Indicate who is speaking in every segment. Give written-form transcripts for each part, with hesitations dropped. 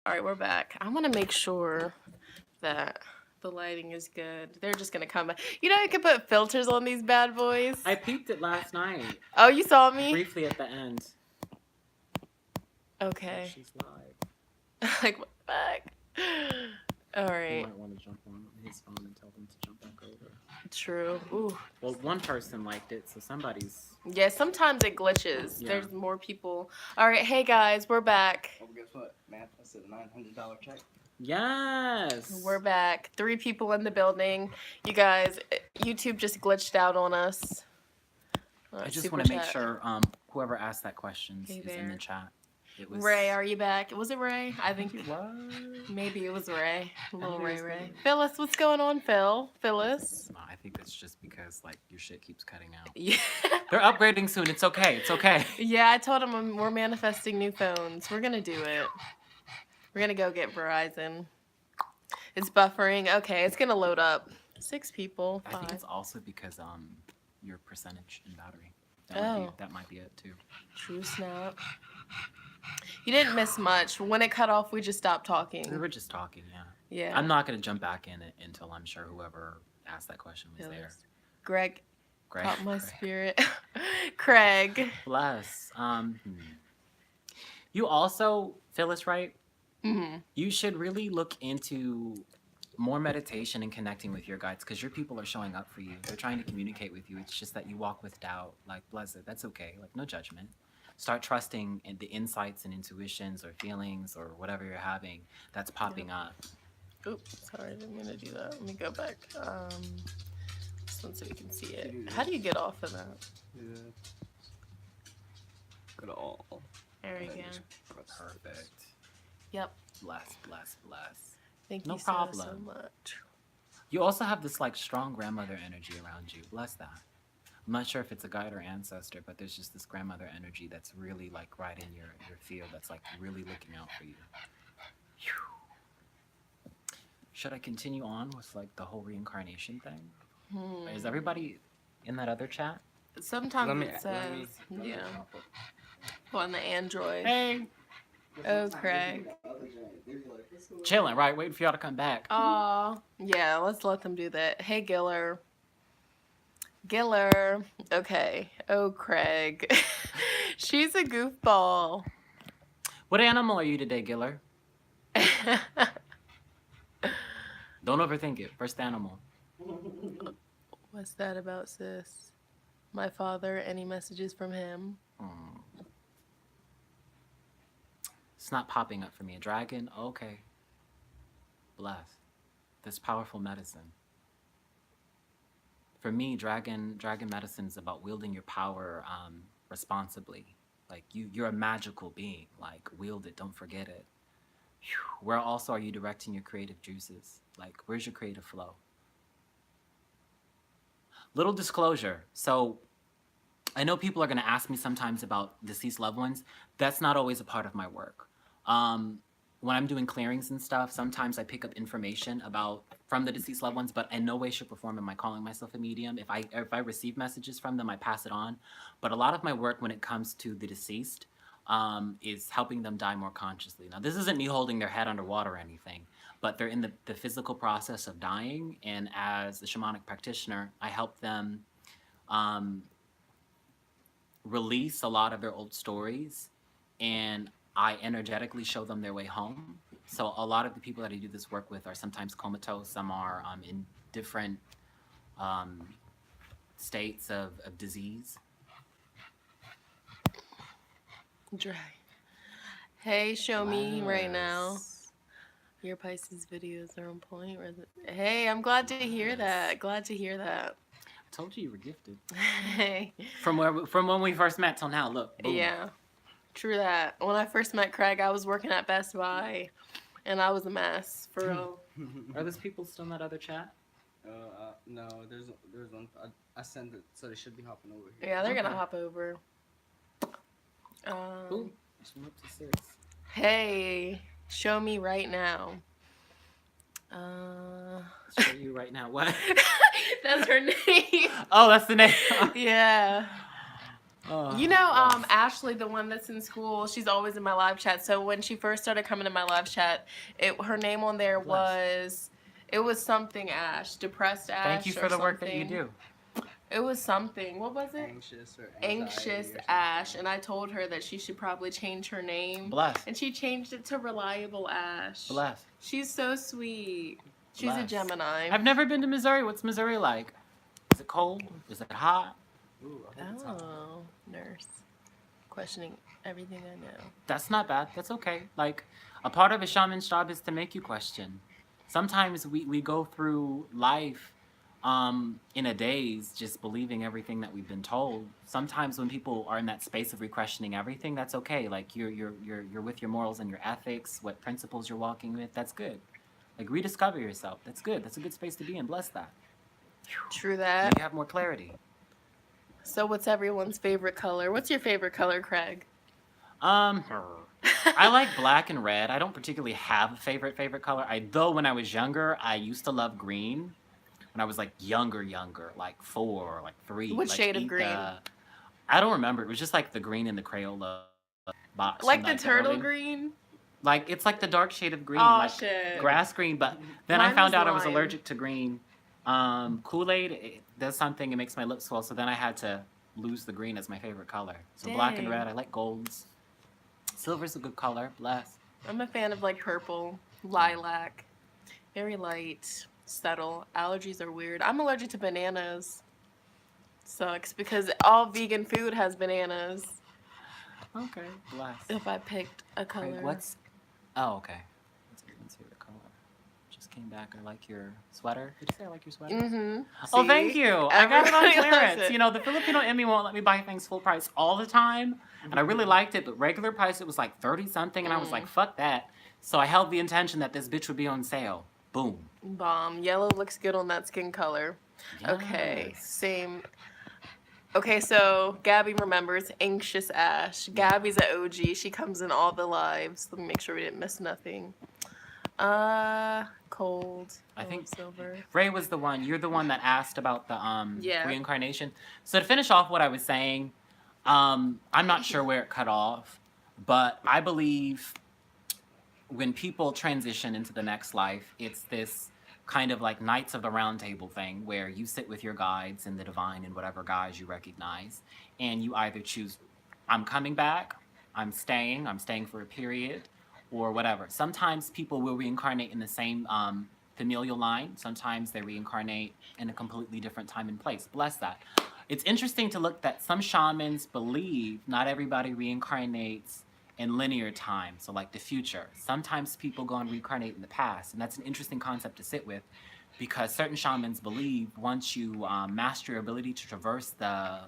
Speaker 1: All right, we're back. I want to make sure that the lighting is good. They're just gonna come back. You know, you can put filters on these bad boys.
Speaker 2: I peeped it last night.
Speaker 1: Oh, you saw me?
Speaker 2: Briefly at the end.
Speaker 1: Okay.
Speaker 2: She's live.
Speaker 1: Like, what the fuck? All
Speaker 2: You
Speaker 1: right.
Speaker 2: might want to jump on his phone and tell them to jump back over.
Speaker 1: True. Ooh.
Speaker 2: Well, one person liked it, so somebody's...
Speaker 1: Yeah, sometimes it glitches.
Speaker 2: Yeah.
Speaker 1: There's more people. All right, hey guys, we're back.
Speaker 3: Oh, guess what? Matt, I said $900 check.
Speaker 2: Yes!
Speaker 1: We're back. 3 people in the building. You guys, YouTube just glitched out on us.
Speaker 2: I just
Speaker 1: Super
Speaker 2: want to make
Speaker 1: chat.
Speaker 2: sure whoever asked that question
Speaker 1: Hey
Speaker 2: is in
Speaker 1: there.
Speaker 2: the chat. It was...
Speaker 1: Ray, are you back? Was it Ray? I think
Speaker 2: What?
Speaker 1: maybe it was Ray. Little
Speaker 2: think it
Speaker 1: Ray.
Speaker 2: was me.
Speaker 1: Phyllis, what's going on, Phil? Phyllis?
Speaker 2: No, I think it's just because, like, your shit keeps cutting out.
Speaker 1: Yeah.
Speaker 2: They're upgrading soon. It's okay. It's okay.
Speaker 1: Yeah, I told him we're manifesting new phones. We're gonna do it. We're gonna go get Verizon. It's buffering. Okay, it's gonna load up. 6 people.
Speaker 2: I think
Speaker 1: 5.
Speaker 2: it's also because your percentage in battery.
Speaker 1: Oh.
Speaker 2: That might be it too.
Speaker 1: True snap. You didn't miss much. When it cut off, we just stopped
Speaker 2: We
Speaker 1: talking.
Speaker 2: were just talking, yeah.
Speaker 1: Yeah.
Speaker 2: I'm not gonna jump back in it until I'm sure whoever asked that question was there.
Speaker 1: Phyllis. Greg
Speaker 2: Greg.
Speaker 1: caught my
Speaker 2: Greg.
Speaker 1: spirit. Craig.
Speaker 2: Bless. You also, Phyllis, right?
Speaker 1: Hmm.
Speaker 2: You should really look into more meditation and connecting with your guides because your people are showing up for you. They're trying to communicate with you. It's just that you walk with doubt. Like, bless it. That's okay. Like, no judgment. Start trusting in the insights and intuitions or feelings or whatever you're having that's popping up.
Speaker 1: Oops, sorry, I didn't mean to do that. Let me go back. This one so we can see it. How do you get off of that?
Speaker 3: Yeah. Go to all.
Speaker 1: There we
Speaker 3: And
Speaker 1: go.
Speaker 3: just press
Speaker 2: Perfect.
Speaker 1: Yep.
Speaker 2: Bless, bless, bless.
Speaker 1: Thank
Speaker 2: No
Speaker 1: you so
Speaker 2: problem.
Speaker 1: much.
Speaker 2: You also have this like strong grandmother energy around you. Bless that. I'm not sure if it's a guide or ancestor, but there's just this grandmother energy that's really like right in your field that's like really looking out for you. Phew. Should I continue on with like the whole reincarnation thing? Is everybody in that other chat?
Speaker 1: Sometimes it says, yeah, on the Android.
Speaker 2: Hey,
Speaker 1: Oh, Craig.
Speaker 2: chilling, right? Waiting for y'all to come back.
Speaker 1: Aw, yeah, let's let them do that. Hey, Giller. Giller. Okay. Oh, Craig. She's a goofball.
Speaker 2: What animal are you today, Giller? Don't overthink it. First animal.
Speaker 1: What's that about, sis? My father, any messages from him?
Speaker 2: It's not popping up for me. A dragon? Okay. Bless. This powerful medicine. For me, dragon medicine is about wielding your power responsibly. Like you're a magical being. Like wield it. Don't forget it. Whew. Where also are you directing your creative juices? Like where's your creative flow? Little disclosure. So I know people are going to ask me sometimes about deceased loved ones. That's not always a part of my work. When I'm doing clearings and stuff, sometimes I pick up information from the deceased loved ones, but in no way, shape, or form am I calling myself a medium. If I receive messages from them, I pass it on. But a lot of my work when it comes to the deceased is helping them die more consciously. Now, this isn't me holding their head underwater or anything, but they're in the physical process of dying. And as a shamanic practitioner, I help them release a lot of their old stories, and I energetically show them their way home. So a lot of the people that I do this work with are sometimes comatose, some are in different states of disease.
Speaker 1: Dry. Hey, show me right now. Your Pisces videos are on point. Hey, I'm glad to hear that. Glad to hear that.
Speaker 2: I told you were gifted.
Speaker 1: Hey.
Speaker 2: From when we first met till now, look. Boom.
Speaker 1: Yeah. True that. When I first met Craig, I was working at Best Buy, and I was a mess, for real.
Speaker 2: Are those people still in that other chat?
Speaker 3: No, there's one. I sent it, so they should be hopping over here.
Speaker 1: Yeah, they're
Speaker 2: Okay.
Speaker 1: gonna hop over.
Speaker 2: Ooh, she went up to 6.
Speaker 1: Hey, show me right now.
Speaker 2: Show you right now. What?
Speaker 1: That's her name.
Speaker 2: Oh, that's the name.
Speaker 1: Yeah. You know,
Speaker 2: Bless.
Speaker 1: Ashley, the one that's in school, she's always in my live chat. So when she first started coming to my live chat, her name on there
Speaker 2: Bless.
Speaker 1: was, it was something Ash, depressed
Speaker 2: Thank you
Speaker 1: Ash
Speaker 2: for
Speaker 1: or
Speaker 2: the work that you
Speaker 1: something.
Speaker 2: do.
Speaker 1: It was something. What was it?
Speaker 3: Anxious or
Speaker 1: Anxious
Speaker 3: anxiety or
Speaker 1: Ash.
Speaker 3: something.
Speaker 1: And I told her that she should probably change her name.
Speaker 2: Bless.
Speaker 1: And she changed it to Reliable Ash.
Speaker 2: Bless.
Speaker 1: She's so sweet. She's a
Speaker 2: Bless.
Speaker 1: Gemini.
Speaker 2: I've never been to Missouri. What's Missouri like? Is it cold? Is it hot?
Speaker 3: Ooh, I hope it's hot.
Speaker 1: Oh, nurse. Questioning everything I know.
Speaker 2: That's not bad. That's okay. Like, a part of a shaman's job is to make you question. Sometimes we go through life in a daze just believing everything that we've been told. Sometimes when people are in that space of re-questioning everything, that's okay. Like, you're with your morals and your ethics, what principles you're walking with. That's good. Like, rediscover yourself. That's good. That's a good space to be in. Bless that.
Speaker 1: True
Speaker 2: Now
Speaker 1: that.
Speaker 2: you have more clarity.
Speaker 1: So, what's everyone's favorite color? What's your favorite color, Craig?
Speaker 2: I like black and red. I don't particularly have a favorite color. Though when I was younger, I used to love green. When I was like younger, like 4, like 3.
Speaker 1: What
Speaker 2: like
Speaker 1: shade of
Speaker 2: eat
Speaker 1: green?
Speaker 2: I don't remember. It was just like the green in the Crayola box.
Speaker 1: Like
Speaker 2: from,
Speaker 1: the turtle
Speaker 2: early-
Speaker 1: green?
Speaker 2: Like it's like the dark shade of green,
Speaker 1: Oh,
Speaker 2: like
Speaker 1: shit.
Speaker 2: grass green. But then I
Speaker 1: Mine
Speaker 2: found
Speaker 1: was
Speaker 2: out I was
Speaker 1: lime.
Speaker 2: allergic to green. Kool-Aid it does something. It makes my lips swell. So then I had to lose the green as my favorite color. So black and
Speaker 1: Dang.
Speaker 2: red. I like golds. Silver's a good color. Bless.
Speaker 1: I'm a fan of like purple, lilac, very light, subtle. Allergies are weird. I'm allergic to bananas. Sucks because all vegan food has bananas.
Speaker 2: Okay. Bless.
Speaker 1: If I picked a color.
Speaker 2: Craig, what's? Oh, okay. What's everyone's favorite color? Just came back. I like your sweater. Did you say I like your sweater?
Speaker 1: Mm-hmm.
Speaker 2: Oh, thank you. I got it on
Speaker 1: Everybody loves
Speaker 2: clearance.
Speaker 1: it.
Speaker 2: You know, the Filipino in me won't let me buy things full price all the time, and I really liked it. But regular price, it was like 30 something, and I was like, fuck that. So I held the intention that this bitch would be on sale. Boom.
Speaker 1: Bomb. Yellow looks good on that skin color. Okay,
Speaker 2: Yes.
Speaker 1: same. Okay, so Gabby remembers Anxious Ash. Gabby's an OG. She comes in all the lives. Let me make sure we didn't miss nothing. Cold.
Speaker 2: I think-
Speaker 1: silver.
Speaker 2: Ray was the one. You're the one that asked about the
Speaker 1: Yeah.
Speaker 2: reincarnation. So to finish off what I was saying, I'm not sure where it cut off, but I believe when people transition into the next life, it's this kind of like Knights of the Round Table thing where you sit with your guides and the divine and whatever guides you recognize, and you either choose, I'm coming back, I'm staying for a period, or whatever. Sometimes people will reincarnate in the same familial line. Sometimes they reincarnate in a completely different time and place. Bless that. It's interesting to look that some shamans believe not everybody reincarnates in linear time, so like the future. Sometimes people go and reincarnate in the past, and that's an interesting concept to sit with because certain shamans believe once you master your ability to traverse the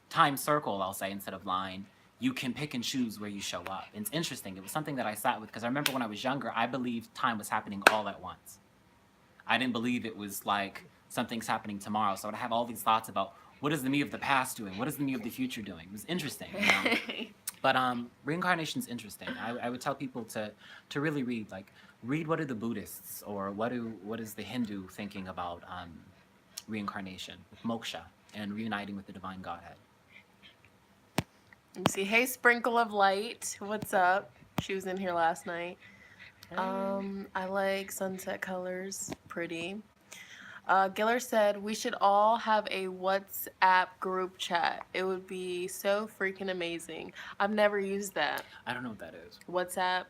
Speaker 2: time circle, I'll say, instead of line, you can pick and choose where you show up. And it's interesting. It was something that I sat with because I remember when I was younger, I believed time was happening all at once. I didn't believe it was like something's happening tomorrow. So I'd have all these thoughts about what is the me of the past doing? What is the me of the future doing? It was interesting, you know? But reincarnation's interesting. I would tell people to really read what are the Buddhists or what is the Hindu thinking about reincarnation, moksha, and reuniting with the divine Godhead.
Speaker 1: Let me see. Hey, Sprinkle of Light. What's up? She was in here last night. I like sunset colors. Pretty. Giller said we should all have a WhatsApp group chat. It would be so freaking amazing. I've never used that.
Speaker 2: I don't know what that is.
Speaker 1: WhatsApp.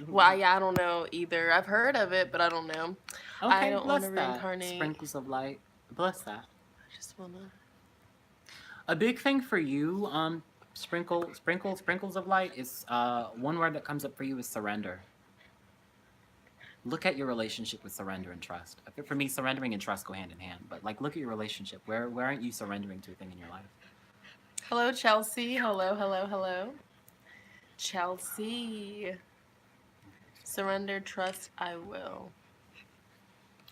Speaker 1: Well, yeah, I don't know either. I've heard of it, but I don't know.
Speaker 2: Okay,
Speaker 1: I don't
Speaker 2: bless
Speaker 1: wanna
Speaker 2: that.
Speaker 1: reincarnate.
Speaker 2: Sprinkles of light. Bless that.
Speaker 1: I just wanna.
Speaker 2: A big thing for you, sprinkles of light is one word that comes up for you is surrender. Look at your relationship with surrender and trust. For me, surrendering and trust go hand in hand. But like, look at your relationship. Where aren't you surrendering to a thing in your life?
Speaker 1: Hello, Chelsea. Hello. Chelsea. Surrender, trust, I will.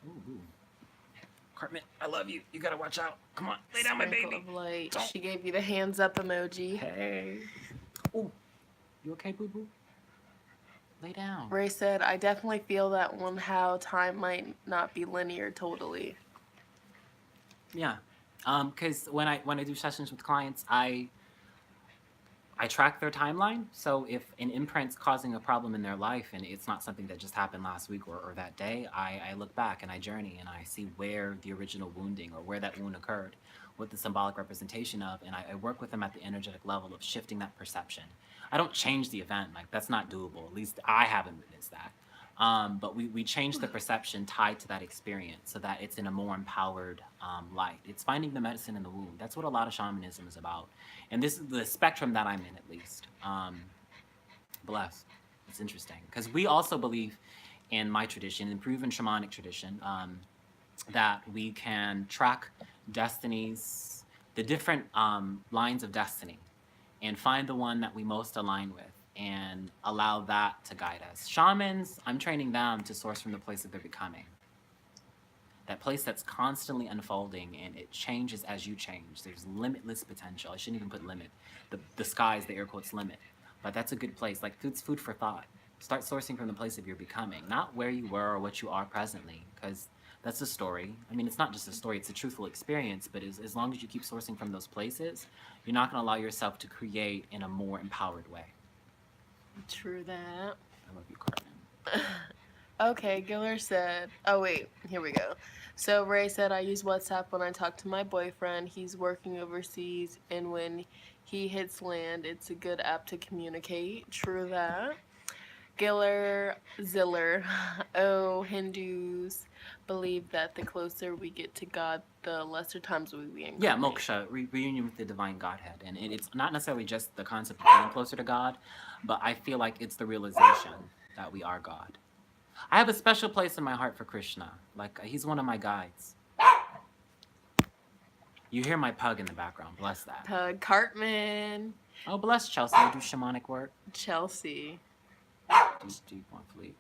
Speaker 2: Ooh. Cartman, I love you. You gotta watch out. Come on, lay down, my
Speaker 1: Sprinkle
Speaker 2: baby.
Speaker 1: of light.
Speaker 2: Don't.
Speaker 1: She gave you the hands up emoji.
Speaker 2: Hey. Ooh. You okay, boo boo? Lay down.
Speaker 1: Ray said, I definitely feel that one how time might not be linear totally.
Speaker 2: Yeah. Because when I do sessions with clients, I track their timeline. So if an imprint's causing a problem in their life and it's not something that just happened last week or that day, I look back and I journey and I see where the original wounding or where that wound occurred, what the symbolic representation of, and I work with them at the energetic level of shifting that perception. I don't change the event, like that's not doable. At least I haven't witnessed that. But we change the perception tied to that experience so that it's in a more empowered light. It's finding the medicine in the wound. That's what a lot of shamanism is about. And this is the spectrum that I'm in, at least. Bless. It's interesting. Because we also believe in my tradition, in proven shamanic tradition, that we can track destinies, the different lines of destiny, and find the one that we most align with and allow that to guide us. Shamans, I'm training them to source from the place of their becoming. That place that's constantly unfolding and it changes as you change. There's limitless potential. I shouldn't even put limit. The sky is the air quotes limit. But that's a good place. Like it's food for thought. Start sourcing from the place of your becoming, not where you were or what you are presently, because that's a story. I mean, it's not just a story, it's a truthful experience, but as long as you keep sourcing from those places, you're not going to allow yourself to create in a more empowered way.
Speaker 1: True that.
Speaker 2: I love you, Carmen.
Speaker 1: Okay, Giller said, oh wait, here we go. So Ray said, I use WhatsApp when I talk to my boyfriend. He's working overseas, and when he hits land, it's a good app to communicate. True that. Ziller, oh, Hindus believe that the closer we get to God, the lesser times we reincarnate.
Speaker 2: Yeah, moksha, reunion with the divine Godhead. And it's not necessarily just the concept of getting closer to God, but I feel like it's the realization that we are God. I have a special place in my heart for Krishna. Like, he's one of my guides. You hear my pug in the background. Bless that.
Speaker 1: Pug Cartman.
Speaker 2: Oh, bless Chelsea. You do shamanic work.
Speaker 1: Chelsea.
Speaker 2: Just deep on fleek.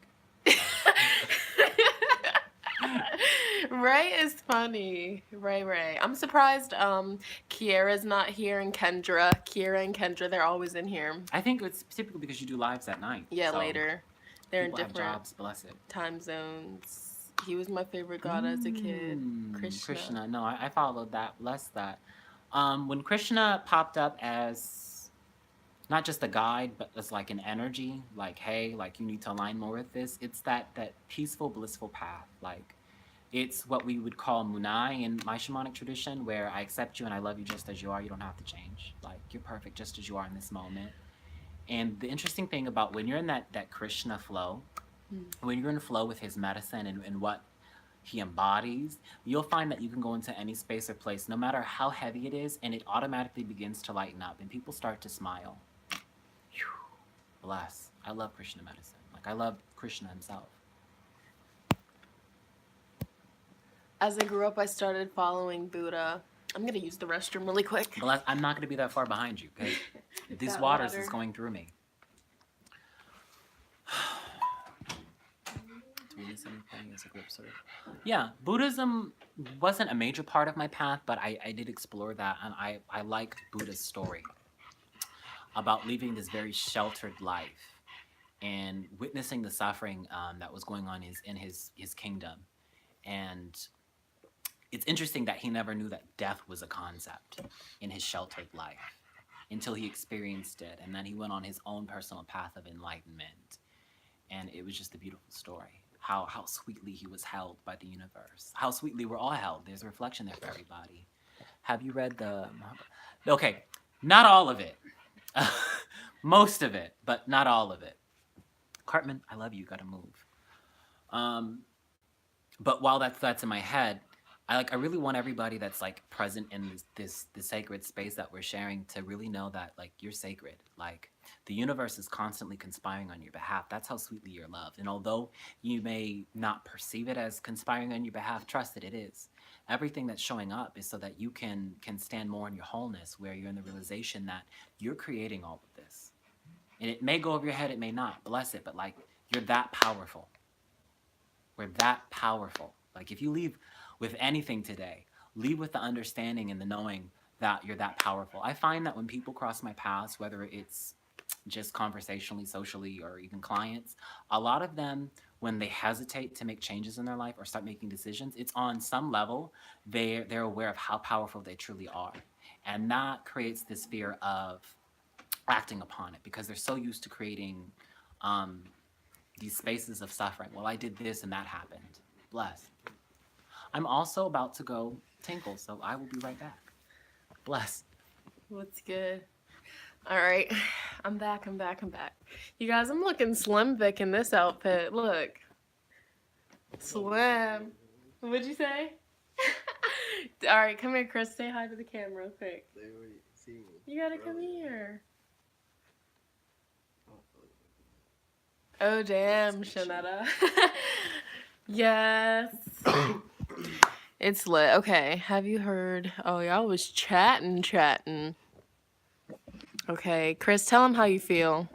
Speaker 1: Ray is funny. Ray. I'm surprised Kiara's not here and Kendra. Kiera and Kendra, they're always in here.
Speaker 2: I think it's typically because you do lives at night.
Speaker 1: Yeah,
Speaker 2: so
Speaker 1: later. They're in
Speaker 2: people have
Speaker 1: different
Speaker 2: jobs. Bless it.
Speaker 1: time zones. He was my favorite god as a kid. Krishna.
Speaker 2: No, I followed that. Bless that. When Krishna popped up as not just a guide, but as like an energy, like, hey, like you need to align more with this. It's that peaceful, blissful path. Like, it's what we would call munai in my shamanic tradition, where I accept you and I love you just as you are. You don't have to change. Like, you're perfect just as you are in this moment. And the interesting thing about when you're in that Krishna flow, when you're in flow with his medicine and what he embodies, you'll find that you can go into any space or place, no matter how heavy it is, and it automatically begins to lighten up and people start to smile. Whew. Bless. I love Krishna medicine. Like, I love Krishna himself.
Speaker 1: As I grew up, I started following Buddha. I'm going to use the restroom really quick.
Speaker 2: Bless. I'm not going to be that far behind you because these
Speaker 1: That
Speaker 2: waters
Speaker 1: water.
Speaker 2: is going through me. Yeah, Buddhism wasn't a major part of my path, but I did explore that, and I liked Buddha's story about living this very sheltered life and witnessing the suffering that was going on in his kingdom. And it's interesting that he never knew that death was a concept in his sheltered life until he experienced it, and then he went on his own personal path of enlightenment. And it was just a beautiful story. How sweetly he was held by the universe. How sweetly we're all held. There's a reflection there for everybody. Have you read the... Okay, not all of it. Most of it, but not all of it. Cartman, I love you. You gotta move. But while that's in my head, I really want everybody that's like present in this sacred space that we're sharing to really know that like you're sacred. Like the universe is constantly conspiring on your behalf. That's how sweetly you're loved. And although you may not perceive it as conspiring on your behalf, trust that it is. Everything that's showing up is so that you can stand more in your wholeness, where you're in the realization that you're creating all of this. And it may go over your head, it may not. Bless it, but like you're that powerful. We're that powerful. Like if you leave with anything today, leave with the understanding and the knowing that you're that powerful. I find that when people cross my paths, whether it's just conversationally, socially, or even clients, a lot of them when they hesitate to make changes in their life or start making decisions, it's on some level they're aware of how powerful they truly are. And that creates this fear of acting upon it because they're so used to creating um, these spaces of suffering. Well, I did this and that happened. Bless. I'm also about to go tinkle, so I will be right back. Bless.
Speaker 1: What's good? All right. I'm back. You guys, I'm looking slim Vic in this outfit. Look. Slim. What'd you say? All right, come here, Chris. Say hi to the camera real quick.
Speaker 3: They already see me.
Speaker 1: You gotta come
Speaker 3: earlier.
Speaker 1: here.
Speaker 3: I don't feel like
Speaker 1: Oh, damn, Shonnetta. Yes. It's lit. Okay, have you heard? Oh, y'all was chatting. Okay, Chris, tell him how you feel.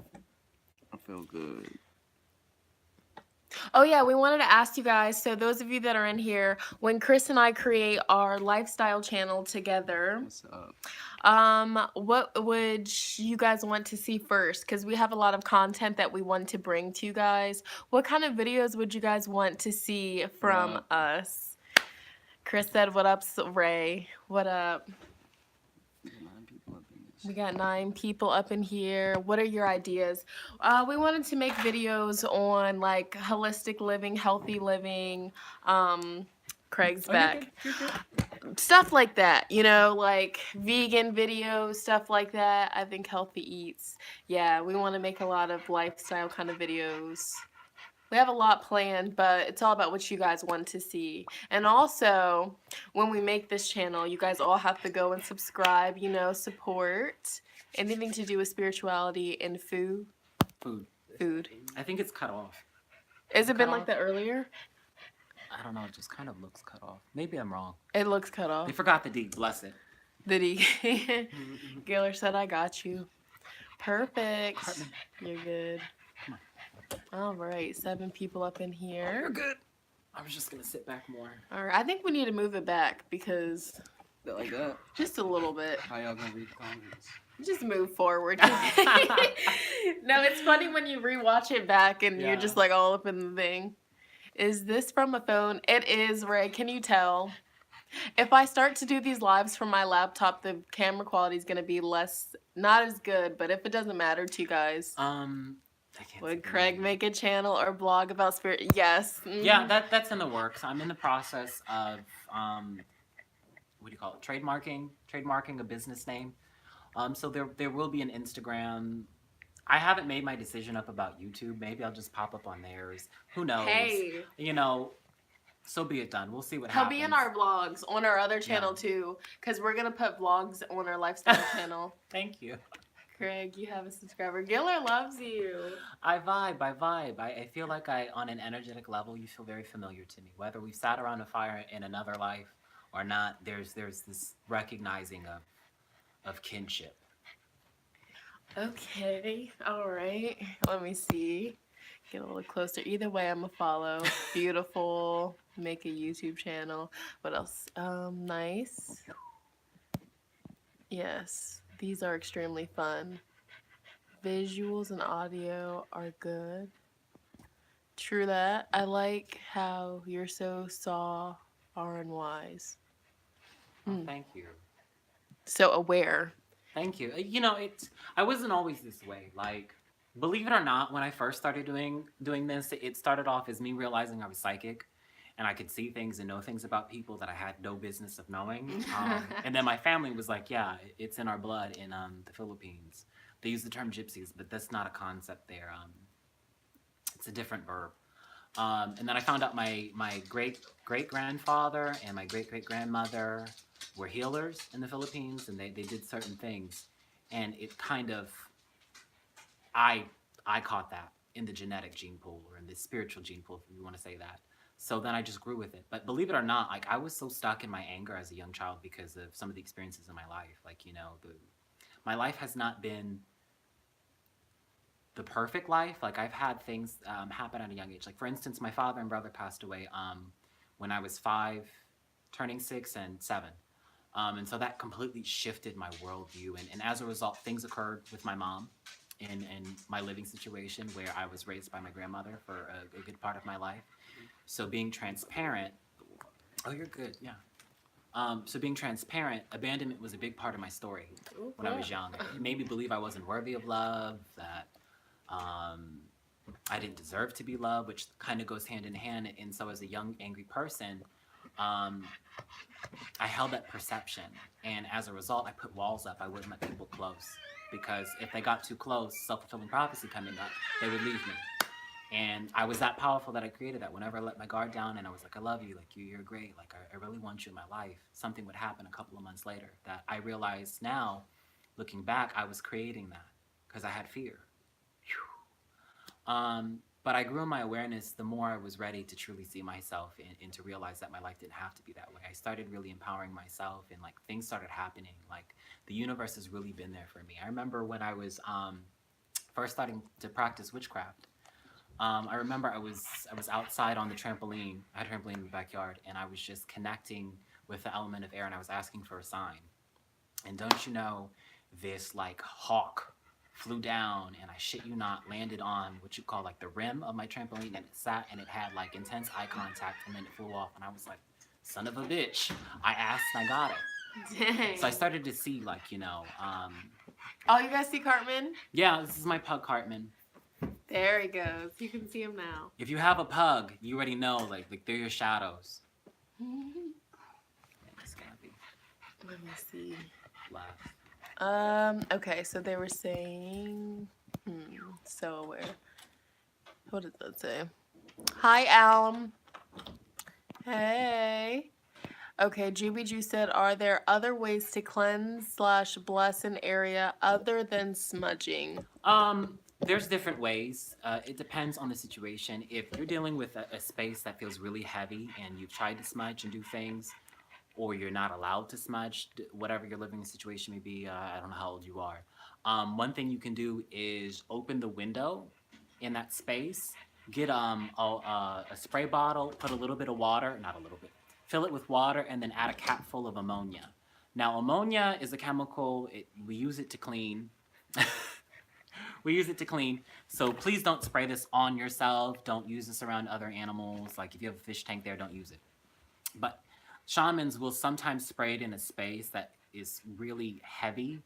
Speaker 3: I feel good.
Speaker 1: Oh yeah, we wanted to ask you guys, so those of you that are in here, when Chris and I create our lifestyle channel together,
Speaker 3: What's up?
Speaker 1: what would you guys want to see first? Because we have a lot of content that we want to bring to you guys. What kind of videos would you guys want to see from us? Chris said, what up, Ray? What up?
Speaker 3: 9 people up in this.
Speaker 1: We got 9 people up in here. What are your ideas? We wanted to make videos on like holistic living, healthy living. Craig's back.
Speaker 3: You're good.
Speaker 1: Stuff like that, you know, like vegan videos, stuff like that. I think healthy eats. Yeah, we want to make a lot of lifestyle kind of videos. We have a lot planned, but it's all about what you guys want to see. And also, when we make this channel, you guys all have to go and subscribe, you know, support. Anything to do with spirituality and food.
Speaker 2: Food. I think it's cut off.
Speaker 1: Has it been
Speaker 2: Cut
Speaker 1: like
Speaker 2: off?
Speaker 1: that earlier?
Speaker 2: I don't know. It just kind of looks cut off. Maybe I'm wrong.
Speaker 1: It looks cut off.
Speaker 2: They forgot the D. Bless it.
Speaker 1: Did he? Gaylor said, I got you. Perfect.
Speaker 2: Cartman.
Speaker 1: You're good.
Speaker 2: Come
Speaker 1: All right, 7 people up in here.
Speaker 2: You're good. I was just going to sit back more.
Speaker 1: All right, I think we need to move it back because
Speaker 3: Like that.
Speaker 1: just a little bit.
Speaker 3: How y'all gonna read the comments?
Speaker 1: Just move forward. No, it's funny when you rewatch it back and you're
Speaker 2: Yeah.
Speaker 1: just like all up in the thing. Is this from a phone? It is, Ray. Can you tell? If I start to do these lives from my laptop, the camera quality is going to be not as good, but if it doesn't matter to you guys,
Speaker 2: I can't
Speaker 1: would
Speaker 2: think of
Speaker 1: Craig
Speaker 2: it.
Speaker 1: make a channel or blog about spirit? Yes.
Speaker 2: Yeah, that's in the works. I'm in the process of what do you call it? Trademarking a business name. So there will be an Instagram. I haven't made my decision up about YouTube. Maybe I'll just pop up on theirs. Who knows?
Speaker 1: Hey,
Speaker 2: You know, so be it done. We'll see what
Speaker 1: he'll
Speaker 2: happens.
Speaker 1: be in our vlogs on our other channel
Speaker 2: Yeah.
Speaker 1: too, because we're gonna put vlogs on our lifestyle channel.
Speaker 2: Thank you.
Speaker 1: Craig, you have a subscriber. Giller loves you.
Speaker 2: I vibe. I feel like on an energetic level, you feel very familiar to me. Whether we've sat around a fire in another life or not, there's this recognizing of kinship.
Speaker 1: Okay, all right. Let me see. Get a little closer. Either way, I'm a follow. Beautiful. Make a YouTube channel. What else? Nice. Yes, these are extremely fun. Visuals and audio are good. True that. I like how you're so and wise.
Speaker 2: Oh, thank you.
Speaker 1: So aware.
Speaker 2: Thank you. You know, I wasn't always this way. Like, believe it or not, when I first started doing this, it started off as me realizing I was psychic and I could see things and know things about people that I had no business of knowing. And then my family was like, yeah, it's in our blood in the Philippines. They use the term gypsies, but that's not a concept there. It's a different verb. And then I found out my great-great-grandfather and my great-great-grandmother were healers in the Philippines, and they did certain things. And it kind of, I caught that in the genetic gene pool or in the spiritual gene pool, if you want to say that. So then I just grew with it. But believe it or not, like I was so stuck in my anger as a young child because of some of the experiences in my life. Like, you know, my life has not been the perfect life. Like I've had things happen at a young age. Like for instance, my father and brother passed away when I was 5, turning 6 and 7. And so that completely shifted my worldview. And as a result, things occurred with my mom in my living situation where I was raised by my grandmother for a good part of my life. So being transparent, oh, you're good, yeah. So being transparent, abandonment was a big part of my story
Speaker 1: Ooh,
Speaker 2: when I was
Speaker 1: yeah.
Speaker 2: young. It made me believe I wasn't worthy of love, that um, I didn't deserve to be loved, which kind of goes hand in hand. And so as a young, angry person, um, I held that perception. And as a result, I put walls up. I wouldn't let people close. Because if they got too close, self-fulfilling prophecy coming up, they would leave me. And I was that powerful that I created that. Whenever I let my guard down and I was like, I love you, like you're great, like I really want you in my life, something would happen a couple of months later that I realized now, looking back, I was creating that because I had fear. But I grew in my awareness the more I was ready to truly see myself and to realize that my life didn't have to be that way. I started really empowering myself and like things started happening. Like the universe has really been there for me. I remember when I was first starting to practice witchcraft. I remember I was outside on the trampoline. I had a trampoline in the backyard, and I was just connecting with the element of air, and I was asking for a sign. And don't you know, this like hawk flew down, and I shit you not, landed on what you call like the rim of my trampoline, and it sat, and it had like intense eye contact, and then it flew off, and I was like, son of a bitch. I asked, and I got it.
Speaker 1: Dang.
Speaker 2: So I started to see like,
Speaker 1: Oh, you guys see Cartman?
Speaker 2: yeah, this is my pug Cartman.
Speaker 1: There he goes. You can see him now.
Speaker 2: If you have a pug, you already know, like they're your shadows. It's gonna be
Speaker 1: Let me see.
Speaker 2: left.
Speaker 1: Okay, so they were saying, so aware. What did that say? Hi, Alm. Hey. Okay, Juby said, are there other ways to cleanse/bless an area other than smudging?
Speaker 2: There's different ways. It depends on the situation. If you're dealing with a space that feels really heavy and you've tried to smudge and do things, or you're not allowed to smudge, whatever your living situation may be, I don't know how old you are. One thing you can do is open the window in that space, get a spray bottle, put a little bit of water, not a little bit, fill it with water, and then add a cap full of ammonia. Now, ammonia is a chemical, we use it to clean. We use it to clean. So please don't spray this on yourself. Don't use this around other animals. Like if you have a fish tank there, don't use it. But shamans will sometimes spray it in a space that is really heavy,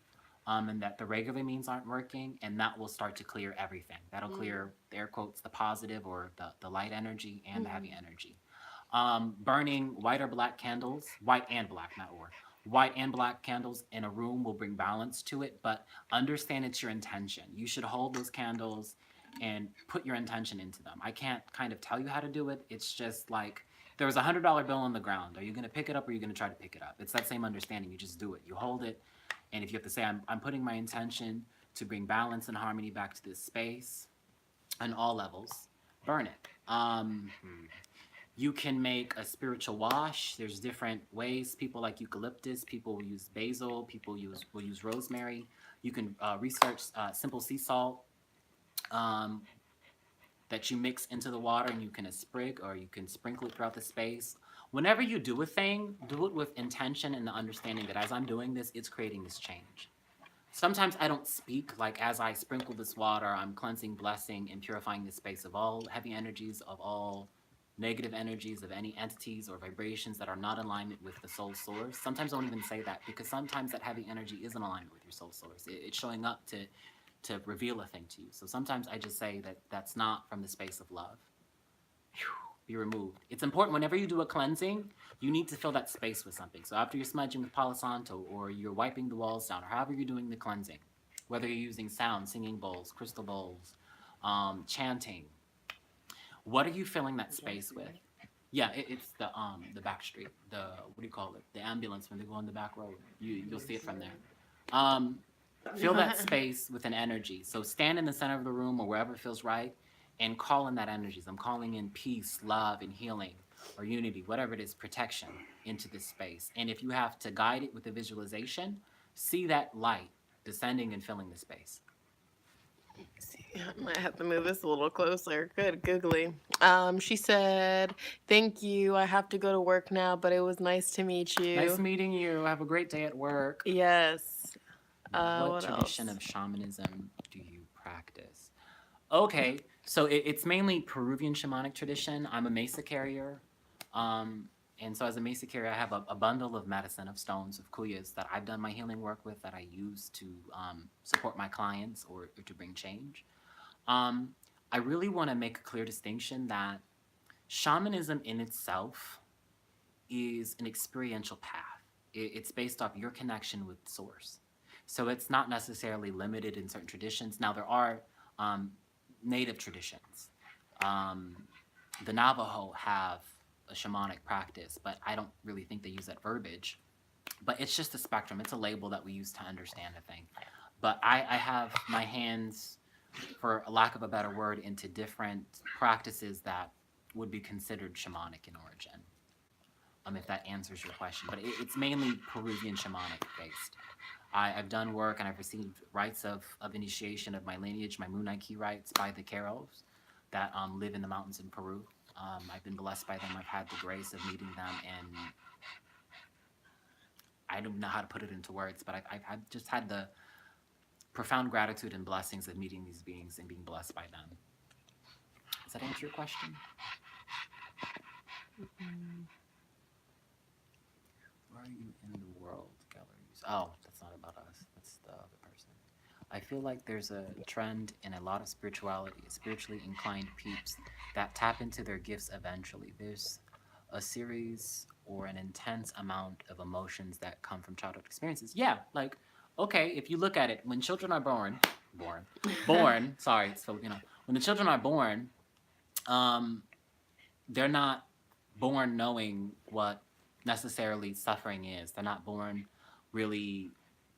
Speaker 2: and that the regular means aren't working, and that will start to clear everything. That'll clear, the air quotes, the positive or the light energy and the heavy energy. Burning white or black candles, white and black, not or. White and black candles in a room will bring balance to it, but understand it's your intention. You should hold those candles and put your intention into them. I can't kind of tell you how to do it. It's just like there was $100 bill on the ground. Are you going to pick it up or are you going to try to pick it up? It's that same understanding. You just do it. You hold it. And if you have to say, I'm putting my intention to bring balance and harmony back to this space on all levels, burn it. You can make a spiritual wash. There's different ways. People like eucalyptus. People will use basil. People will use rosemary. You can research simple sea salt that you mix into the water, and you can sprig or you can sprinkle it throughout the space. Whenever you do a thing, do it with intention and the understanding that as I'm doing this, it's creating this change. Sometimes I don't speak, like as I sprinkle this water, I'm cleansing, blessing, and purifying the space of all heavy energies, of all negative energies, of any entities or vibrations that are not in alignment with the soul source. Sometimes I don't even say that because sometimes that heavy energy is in alignment with your soul source. It's showing up to reveal a thing to you. So sometimes I just say that that's not from the space of love. Be removed. It's important whenever you do a cleansing, you need to fill that space with something. So after you're smudging with Palo Santo or you're wiping the walls down or however you're doing the cleansing, whether you're using sound, singing bowls, crystal bowls, chanting, what are you filling that space with? Yeah, it's the back street, what do you call it? The ambulance when they go on the back road. You'll see it from there. Fill that space with an energy. So stand in the center of the room or wherever feels right and call in that energy. So I'm calling in peace, love, and healing or unity, whatever it is, protection into this space. And if you have to guide it with a visualization, see that light descending and filling the space.
Speaker 1: I might have to move this a little closer. Good, googly. She said, thank you. I have to go to work now, but it was nice to meet you.
Speaker 2: Nice meeting you. Have a great day at work.
Speaker 1: Yes.
Speaker 2: What
Speaker 1: What
Speaker 2: tradition
Speaker 1: else?
Speaker 2: of shamanism do you practice? practice. Okay, so it's mainly Peruvian shamanic tradition. I'm a mesa carrier. And so as a mesa carrier, I have a bundle of medicine, of stones, of kuyas that I've done my healing work with that I use to support my clients or to bring change. Um, I really want to make a clear distinction that shamanism in itself is an experiential path. It's based off your connection with source. So it's not necessarily limited in certain traditions. Now, there are um, native traditions. Um, the Navajo have a shamanic practice, but I don't really think they use that verbiage. But it's just a spectrum. It's a label that we use to understand a thing. But I have my hands, for a lack of a better word, into different practices that would be considered shamanic in origin. If that answers your question. But it's mainly Peruvian shamanic based. I've done work and I've received rites of initiation of my lineage, my Munaiki rites by the Keros that live in the mountains in Peru. I've been blessed by them. I've had the grace of meeting them, and I don't know how to put it into words, but I've just had the profound gratitude and blessings of meeting these beings and being blessed by them. Does that answer your question? Where are you in the world, galleries? Oh, that's not about us. That's the other person. I feel like there's a trend in a lot of spirituality, spiritually inclined peeps that tap into their gifts eventually. There's a series or an intense amount of emotions that come from childhood experiences. Yeah, like, okay, if you look at it, when children are born, sorry, it's Filipino. When the children are born, they're not born knowing what necessarily suffering is. They're not born really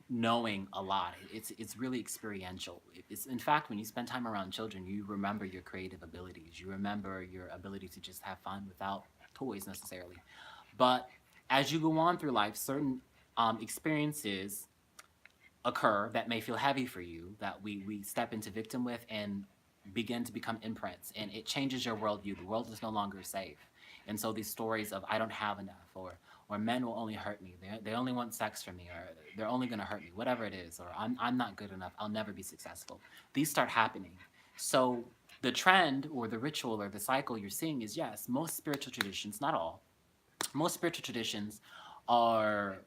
Speaker 2: knowing a lot. It's really experiential. It's, in fact, when you spend time around children, you remember your creative abilities. You remember your ability to just have fun without toys necessarily. But as you go on through life, certain experiences occur that may feel heavy for you, that we step into victim with and begin to become imprints, and it changes your worldview. The world is no longer safe. And so these stories of I don't have enough, or men will only hurt me, they only want sex from me, or they're only going to hurt me, whatever it is, or I'm not good enough, I'll never be successful. These start happening. So the trend or the ritual or the cycle you're seeing is, yes, most spiritual traditions, not all, most spiritual traditions are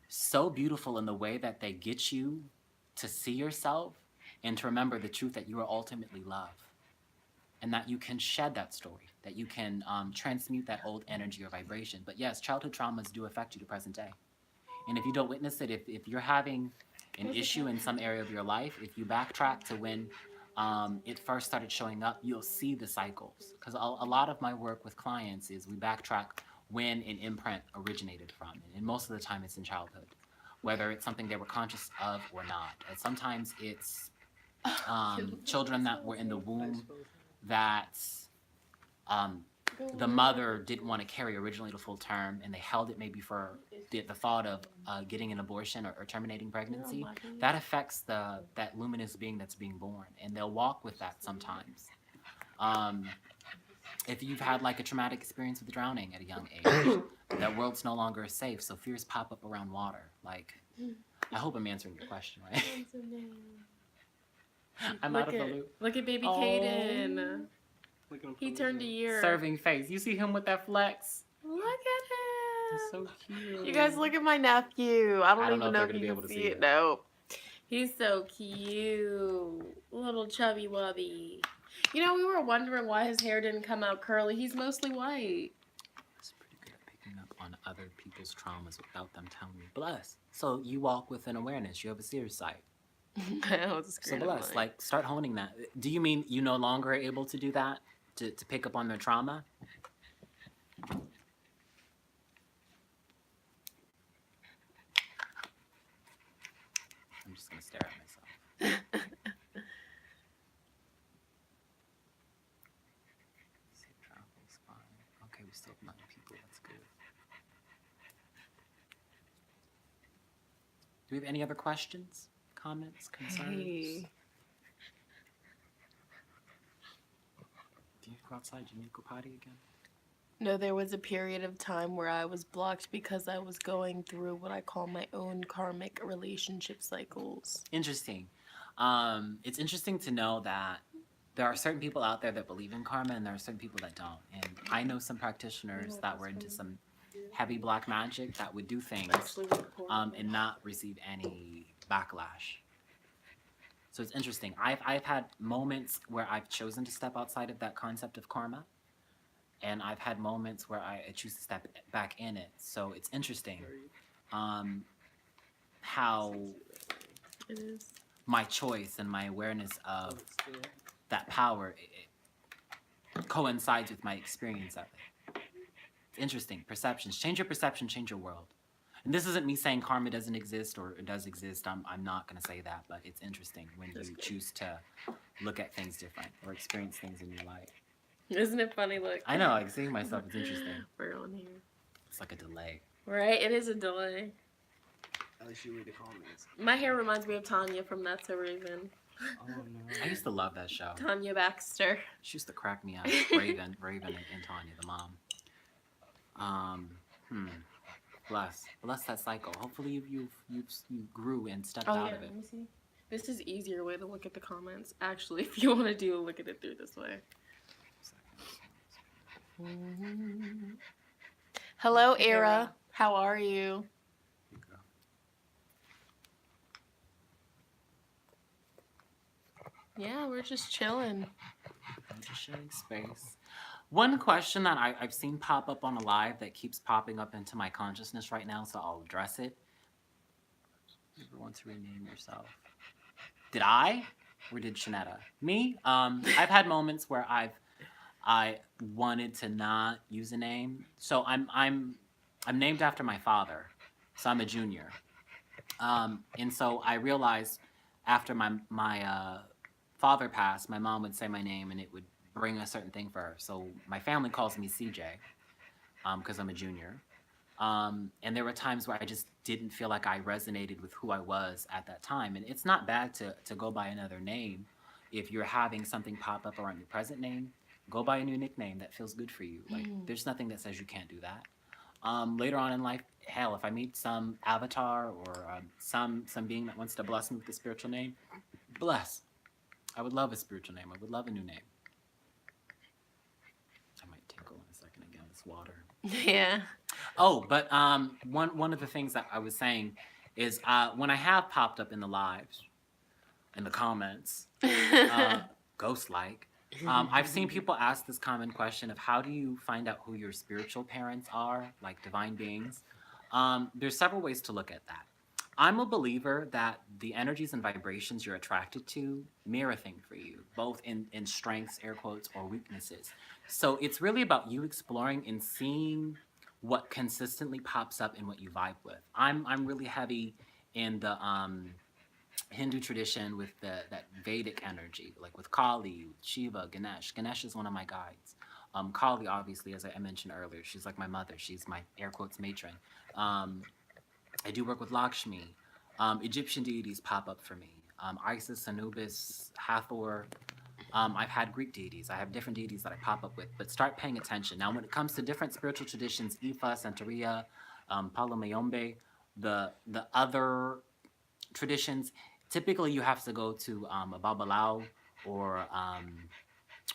Speaker 2: so beautiful in the way that they get you to see yourself and to remember the truth that you are ultimately love, and that you can shed that story, that you can transmute that old energy or vibration. But yes, childhood traumas do affect you to present day. And if you don't witness it, if you're having an issue in some area of your life, if you backtrack to when it first started showing up, you'll see the cycles. Because a lot of my work with clients is we backtrack when an imprint originated from. And most of the time it's in childhood, whether it's something they were conscious of or not. And sometimes it's children that were in the womb that the mother didn't want to carry originally to full term, and they held it maybe for the thought of getting an abortion or terminating pregnancy. That affects that luminous being that's being born, and they'll walk with that sometimes. If you've had like a traumatic experience with drowning at a young age, that world's no longer safe, so fears pop up around water. Like, I hope I'm answering your question, right? I'm out of the loop.
Speaker 1: Look at baby Caden. He turned a year.
Speaker 2: Serving face. You see him with that flex?
Speaker 1: Look at him.
Speaker 2: He's so cute.
Speaker 1: You guys, look at my nephew. I don't even know if
Speaker 2: they're
Speaker 1: you
Speaker 2: gonna be able
Speaker 1: can
Speaker 2: to
Speaker 1: see
Speaker 2: see
Speaker 1: it.
Speaker 2: it.
Speaker 1: No. He's so cute. Little chubby wubby. You know, we were wondering why his hair didn't come out curly. He's mostly white.
Speaker 2: He's pretty good at picking up on other people's traumas without them telling you. Bless. So you walk with an awareness. You have a seer sight. So bless. Like, start honing that. Do you mean you no longer are able to do that? To pick up on their trauma? I'm just going to stare at myself. Safe travels, fine. Okay, we still have 9 people. That's good. Do we have any other questions, comments, concerns?
Speaker 1: Hey.
Speaker 2: Do you need to go outside? Do you need to go potty again?
Speaker 1: No, there was a period of time where I was blocked because I was going through what I call my own karmic relationship cycles.
Speaker 2: Interesting. It's interesting to know that there are certain people out there that believe in karma, and there are certain people that don't. And I know some practitioners that were into some heavy black magic that would do things and not receive any backlash. So it's interesting. I've had moments where I've chosen to step outside of that concept of karma, and I've had moments where I choose to step back in it. So it's interesting how
Speaker 1: It is.
Speaker 2: my choice and my awareness of that power it coincides with my experience of it. It's interesting. Perceptions. Change your perception, change your world. And this isn't me saying karma doesn't exist or it does exist. I'm not going to say that, but it's interesting when you choose to look at things different or experience things in your life.
Speaker 1: Isn't it funny? Look.
Speaker 2: I know, like seeing myself, it's interesting.
Speaker 1: We're on here.
Speaker 2: It's like a delay.
Speaker 1: Right? It is a delay.
Speaker 3: At least you read the comments.
Speaker 1: My hair reminds me of Tanya from That's a Raven.
Speaker 3: Oh no.
Speaker 2: I used to love that show.
Speaker 1: Tanya Baxter.
Speaker 2: She used to crack me up. Raven, and Tanya, the mom. Bless that cycle. Hopefully you grew and stepped out of it.
Speaker 1: Let me see. This is easier way to look at the comments. Actually, if you want to look at it through this way. Hello, Era. How are you? Yeah, we're just chilling.
Speaker 2: I'm just sharing space. One question that I've seen pop up on a live that keeps popping up into my consciousness right now, so I'll address it. You want to rename yourself? Did I? Or did Shonnetta? Me? I've had moments where I wanted to not use a name. So I'm named after my father. So I'm a junior. And so I realized after my father passed, my mom would say my name and it would bring a certain thing for her. So my family calls me CJ because I'm a junior. And there were times where I just didn't feel like I resonated with who I was at that time. And it's not bad to go by another name. If you're having something pop up around your present name, go by a new nickname that feels good for you. Like there's nothing that says you can't do that. Later on in life, hell, if I meet some avatar or some being that wants to bless me with a spiritual name, bless. I would love a spiritual name. I would love a new name. I might tinkle in a second again. This water.
Speaker 1: Yeah.
Speaker 2: Oh, but one of the things that I was saying is when I have popped up in the lives, in the comments, ghost-like, I've seen people ask this common question of how do you find out who your spiritual parents are, like divine beings? There's several ways to look at that. I'm a believer that the energies and vibrations you're attracted to mirror things for you, both in strengths, air quotes, or weaknesses. So it's really about you exploring and seeing what consistently pops up and what you vibe with. I'm really heavy in the Hindu tradition with that Vedic energy, like with Kali, Shiva, Ganesh. Ganesh is one of my guides. Kali, obviously, as I mentioned earlier, she's like my mother. She's my air quotes matron. I do work with Lakshmi. Egyptian deities pop up for me. Isis, Anubis, Hathor. I've had Greek deities. I have different deities that I pop up with. But start paying attention. Now, when it comes to different spiritual traditions, Ifa, Santeria, Palo Mayombe, the other traditions, typically you have to go to a Babalao or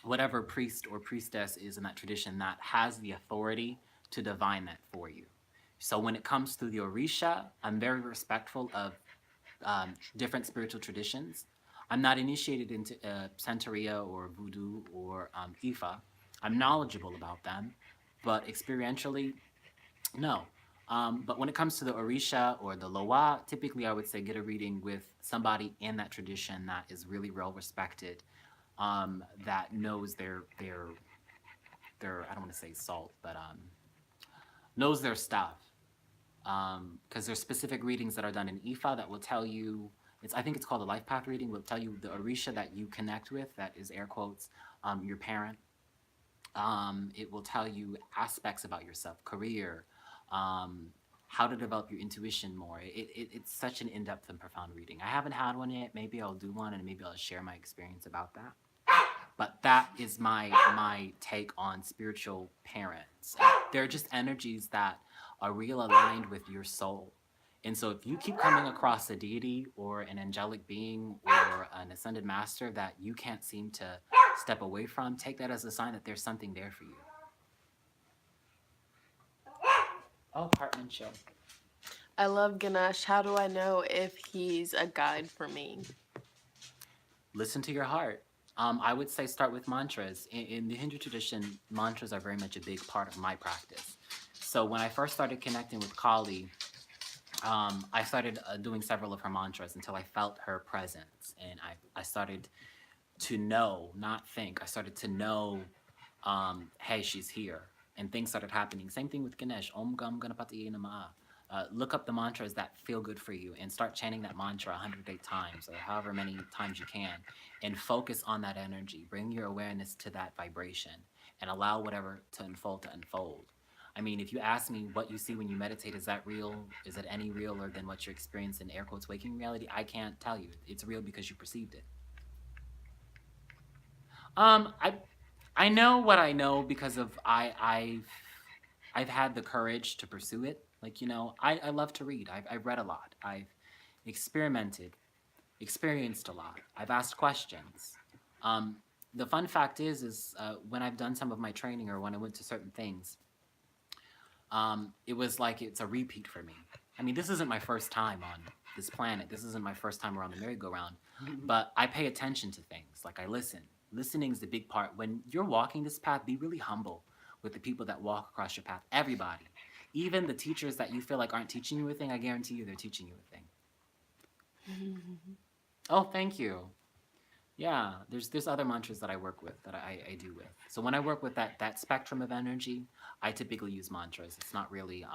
Speaker 2: whatever priest or priestess is in that tradition that has the authority to divine that for you. So when it comes to the Orisha, I'm very respectful of different spiritual traditions. I'm not initiated into Santeria or Voodoo or Ifa. I'm knowledgeable about them, but experientially, no. But when it comes to the Orisha or the Loa, typically I would say get a reading with somebody in that tradition that is really well respected, that knows their I don't want to say salt, but knows their stuff. Because there's specific readings that are done in Ifa that will tell you, I think it's called a life path reading, will tell you the Orisha that you connect with, that is air quotes, your parent. It will tell you aspects about yourself, career, how to develop your intuition more. It's such an in-depth and profound reading. I haven't had one yet. Maybe I'll do one and maybe I'll share my experience about that. But that is my take on spiritual parents. They're just energies that are real aligned with your soul. And so if you keep coming across a deity or an angelic being or an ascended master that you can't seem to step away from, take that as a sign that there's something there for you. Oh, Hartman show.
Speaker 1: I love Ganesh. How do I know if he's a guide for me?
Speaker 2: Listen to your heart. I would say start with mantras. In the Hindu tradition, mantras are very much a big part of my practice. So when I first started connecting with Kali, I started doing several of her mantras until I felt her presence. And I started to know, not think, I started to know, hey, she's here. And things started happening. Same thing with Ganesh. Om Gam Ganapati Namaha. Look up the mantras that feel good for you and start chanting that mantra 108 times or however many times you can and focus on that energy. Bring your awareness to that vibration and allow whatever to unfold. I mean, if you ask me what you see when you meditate, is that real? Is it any realer than what you experience in air quotes waking reality? I can't tell you. It's real because you perceived it. I know what I know because of I've had the courage to pursue it. Like, I love to read. I've read a lot. I've experimented, experienced a lot. I've asked questions. Um, the fun fact is when I've done some of my training or when I went to certain things, it was like it's a repeat for me. I mean, this isn't my first time on this planet. This isn't my first time around the merry-go-round. But I pay attention to things. Like I listen. Listening is the big part. When you're walking this path, be really humble with the people that walk across your path. Everybody. Even the teachers that you feel like aren't teaching you a thing, I guarantee you they're teaching you a thing. Oh, thank you. Yeah, there's other mantras that I work with that I do with. So when I work with that spectrum of energy, I typically use mantras. It's not really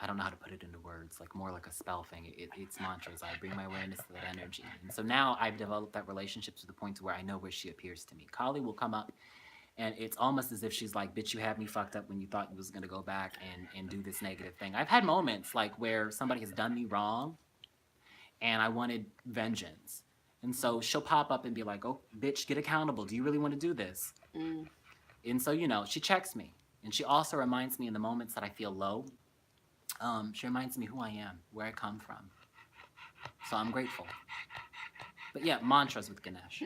Speaker 2: I don't know how to put it into words, like more like a spell thing. It's mantras. I bring my awareness to that energy. And so now I've developed that relationship to the point to where I know where she appears to me. Kali will come up and it's almost as if she's like, bitch, you had me fucked up when you thought you was gonna go back and do this negative thing. I've had moments like where somebody has done me wrong and I wanted vengeance. And so she'll pop up and be like, oh, bitch, get accountable. Do you really want to do this?
Speaker 1: Mm.
Speaker 2: And so, she checks me. And she also reminds me in the moments that I feel low, she reminds me who I am, where I come from. So I'm grateful. But yeah, mantras with Ganesh.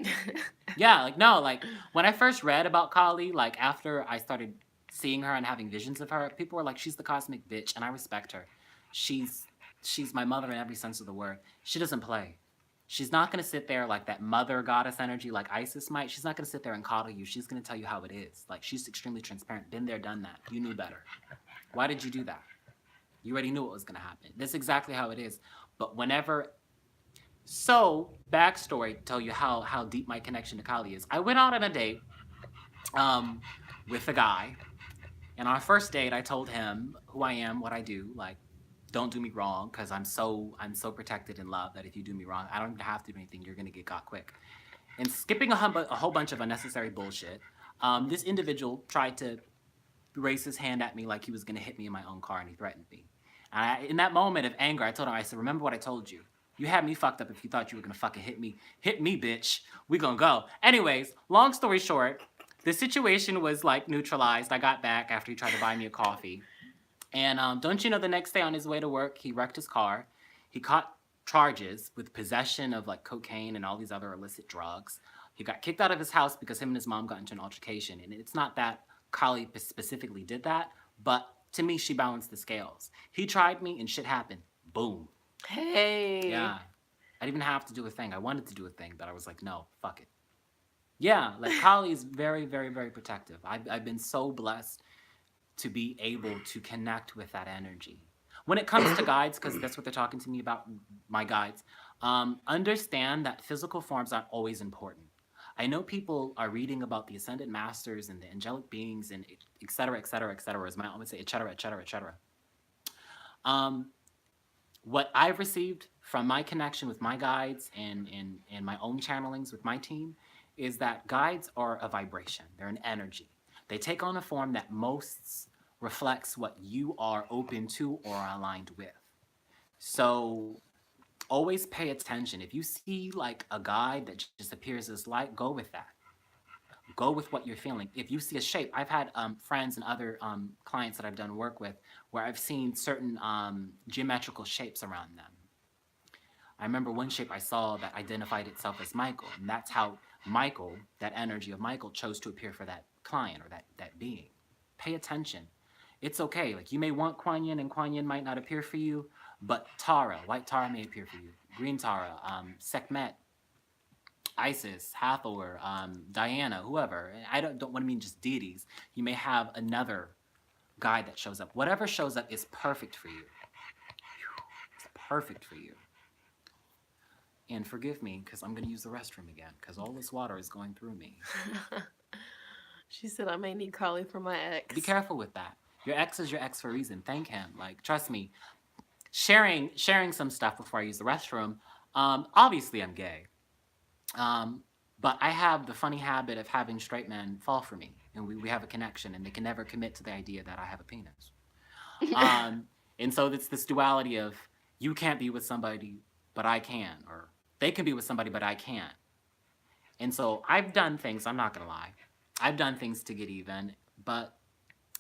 Speaker 2: Yeah, like when I first read about Kali, like after I started seeing her and having visions of her, people were like, she's the cosmic bitch, and I respect her. She's she's my mother in every sense of the word. She doesn't play. She's not gonna sit there like that mother goddess energy like Isis might. She's not gonna sit there and coddle you. She's gonna tell you how it is. Like she's extremely transparent. Been there, done that. You knew better. Why did you do that? You already knew what was gonna happen. That's exactly how it is. But whenever backstory to tell you how deep my connection to Kali is. I went out on a date um, with a guy, and on our first date, I told him who I am, what I do. Like, don't do me wrong, because I'm so protected in love that if you do me wrong, I don't even have to do anything. You're gonna get got quick. And skipping a whole bunch of unnecessary bullshit, this individual tried to raise his hand at me like he was gonna hit me in my own car, and he threatened me. And in that moment of anger, I told him, I said, remember what I told you. You had me fucked up if you thought you were gonna fucking hit me. Hit me, bitch. We gonna go. Anyways, long story short, the situation was like neutralized. I got back after he tried to buy me a coffee. And don't you know, the next day on his way to work, he wrecked his car. He caught charges with possession of like cocaine and all these other illicit drugs. He got kicked out of his house because him and his mom got into an altercation. And it's not that Kali specifically did that, but to me, she balanced the scales. He tried me and shit happened. Boom.
Speaker 1: Hey.
Speaker 2: Yeah. I didn't even have to do a thing. I wanted to do a thing, but I was like, no, fuck it. Yeah, like Kali is very, very, very protective. I've been so blessed to be able to connect with that energy. When it comes to guides, because that's what they're talking to me about, my guides, understand that physical forms aren't always important. I know people are reading about the ascended masters and the angelic beings and et cetera, et cetera, et cetera, as my aunt would say, et cetera, et cetera, et cetera. What I've received from my connection with my guides and my own channelings with my team is that guides are a vibration. They're an energy. They take on a form that most reflects what you are open to or are aligned with. So always pay attention. If you see like a guide that just appears as light, go with that. Go with what you're feeling. If you see a shape, I've had friends and other clients that I've done work with where I've seen certain geometrical shapes around them. I remember one shape I saw that identified itself as Michael, and that's how Michael, that energy of Michael, chose to appear for that client or that being. Pay attention. It's okay. Like you may want Kuan Yin, and Kuan Yin might not appear for you, but Tara, white Tara, may appear for you. Green Tara, Sekhmet, Isis, Hathor, Diana, whoever. I don't want to mean just deities. You may have another guide that shows up. Whatever shows up is perfect for you. It's perfect for you. And forgive me, because I'm going to use the restroom again, because all this water is going through me.
Speaker 1: She said I may need Carly for my ex.
Speaker 2: Be careful with that. Your ex is your ex for a reason. Thank him. Like, trust me. Sharing some stuff before I use the restroom. Obviously, I'm gay. But I have the funny habit of having straight men fall for me. And we have a connection, and they can never commit to the idea that I have a penis. And so it's this duality of you can't be with somebody, but I can. Or they can be with somebody, but I can't. And so I've done things, I'm not going to lie. I've done things to get even, but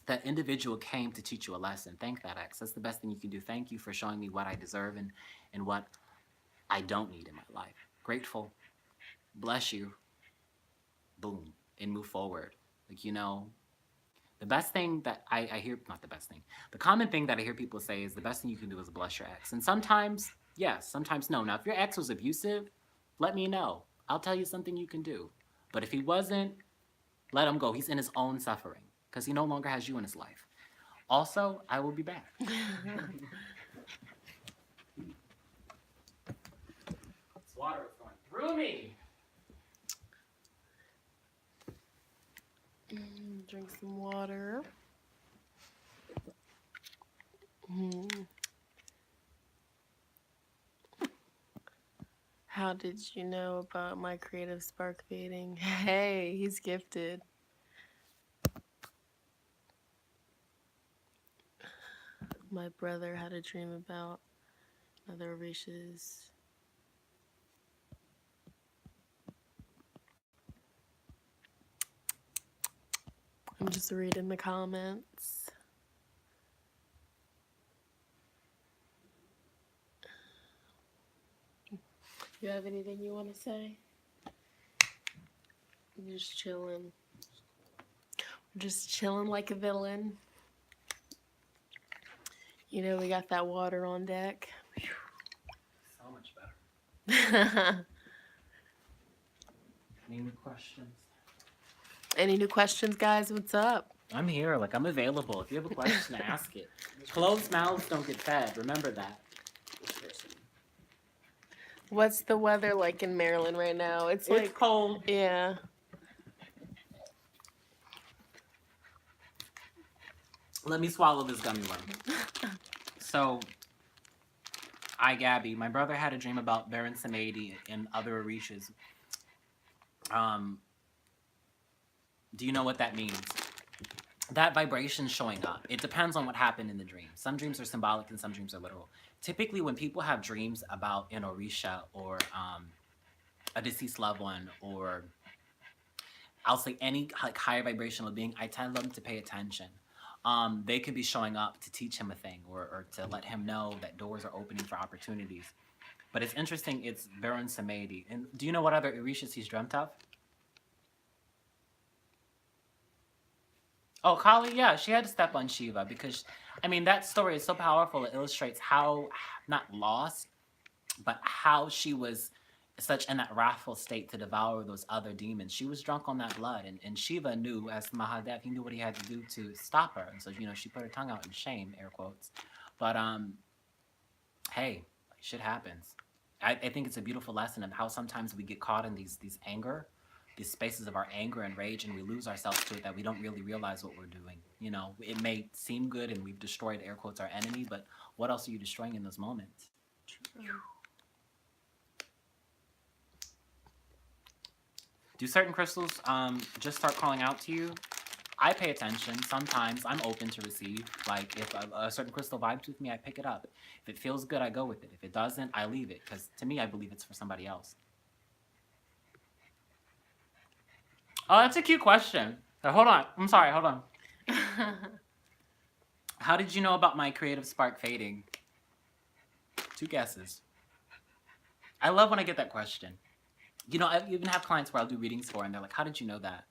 Speaker 2: that individual came to teach you a lesson. Thank that ex. That's the best thing you can do. Thank you for showing me what I deserve and what I don't need in my life. Grateful. Bless you. Boom. And move forward. Like, you know, the best thing that I hear, not the best thing, the common thing that I hear people say is the best thing you can do is bless your ex. And sometimes, yes, sometimes no. Now, if your ex was abusive, let me know. I'll tell you something you can do. But if he wasn't, let him go. He's in his own suffering because he no longer has you in his life. Also, I will be back. This water is going through me.
Speaker 1: Drink some water. How did you know about my creative spark fading? Hey, he's gifted. My brother had a dream about other wishes. I'm just reading the comments. You have anything you want to say? I'm just chilling. We're just chilling like a villain. You know, we got that water on deck.
Speaker 2: So much better. Any new questions?
Speaker 1: Any new questions, guys? What's up?
Speaker 2: I'm here. Like, I'm available. If you have a question, ask it. Closed mouths don't get fed. Remember that.
Speaker 1: What's the weather like in Maryland right now? It's like
Speaker 2: cold.
Speaker 1: Yeah.
Speaker 2: Let me swallow this gummy worm. So, Gabby, my brother had a dream about Baron Samedi and other Orishas. Do you know what that means? That vibration showing up. It depends on what happened in the dream. Some dreams are symbolic and some dreams are literal. Typically, when people have dreams about an Orisha or a deceased loved one, or I'll say any like higher vibrational being, I tell them to pay attention. They could be showing up to teach him a thing or to let him know that doors are opening for opportunities. But it's interesting, it's Baron Samedi. And do you know what other Orishas he's dreamt of? Oh, Kali, yeah, she had to step on Shiva because, I mean, that story is so powerful. It illustrates how, not lost, but how she was such in that wrathful state to devour those other demons. She was drunk on that blood, and Shiva knew, as Mahadev, he knew what he had to do to stop her. And so, you know, she put her tongue out in shame, air quotes. But, hey, shit happens. I think it's a beautiful lesson of how sometimes we get caught in these spaces of our anger and rage, and we lose ourselves to it, that we don't really realize what we're doing. You know, it may seem good and we've destroyed, air quotes, our enemy, but what else are you destroying in those moments? Do certain crystals just start calling out to you? I pay attention. Sometimes I'm open to receive. Like, if a certain crystal vibes with me, I pick it up. If it feels good, I go with it. If it doesn't, I leave it. Because to me, I believe it's for somebody else. Oh, that's a cute question. Hold on. I'm sorry. Hold on. How did you know about my creative spark fading? 2 guesses. I love when I get that question. You know, I even have clients where I'll do readings for, and they're like, "How did you know that?"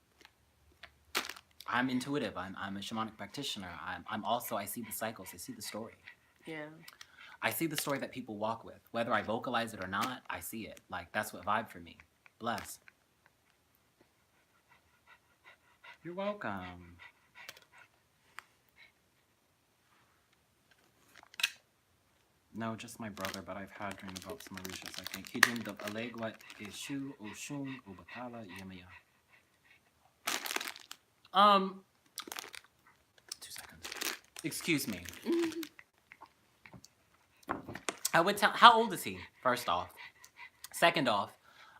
Speaker 2: I'm intuitive. I'm a shamanic practitioner. I'm also, I see the cycles. I see the story.
Speaker 1: Yeah.
Speaker 2: I see the story that people walk with. Whether I vocalize it or not, I see it. Like, that's what vibe for me. Bless. You're welcome. No, just my brother, but I've had dream about some Mauritius, I think. He dreamed of Alegua, Ishu, Oshun, Ubatala, Yemaya. 2 seconds. Excuse me. I would tell, how old is he, first off? Second off,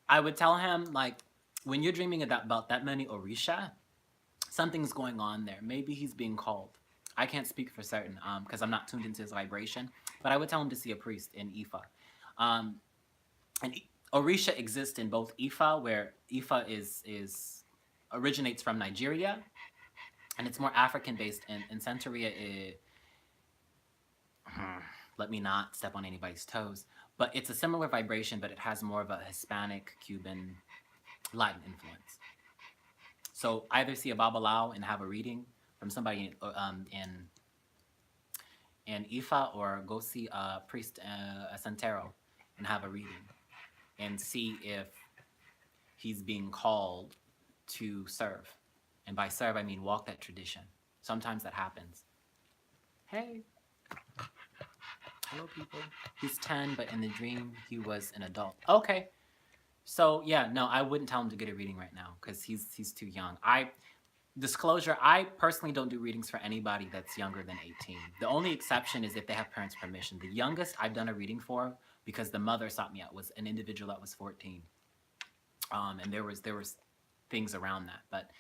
Speaker 2: I would tell him, like, when you're dreaming about that many Orisha, something's going on there. Maybe he's being called. I can't speak for certain because I'm not tuned into his vibration, but I would tell him to see a priest in Ifa. And Orisha exists in both Ifa, where Ifa is originates from Nigeria, and it's more African based, and Santeria let me not step on anybody's toes, but it's a similar vibration, but it has more of a Hispanic, Cuban, Latin influence. So either see a Babalao and have a reading from somebody in Ifa, or go see a priest, a Santero, and have a reading and see if he's being called to serve. And by serve, I mean walk that tradition. Sometimes that happens. Hey. Hello, people. He's 10, but in the dream, he was an adult. Okay. So, yeah, no, I wouldn't tell him to get a reading right now because he's too young. Disclosure, I personally don't do readings for anybody that's younger than 18. The only exception is if they have parents' permission. The youngest I've done a reading for, because the mother sought me out, was an individual that was 14. And there was things around that. But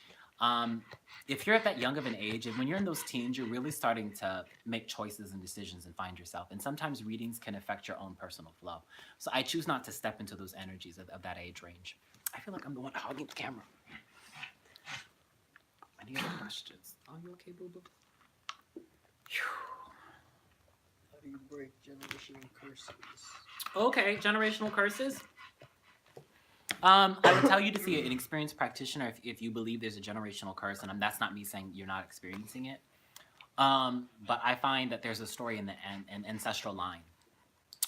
Speaker 2: if you're at that young of an age, and when you're in those teens, you're really starting to make choices and decisions and find yourself. And sometimes readings can affect your own personal flow. So I choose not to step into those energies of that age range. I feel like I'm the one hogging the camera. Any other questions? Are you okay, boo-boo?
Speaker 3: How do you break generational curses?
Speaker 2: Okay, generational curses. I would tell you to see an experienced practitioner if you believe there's a generational curse, and that's not me saying you're not experiencing it. But I find that there's a story in the ancestral line.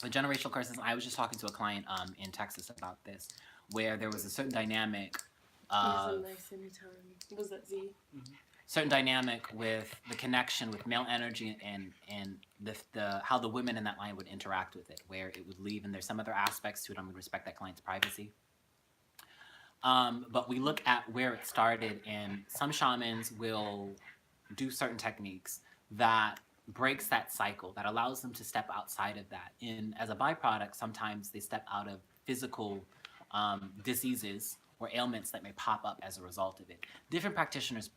Speaker 2: The generational curses, I was just talking to a client in Texas about this, where there was a certain dynamic
Speaker 1: Was that Z?
Speaker 2: certain dynamic with the connection with male energy and the how the women in that line would interact with it, where it would leave, and there's some other aspects to it. I'm going to respect that client's privacy. But we look at where it started, and some shamans will do certain techniques that breaks that cycle, that allows them to step outside of that. And as a byproduct, sometimes they step out of physical diseases or ailments that may pop up as a result of it. Different practitioners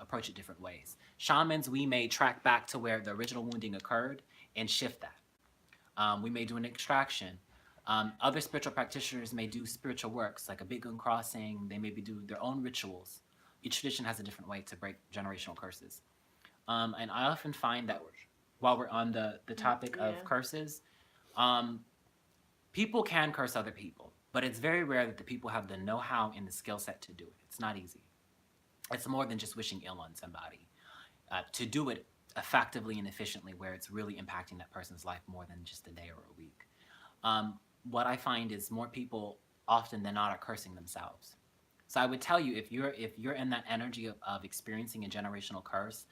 Speaker 2: approach it different ways. Shamans, we may track back to where the original wounding occurred and shift that. We may do an extraction. Other spiritual practitioners may do spiritual works, like a Big crossing. They maybe do their own rituals. Each tradition has a different way to break generational curses. And I often find that while we're on the topic of curses, people can curse other people, but it's very rare that the people have the know-how and the skill set to do it. It's not easy. It's more than just wishing ill on somebody. To do it effectively and efficiently, where it's really impacting that person's life more than just a day or a week. What I find is more people often than not are cursing themselves. So I would tell you, if you're in that energy of experiencing a generational curse,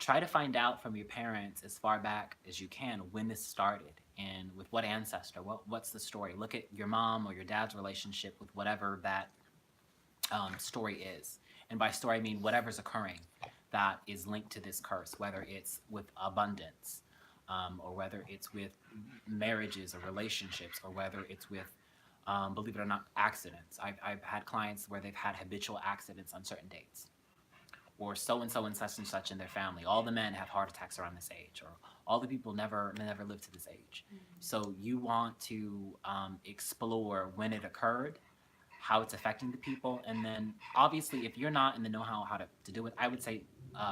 Speaker 2: try to find out from your parents as far back as you can when this started and with what ancestor, what's the story. Look at your mom or your dad's relationship with whatever that story is. And by story, I mean whatever's occurring that is linked to this curse, whether it's with abundance, or whether it's with marriages or relationships, or whether it's with, believe it or not, accidents. I've had clients where they've had habitual accidents on certain dates. Or so-and-so and such in their family. All the men have heart attacks around this age, or all the people never live to this age. Mm-hmm. So you want to explore when it occurred, how it's affecting the people. And then obviously, if you're not in the know-how how to do it, I would say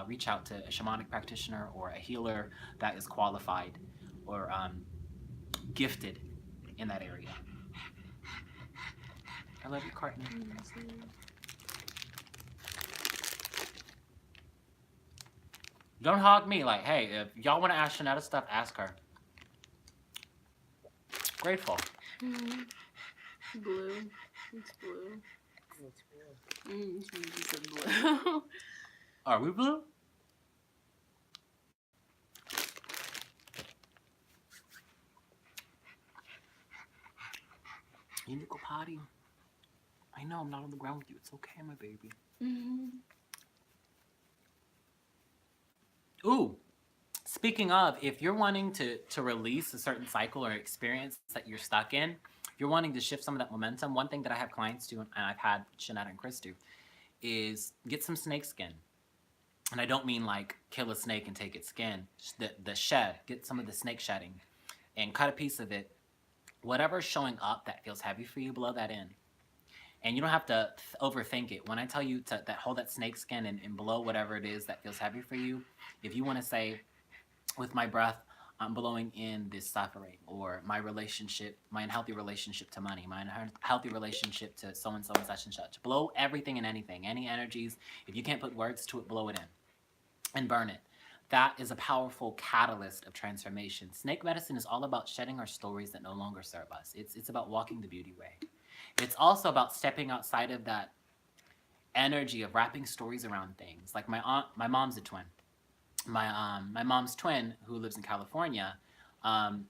Speaker 2: reach out to a shamanic practitioner or a healer that is qualified or gifted in that area. I love you, Carton. Don't hog me. Like, hey, if y'all want to ask Shonnetta stuff, ask her. Grateful.
Speaker 1: Blue. It's blue.
Speaker 3: What's blue?
Speaker 1: She said blue.
Speaker 2: Are we blue? You need to go potty. I know I'm not on the ground with you. It's okay, my baby. Ooh, speaking of, if you're wanting to release a certain cycle or experience that you're stuck in, if you're wanting to shift some of that momentum, one thing that I have clients do, and I've had Shonnetta and Chris do, is get some snake skin. And I don't mean like kill a snake and take its skin. The shed, get some of the snake shedding and cut a piece of it. Whatever's showing up that feels heavy for you, blow that in. And you don't have to overthink it. When I tell you to hold that snake skin and blow whatever it is that feels heavy for you, if you want to say, with my breath, I'm blowing in this suffering, or my relationship, my unhealthy relationship to money, my unhealthy relationship to so-and-so and such and such. Blow everything and anything, any energies. If you can't put words to it, blow it in and burn it. That is a powerful catalyst of transformation. Snake medicine is all about shedding our stories that no longer serve us. It's about walking the beauty way. It's also about stepping outside of that energy of wrapping stories around things. Like my mom's a twin. My mom's twin, who lives in California,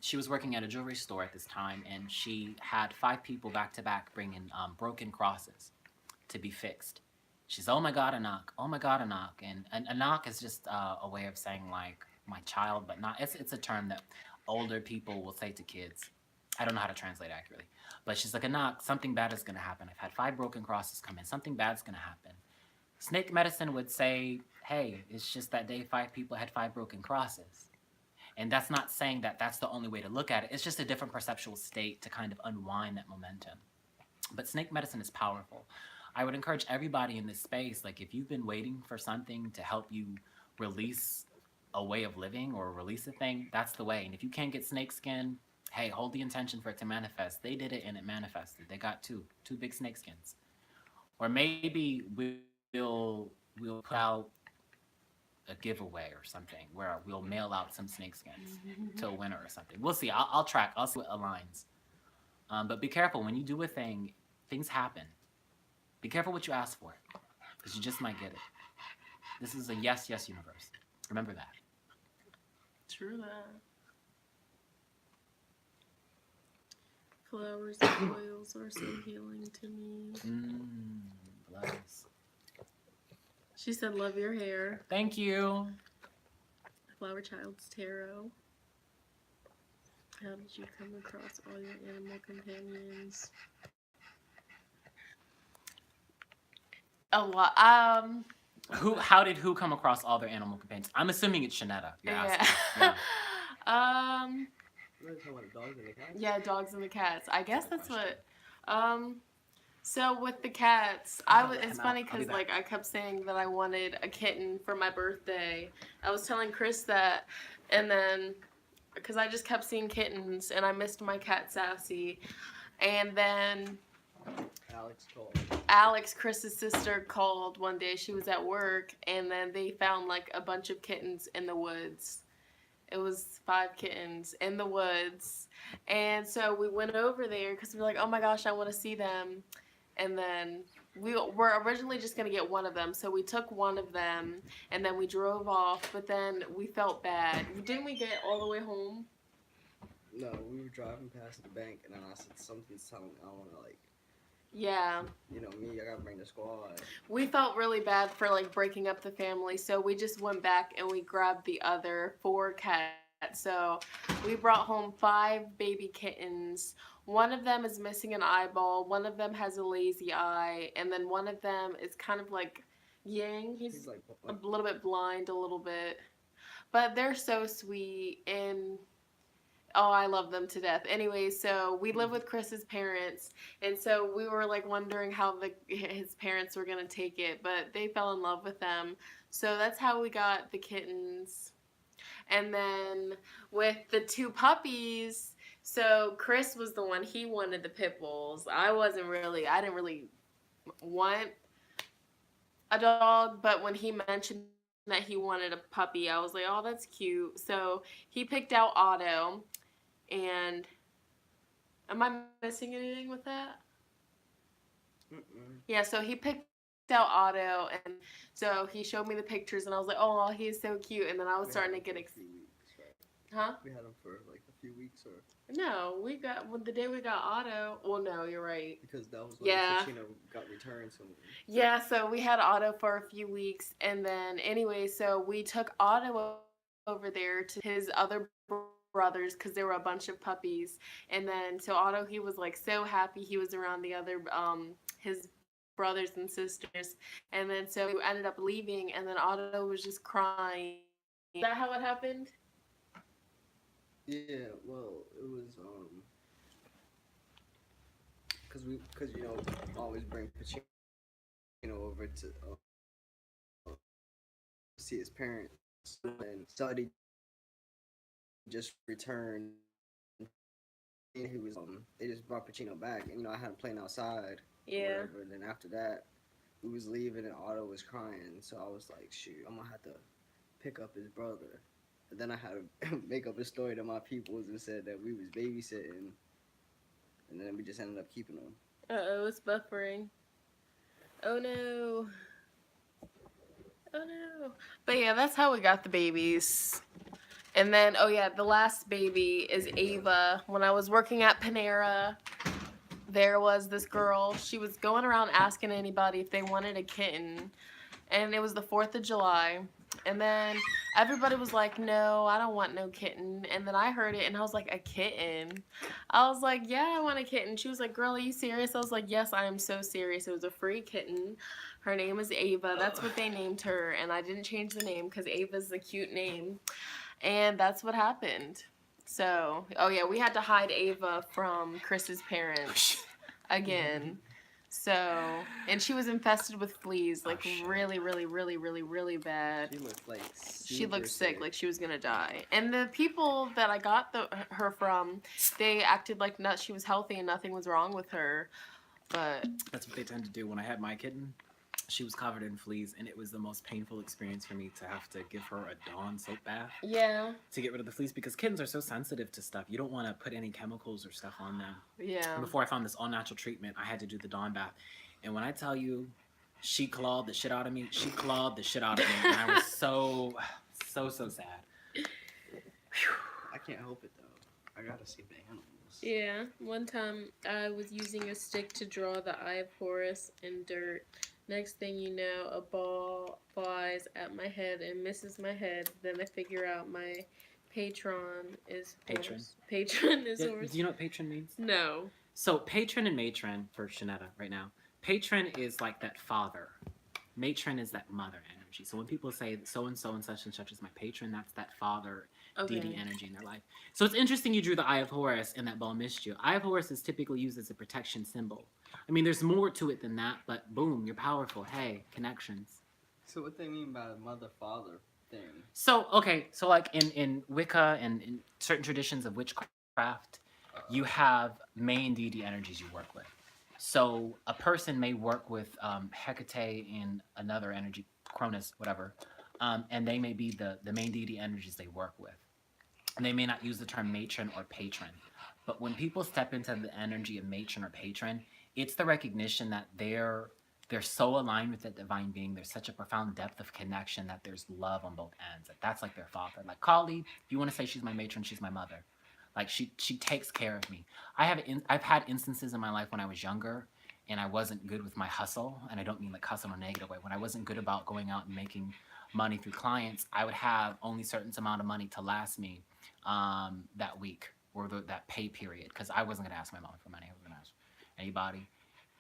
Speaker 2: she was working at a jewelry store at this time, and she had 5 people back to back bringing broken crosses to be fixed. She's, oh my God, a knock. Oh my God, a knock. And a knock is just a way of saying like my child, but not. It's a term that older people will say to kids. I don't know how to translate accurately, but she's like, a knock. Something bad is gonna happen. I've had 5 broken crosses come in. Something bad's gonna happen. Snake medicine would say, hey, it's just that day 5 people had 5 broken crosses. And that's not saying that that's the only way to look at it. It's just a different perceptual state to kind of unwind that momentum. But snake medicine is powerful. I would encourage everybody in this space, like if you've been waiting for something to help you release a way of living or release a thing, that's the way. And if you can't get snake skin, hey, hold the intention for it to manifest. They did it and it manifested. They got two big snake skins. Or maybe we'll put out a giveaway or something where we'll mail out some snake skins to a winner or something. We'll see. I'll track. I'll see what aligns. But be careful. When you do a thing, things happen. Be careful what you ask for, because you just might get it. This is a yes universe. Remember that.
Speaker 1: True that. Flowers and oils are so healing to me.
Speaker 2: Bless.
Speaker 1: She said, love your hair.
Speaker 2: Thank you.
Speaker 1: Flower Child's Tarot. How did you come across all your animal companions? A lot.
Speaker 2: How did who come across all their animal companions? I'm assuming it's Shonnetta. You're asking. Yeah.
Speaker 3: What are you talking about, the dogs and the cats?
Speaker 1: Yeah, dogs and the cats. I guess
Speaker 2: Good
Speaker 1: that's
Speaker 2: question.
Speaker 1: what. So with the cats, it's funny because like I kept saying that I wanted a kitten for my birthday. I was telling Chris that, and then because I just kept seeing kittens and I missed my cat Sassy, and then Alex, Chris's sister, called one day. She was at work, and then they found like a bunch of kittens in the woods. It was 5 kittens in the woods. And so we went over there because we were like, oh my gosh, I want to see them. And then we were originally just going to get one of them. So we took one of them, and then we drove off. But then we felt bad. Didn't we get all the way home?
Speaker 3: No, we were driving past the bank, and then I said, something's telling me I want to, like,
Speaker 1: yeah.
Speaker 3: You know, me, I got to bring the squad.
Speaker 1: We felt really bad for, like, breaking up the family. So we just went back and we grabbed the other 4 cats. So we brought home 5 baby kittens. One of them is missing an eyeball. One of them has a lazy eye. And then one of them is kind of like Yang. He's
Speaker 3: like
Speaker 1: a little bit blind, a little bit. But they're so sweet. And Oh, I love them to death. Anyway, so we live with Chris's parents, and so we were like wondering how his parents were gonna take it, but they fell in love with them. So that's how we got the kittens. And then with the two puppies, so Chris was the one, he wanted the pit bulls. I didn't really want a dog, but when he mentioned that he wanted a puppy, I was like, oh, that's cute. So he picked out Otto, and am I missing anything with that?
Speaker 3: Mm-mm.
Speaker 1: Yeah, so he picked out Otto, and so he showed me the pictures, and I was like, oh, he's so cute. And then I was
Speaker 3: We
Speaker 1: starting to
Speaker 3: had
Speaker 1: get,
Speaker 3: him for a few weeks, right?
Speaker 1: huh?
Speaker 3: We had him for like a few weeks, or
Speaker 1: No, we got well, the day we got Otto. Well, no, you're right.
Speaker 3: because that was when
Speaker 1: Yeah,
Speaker 3: Pacino got returned. So
Speaker 1: yeah. So we had Otto for a few weeks, and then anyway, so we took Otto over there to his other brothers because there were a bunch of puppies, and then so Otto, he was like so happy he was around the other his brothers and sisters, and then so we ended up leaving, and then Otto was just crying. Is that how it happened?
Speaker 3: yeah, well, it was because always bring Pacino over to see his parents, and Suddy just returned. And he was they just brought Pacino back, and I had him playing outside or
Speaker 1: Yeah.
Speaker 3: whatever. And then after that, we was leaving, and Otto was crying, so I was like, shoot, I'm gonna have to pick up his brother. And then I had to make up a story to my peoples and said that we was babysitting, and then we just ended up keeping him.
Speaker 1: Oh, it's buffering. Oh no. Oh no. But yeah, that's how we got the babies. And then, oh yeah, the last baby is Ava. When I was working at Panera, there was this girl. She was going around asking anybody if they wanted a kitten. And it was the 4th of July. And then everybody was like, no, I don't want no kitten. And then I heard it and I was like, a kitten? I was like, yeah, I want a kitten. She was like, girl, are you serious? I was like, yes, I am so serious. It was a free kitten. Her name is Ava. That's what they named her. And I didn't change the name because Ava's a cute name. And that's what happened. So, oh yeah, we had to hide Ava from Chris's parents again. So, and she was infested with fleas, like really, really, really, really, really bad.
Speaker 3: She looked like
Speaker 1: She looked
Speaker 3: super
Speaker 1: sick, like she was gonna die. And the people that I got her from, they acted like she was healthy and nothing was wrong with her. But
Speaker 2: That's what they tend to do. When I had my kitten, she was covered in fleas, and it was the most painful experience for me to have to give her a Dawn soap bath
Speaker 1: yeah,
Speaker 2: to get rid of the fleas because kittens are so sensitive to stuff. You don't want to put any chemicals or stuff on them.
Speaker 1: yeah.
Speaker 2: And before I found this all natural treatment, I had to do the Dawn bath. And when I tell you, she clawed the shit out of me. She clawed the shit out of me. And I was so sad.
Speaker 3: I can't help it though. I gotta see the animals.
Speaker 1: Yeah, one time I was using a stick to draw the eye of Horus in dirt. Next thing you know, a ball flies at my head and misses my head. Then I figure out my patron is
Speaker 2: Patron.
Speaker 1: Horus. Patron is
Speaker 2: Do
Speaker 1: Horus.
Speaker 2: you know what patron means?
Speaker 1: No.
Speaker 2: So patron and matron for Shonnetta right now. Patron is like that father. Matron is that mother energy. So when people say so and such and such is my patron, that's that father deity energy in their life. So it's interesting you drew the Eye of Horus and that ball missed you. Eye of Horus is typically used as a protection symbol. I mean, there's more to it than that, but boom, you're powerful. Hey, connections.
Speaker 3: So what they mean by mother-father thing?
Speaker 2: So, okay, so like in Wicca and in certain traditions of witchcraft, you have main deity energies you work with. So a person may work with Hecate and another energy, Cronus, whatever, and they may be the main deity energies they work with. And they may not use the term matron or patron. But when people step into the energy of matron or patron, it's the recognition that they're so aligned with the divine being. There's such a profound depth of connection that there's love on both ends. Like that's like their father. Like Kali, if you want to say she's my matron, she's my mother. Like she takes care of me. I've had instances in my life when I was younger and I wasn't good with my hustle, and I don't mean like hustle in a negative way. When I wasn't good about going out and making money through clients, I would have only certain amount of money to last me that week or that pay period because I wasn't gonna ask my mom for money. I wasn't gonna ask anybody.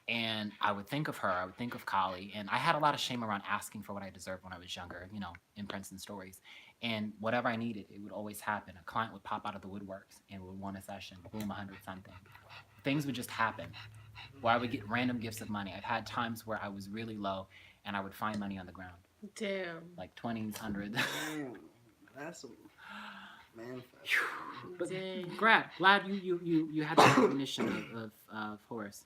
Speaker 2: And I would think of her, I would think of Kali, and I had a lot of shame around asking for what I deserved when I was younger, you know, in Princeton stories. And whatever I needed, it would always happen. A client would pop out of the woodworks and would want a session, boom, 100 something. Things would just happen where I would get random gifts of money. I've had times where I was really low and I would find money on the ground,
Speaker 1: Damn.
Speaker 2: like 20s, 100s.
Speaker 3: Damn, that's some manifest.
Speaker 2: But
Speaker 1: Dang.
Speaker 2: glad you had the recognition of Horus.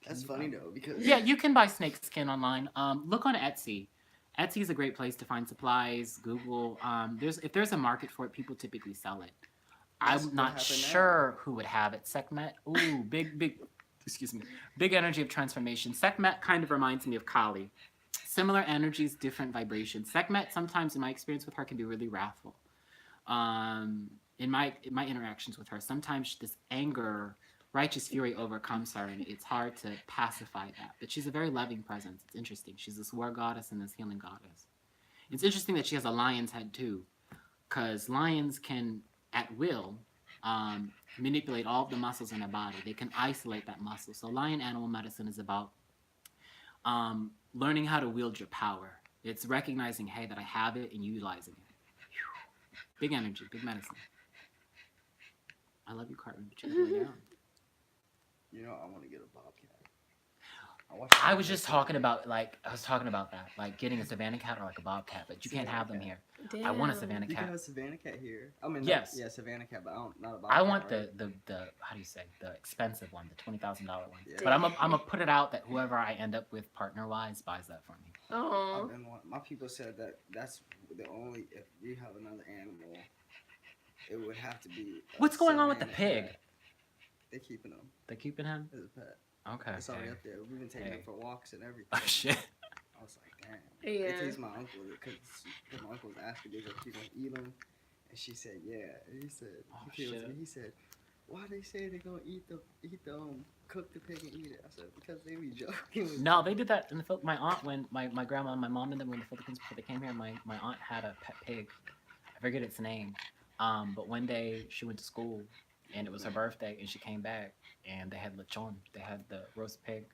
Speaker 3: That's funny though because
Speaker 2: Yeah, you can buy snake skin online. Look on Etsy. Etsy is a great place to find supplies. Google. If there's a market for it, people typically sell it.
Speaker 3: That's
Speaker 2: I'm
Speaker 3: what
Speaker 2: not
Speaker 3: happened
Speaker 2: sure who would have it. Sekhmet. Ooh, big. Excuse me. Big energy of transformation. Sekhmet kind of reminds me of Kali. Similar energies, different vibrations. Sekhmet, sometimes in my experience with her, can be really wrathful. In my interactions with her, sometimes this anger, righteous fury overcomes her, and it's hard to pacify that. But she's a very loving presence. It's interesting. She's this war goddess and this healing goddess. It's interesting that she has a lion's head too, because lions can, at will, manipulate all of the muscles in a body. They can isolate that muscle. So lion animal medicine is about learning how to wield your power. It's recognizing, hey, that I have it and utilizing it. Big energy, big medicine. I love you, Cartman, but you gotta lay down.
Speaker 3: you know I want to get a bobcat.
Speaker 2: I was just talking about that, like getting a Savannah cat or like a bobcat, but you can't have them here.
Speaker 1: Damn.
Speaker 2: I want a Savannah
Speaker 3: You can
Speaker 2: cat.
Speaker 3: have a Savannah cat here. I mean,
Speaker 2: Yes.
Speaker 3: yeah, Savannah cat, but not a bobcat.
Speaker 2: I want
Speaker 3: right?
Speaker 2: the how do you say, the expensive one, the $20,000 one.
Speaker 3: Yeah.
Speaker 2: But I'm gonna put it out that whoever I end up with partner wise buys that for me.
Speaker 1: Oh.
Speaker 3: My people said that's the only, if you have another animal, it would have to be.
Speaker 2: What's going on with the
Speaker 3: Savannah
Speaker 2: pig?
Speaker 3: cat. They're keeping him
Speaker 2: They keeping him?
Speaker 3: as a pet.
Speaker 2: Okay.
Speaker 3: It's already up there. We've been taking
Speaker 2: Hey.
Speaker 3: him for walks and everything.
Speaker 2: Oh shit.
Speaker 3: I was like, damn.
Speaker 1: Yeah.
Speaker 3: It takes my uncle because my uncle was asking if he gonna eat them, and she said, yeah. And he said,
Speaker 2: Oh,
Speaker 3: he
Speaker 2: shit.
Speaker 3: said, why they say they gonna cook the pig and eat it? I said, because they be joking. with
Speaker 2: No,
Speaker 3: you."
Speaker 2: they did that in the my aunt when my grandma and my mom and them were in the Philippines before they came here. My aunt had a pet pig. I forget its name. But one day she went to school and it was her birthday and she came back and they had lechon. They had the roast pig.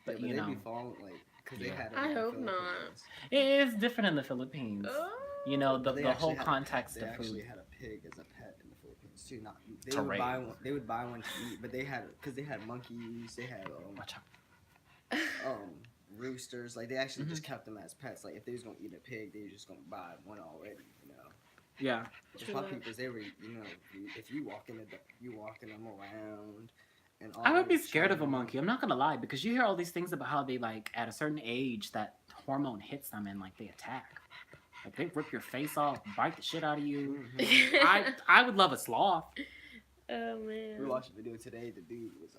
Speaker 2: But
Speaker 3: yeah,
Speaker 2: you
Speaker 3: they
Speaker 2: know,
Speaker 3: be falling like because they
Speaker 2: Yeah.
Speaker 3: had. It
Speaker 1: I
Speaker 3: in the
Speaker 1: hope not.
Speaker 3: Philippines.
Speaker 2: it is different in the Philippines.
Speaker 1: Oh.
Speaker 2: You know,
Speaker 3: But they
Speaker 2: the
Speaker 3: actually
Speaker 2: whole
Speaker 3: had-
Speaker 2: context
Speaker 3: They
Speaker 2: of
Speaker 3: actually
Speaker 2: food.
Speaker 3: had a pig as a pet in the Philippines too. Not they
Speaker 2: To
Speaker 3: would
Speaker 2: raise.
Speaker 3: buy one. They would buy one to eat, but they had because they had monkeys. They had
Speaker 2: Watch out.
Speaker 3: roosters. Like they actually
Speaker 2: Mhm.
Speaker 3: just kept them as pets. Like if they was gonna eat a pig, they was just gonna buy one already. You know.
Speaker 2: Yeah.
Speaker 3: Just my people, they were, you know, if you walking them around, and all
Speaker 2: I would be
Speaker 3: that
Speaker 2: scared of a
Speaker 3: shit,
Speaker 2: monkey. I'm not gonna lie, because you hear all these things about how they like at a certain age that hormone hits them and like they attack. Like they rip your face off, bite the shit out of you.
Speaker 3: Mhm.
Speaker 2: I would love a sloth.
Speaker 1: Oh
Speaker 3: We
Speaker 1: man.
Speaker 3: were watching a video today. The dude was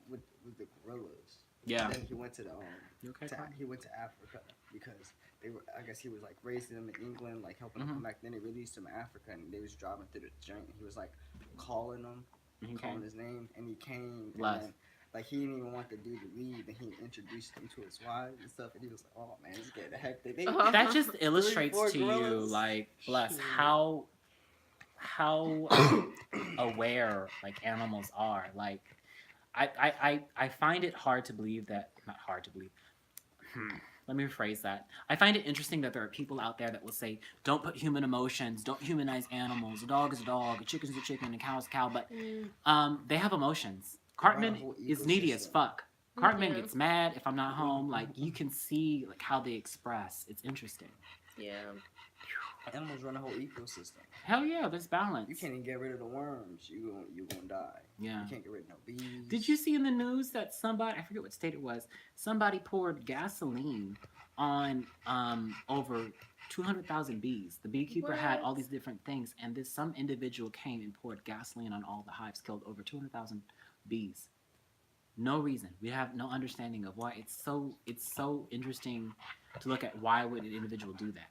Speaker 3: with the gorillas.
Speaker 2: Yeah.
Speaker 3: And then he went to the
Speaker 2: You okay, Carl?
Speaker 3: he went to Africa because they were. I guess he was like raising them in England, like helping them
Speaker 2: Mhm.
Speaker 3: come back. Then they released him in Africa, and they was driving through the joint. And he was like calling them, calling his name, and he came.
Speaker 2: Bless.
Speaker 3: And then, like he didn't even want the dude to leave, and he introduced him to his wife and stuff. And he was like, "Oh man, it's getting hectic." They,
Speaker 2: That just illustrates
Speaker 3: 4
Speaker 2: to you,
Speaker 3: gorillas.
Speaker 2: like, bless
Speaker 3: Shit.
Speaker 2: how aware like animals are. Like, I find it hard to believe that. Not hard to believe. Let me rephrase that. I find it interesting that there are people out there that will say, "Don't put human emotions. Don't humanize animals. A dog is a dog. A chicken is a chicken. A cow is a cow." But they have emotions. Cartman
Speaker 3: whole
Speaker 2: is needy as
Speaker 3: ecosystem.
Speaker 2: fuck. Cartman
Speaker 1: Yeah.
Speaker 2: gets mad if I'm not home. Like you can see like how they express. It's interesting.
Speaker 1: Yeah.
Speaker 3: Animals run a whole ecosystem.
Speaker 2: Hell yeah, there's balance.
Speaker 3: You can't even get rid of the worms. You gonna die.
Speaker 2: Yeah.
Speaker 3: You can't get rid of no bees.
Speaker 2: Did you see in the news that somebody, I forget what state it was, somebody poured gasoline on over 200,000 bees. The beekeeper had all
Speaker 1: What?
Speaker 2: these different things, and this some individual came and poured gasoline on all the hives, killed over 200,000 bees. No reason. We have no understanding of why. It's so interesting to look at why would an individual do that.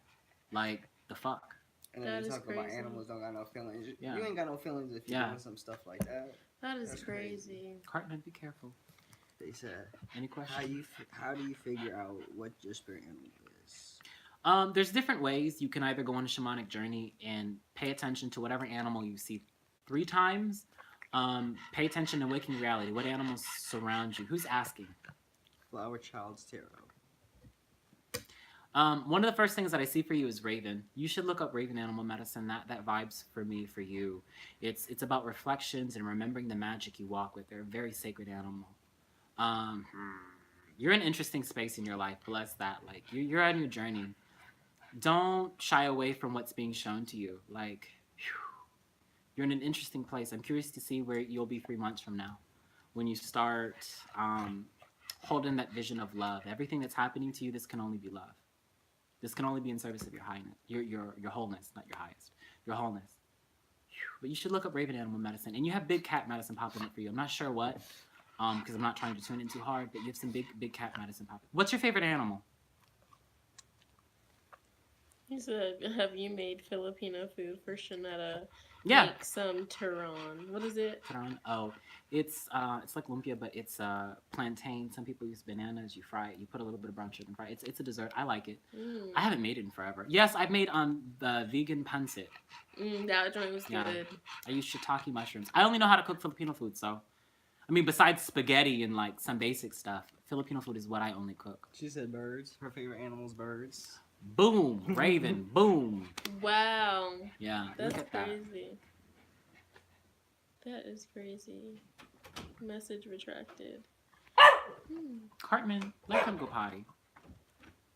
Speaker 2: Like the fuck.
Speaker 3: And
Speaker 1: That
Speaker 3: then you
Speaker 1: is
Speaker 3: talk about
Speaker 1: crazy.
Speaker 3: animals don't got no feelings.
Speaker 2: Yeah.
Speaker 3: You ain't got no feelings if you're
Speaker 2: Yeah.
Speaker 3: doing some stuff like that.
Speaker 1: That is
Speaker 3: That's
Speaker 1: crazy.
Speaker 2: Cartman, be careful.
Speaker 3: They said,
Speaker 2: Any questions?
Speaker 3: how do you figure out what your spirit animal is?
Speaker 2: There's different ways. You can either go on a shamanic journey and pay attention to whatever animal you see 3 times. Pay attention to waking reality. What animals surround you? Who's asking?
Speaker 3: Flower Child's Tarot.
Speaker 2: One of the first things that I see for you is Raven. You should look up Raven Animal Medicine. That vibes for me for you. It's about reflections and remembering the magic you walk with. They're a very sacred animal. Um, you're in an interesting space in your life. Bless that. Like you're on your journey. Don't shy away from what's being shown to you. Like you're in an interesting place. I'm curious to see where you'll be 3 months from now, when you start holding that vision of love. Everything that's happening to you, this can only be love. This can only be in service of your highness, your wholeness, not your highest, your wholeness. But you should look up Raven Animal Medicine, and you have big cat medicine popping up for you. I'm not sure what, because I'm not trying to tune in too hard, but you have some big cat medicine popping. What's your favorite animal?
Speaker 1: He said, "Have you made Filipino food for Shonnetta?
Speaker 2: Yeah.
Speaker 1: Make some turon. What is it?
Speaker 2: Turon. Oh, it's like lumpia, but it's plantain. Some people use bananas. You fry it. You put a little bit of brown sugar and fry it. It's a dessert. I like it. I haven't made it in forever. Yes, I've made the vegan pancit.
Speaker 1: That joint was good.
Speaker 2: I use shiitake mushrooms. I only know how to cook Filipino food, so I mean, besides spaghetti and like some basic stuff, Filipino food is what I only cook.
Speaker 3: She said birds. Her favorite animal's birds.
Speaker 2: Boom, Raven. Boom.
Speaker 1: Wow.
Speaker 2: Yeah,
Speaker 1: That's
Speaker 2: look at
Speaker 1: crazy. That is crazy. Message retracted.
Speaker 2: Cartman, let him go potty.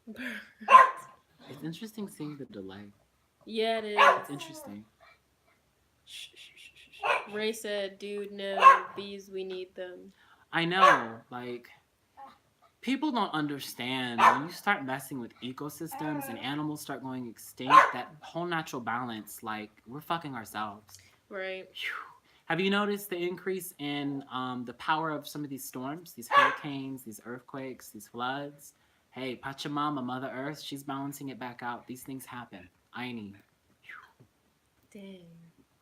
Speaker 2: It's interesting seeing the delay.
Speaker 1: Yeah, it is.
Speaker 2: It's interesting.
Speaker 1: Ray said, "Dude, no, bees, we need them."
Speaker 2: I know, like, people don't understand when you start messing with ecosystems and animals start going extinct, that whole natural balance, like, we're fucking ourselves.
Speaker 1: Right.
Speaker 2: Have you noticed the increase in the power of some of these storms, these hurricanes, these earthquakes, these floods? Hey, Pachamama, Mother Earth, she's balancing it back out. These things happen. Aini.
Speaker 1: Dang.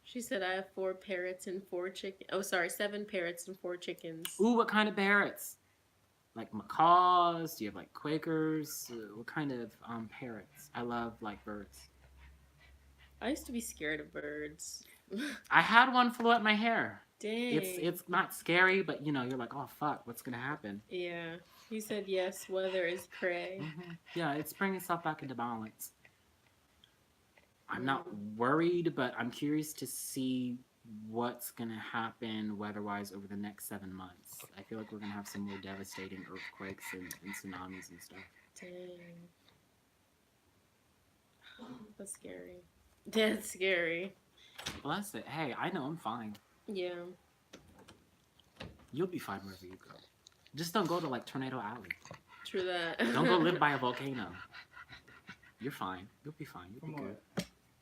Speaker 1: She said, "I have 4 parrots and 4 chickens." Oh, sorry, 7 parrots and 4 chickens.
Speaker 2: Ooh, what kind of parrots? Like macaws? Do you have like Quakers? What kind of parrots? I love like birds.
Speaker 1: I used to be scared of birds.
Speaker 2: I had one flew at my hair.
Speaker 1: Dang.
Speaker 2: It's not scary, but you know, you're like, oh fuck, what's gonna happen?
Speaker 1: Yeah. He said, "Yes, weather is prey."
Speaker 2: Yeah, it's bringing itself back into balance. I'm not worried, but I'm curious to see what's gonna happen weather-wise over the next 7 months. I feel like we're gonna have some more devastating earthquakes and tsunamis and stuff.
Speaker 1: Dang. That's scary. That's scary.
Speaker 2: Bless it. Hey, I know I'm fine.
Speaker 1: Yeah.
Speaker 2: You'll be fine wherever you go. Just don't go to like Tornado Alley.
Speaker 1: True that.
Speaker 2: Don't go live by a volcano. You're fine. You'll be fine. You'll be good.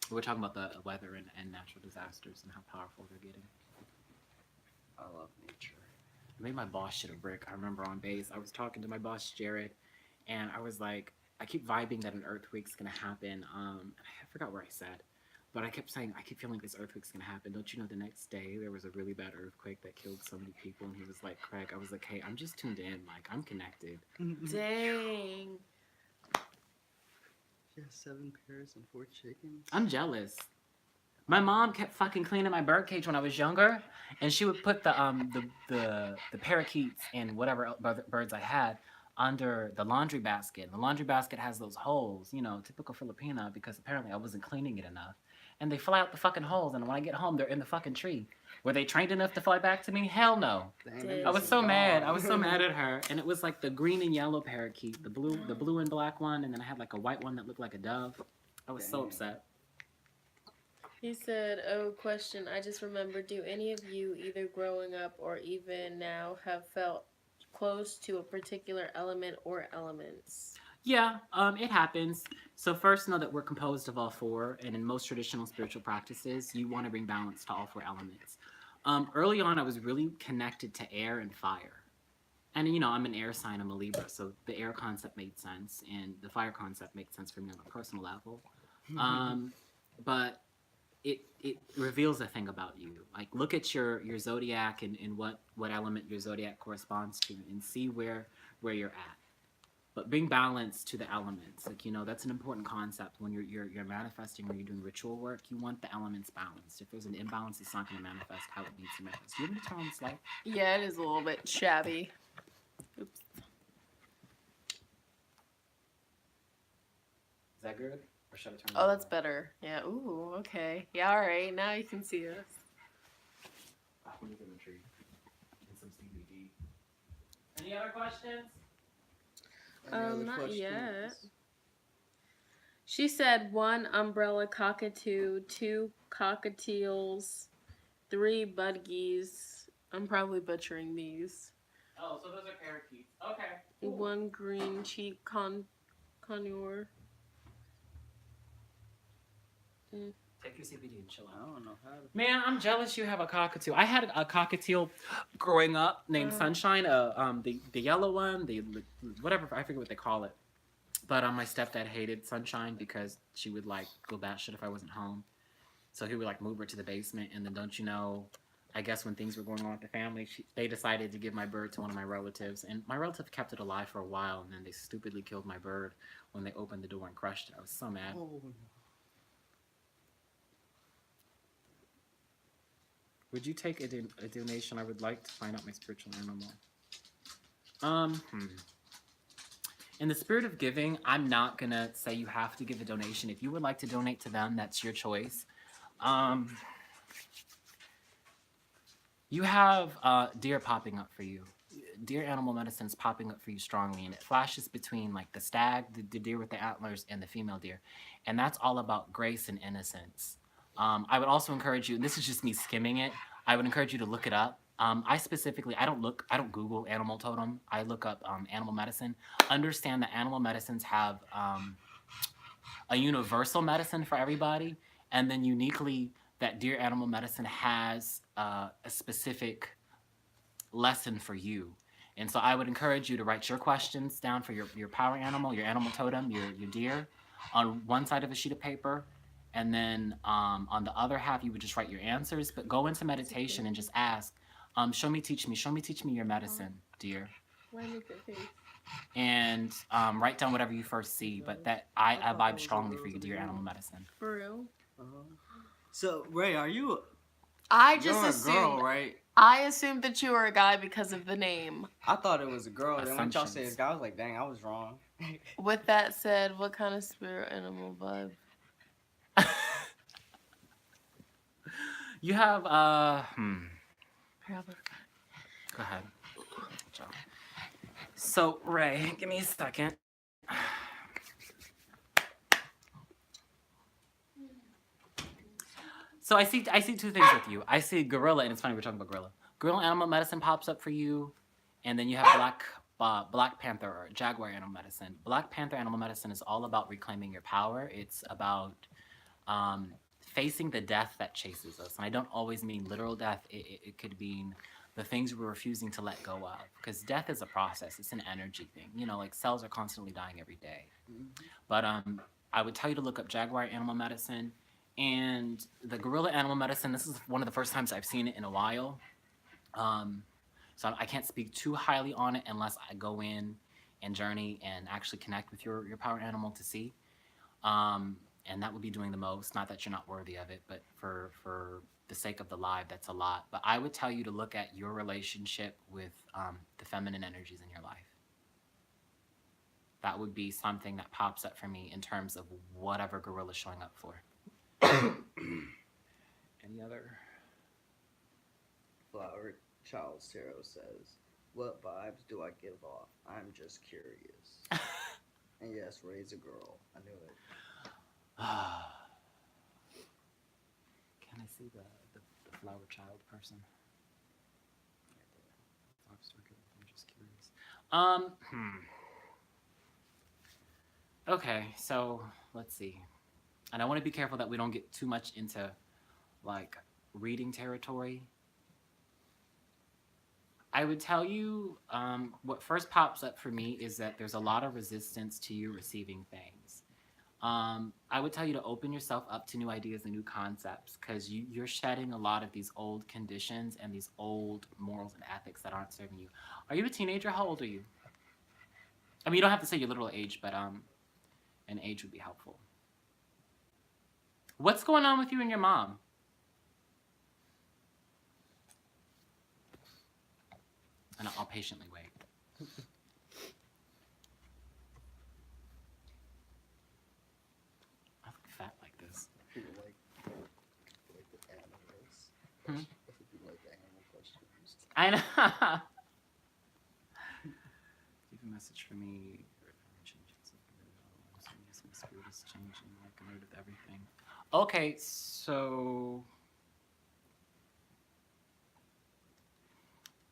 Speaker 2: We're talking about the weather and natural disasters and how powerful they're getting.
Speaker 3: I love nature.
Speaker 2: I made my boss shit a brick. I remember on base, I was talking to my boss, Jared, and I was like, I keep vibing that an earthquake's gonna happen. I forgot where I said, but I kept saying, I keep feeling this earthquake's gonna happen. Don't you know the next day there was a really bad earthquake that killed so many people? And he was like, Craig, I was like, hey, I'm just tuned in. Like, I'm connected.
Speaker 1: Dang.
Speaker 3: She has 7 parrots and 4 chickens.
Speaker 2: I'm jealous. My mom kept fucking cleaning my bird cage when I was younger, and she would put the parakeets and whatever birds I had under the laundry basket. The laundry basket has those holes, you know, typical Filipina, because apparently I wasn't cleaning it enough. And they fly out the fucking holes, and when I get home, they're in the fucking tree. Were they trained enough to fly back to me? Hell no.
Speaker 3: Dang,
Speaker 2: I was so mad. I was so mad at her. And it was like the green and yellow parakeet, the blue and black one, and then I had like a white one that looked like a dove. I was so upset.
Speaker 1: He said, "Oh, question. I just remember, do any of you, either growing up or even now, have felt close to a particular element or elements?"
Speaker 2: Yeah, it happens. So first, know that we're composed of all 4, and in most traditional spiritual practices, you want to bring balance to all 4 elements. Early on, I was really connected to air and fire. And, you know, I'm an air sign, I'm a Libra, so the air concept made sense, and the fire concept made sense for me on a personal level. But it reveals a thing about you. Like, look at your zodiac and what element your zodiac corresponds to, and see where you're at. but bring balance to the elements. Like, that's an important concept when you're manifesting, when you're doing ritual work. You want the elements balanced. If there's an imbalance, it's not going to manifest how it needs to manifest. Do you want me to turn on this light?
Speaker 1: Yeah, it is a little bit shabby. Oops.
Speaker 2: Is that good? Or should I turn it
Speaker 1: Oh,
Speaker 2: on?
Speaker 1: that's better. Yeah. Ooh, okay. Yeah, all right. Now you can see us.
Speaker 2: Let me get a tree and some CBD. Any other questions?
Speaker 3: Any other
Speaker 1: Not
Speaker 3: questions?
Speaker 1: yet. She said 1 umbrella cockatoo, 2 cockatiels, 3 budgies. I'm probably butchering these.
Speaker 2: Oh, so those are parakeets. Okay.
Speaker 1: 1 green cheek conure.
Speaker 2: Take your CBD and chill
Speaker 3: I
Speaker 2: out.
Speaker 3: don't know how to.
Speaker 2: Man, I'm jealous you have a cockatoo. I had a cockatiel growing up named Sunshine. The yellow one, the whatever, I forget what they call it. But my stepdad hated Sunshine because she would like go batshit if I wasn't home. So he would like move her to the basement, and then don't you know? I guess when things were going on with the family, they decided to give my bird to one of my relatives, and my relative kept it alive for a while, and then they stupidly killed my bird when they opened the door and crushed it. I was so mad.
Speaker 3: Oh, no.
Speaker 2: Would you take a donation? I would like to find out my spiritual animal. In the spirit of giving, I'm not gonna say you have to give a donation. If you would like to donate to them, that's your choice. You have deer popping up for you. Deer animal medicine is popping up for you strongly, and it flashes between like the stag, the deer with the antlers, and the female deer, and that's all about grace and innocence. I would also encourage you, and this is just me skimming it, I would encourage you to look it up. I specifically, I don't Google animal totem. I look up animal medicine. Understand that animal medicines have a universal medicine for everybody, and then uniquely that deer animal medicine has a specific lesson for you. And so I would encourage you to write your questions down for your power animal, your animal totem, your deer, on one side of a sheet of paper. And then on the other half, you would just write your answers. But go into meditation and just ask, show me, teach me your medicine, dear. And write down whatever you first see. But that I vibe strongly for you, dear animal medicine.
Speaker 1: For real?
Speaker 3: So Ray, are you?
Speaker 1: I just
Speaker 3: You're a
Speaker 1: assumed.
Speaker 3: girl, right?
Speaker 1: I assumed that you were a guy because of the name.
Speaker 3: I thought it was a girl. Then when y'all said
Speaker 2: Assumptions.
Speaker 3: it's a guy, I was like, dang, I was wrong.
Speaker 1: With that said, what kind of spirit animal vibe?
Speaker 2: You have
Speaker 1: Probably.
Speaker 2: Go ahead. So Ray, give me a second. So I see two things with you. I see gorilla, and it's funny we're talking about gorilla. Gorilla animal medicine pops up for you, and then you have Black Panther or Jaguar animal medicine. Black Panther animal medicine is all about reclaiming your power. It's about facing the death that chases us, and I don't always mean literal death. It could mean the things we're refusing to let go of, because death is a process. It's an energy thing. Like cells are constantly dying every day. But I would tell you to look up Jaguar animal medicine. And the gorilla animal medicine, this is one of the first times I've seen it in a while. So I can't speak too highly on it unless I go in and journey and actually connect with your power animal to see. And that would be doing the most. Not that you're not worthy of it, but for the sake of the live, that's a lot. But I would tell you to look at your relationship with the feminine energies in your life. That would be something that pops up for me in terms of whatever gorilla's showing up for. Any other?
Speaker 3: Flower Child Tarot says, "What vibes do I give off? I'm just curious." And yes, Ray's a girl. I knew it.
Speaker 2: Can I see the flower child person? I'm just curious. Okay, so let's see. And I want to be careful that we don't get too much into like reading territory. I would tell you what first pops up for me is that there's a lot of resistance to you receiving things. I would tell you to open yourself up to new ideas and new concepts, because you're shedding a lot of these old conditions and these old morals and ethics that aren't serving you. Are you a teenager? How old are you? I mean, you don't have to say your literal age, but an age would be helpful. What's going on with you and your mom? And I'll patiently wait. I look fat like this.
Speaker 3: People like the animals.
Speaker 2: Hmm?
Speaker 3: People like the animal questions.
Speaker 2: I know. Leave a message for me. My spirit is changing like a nerd with everything. Okay, so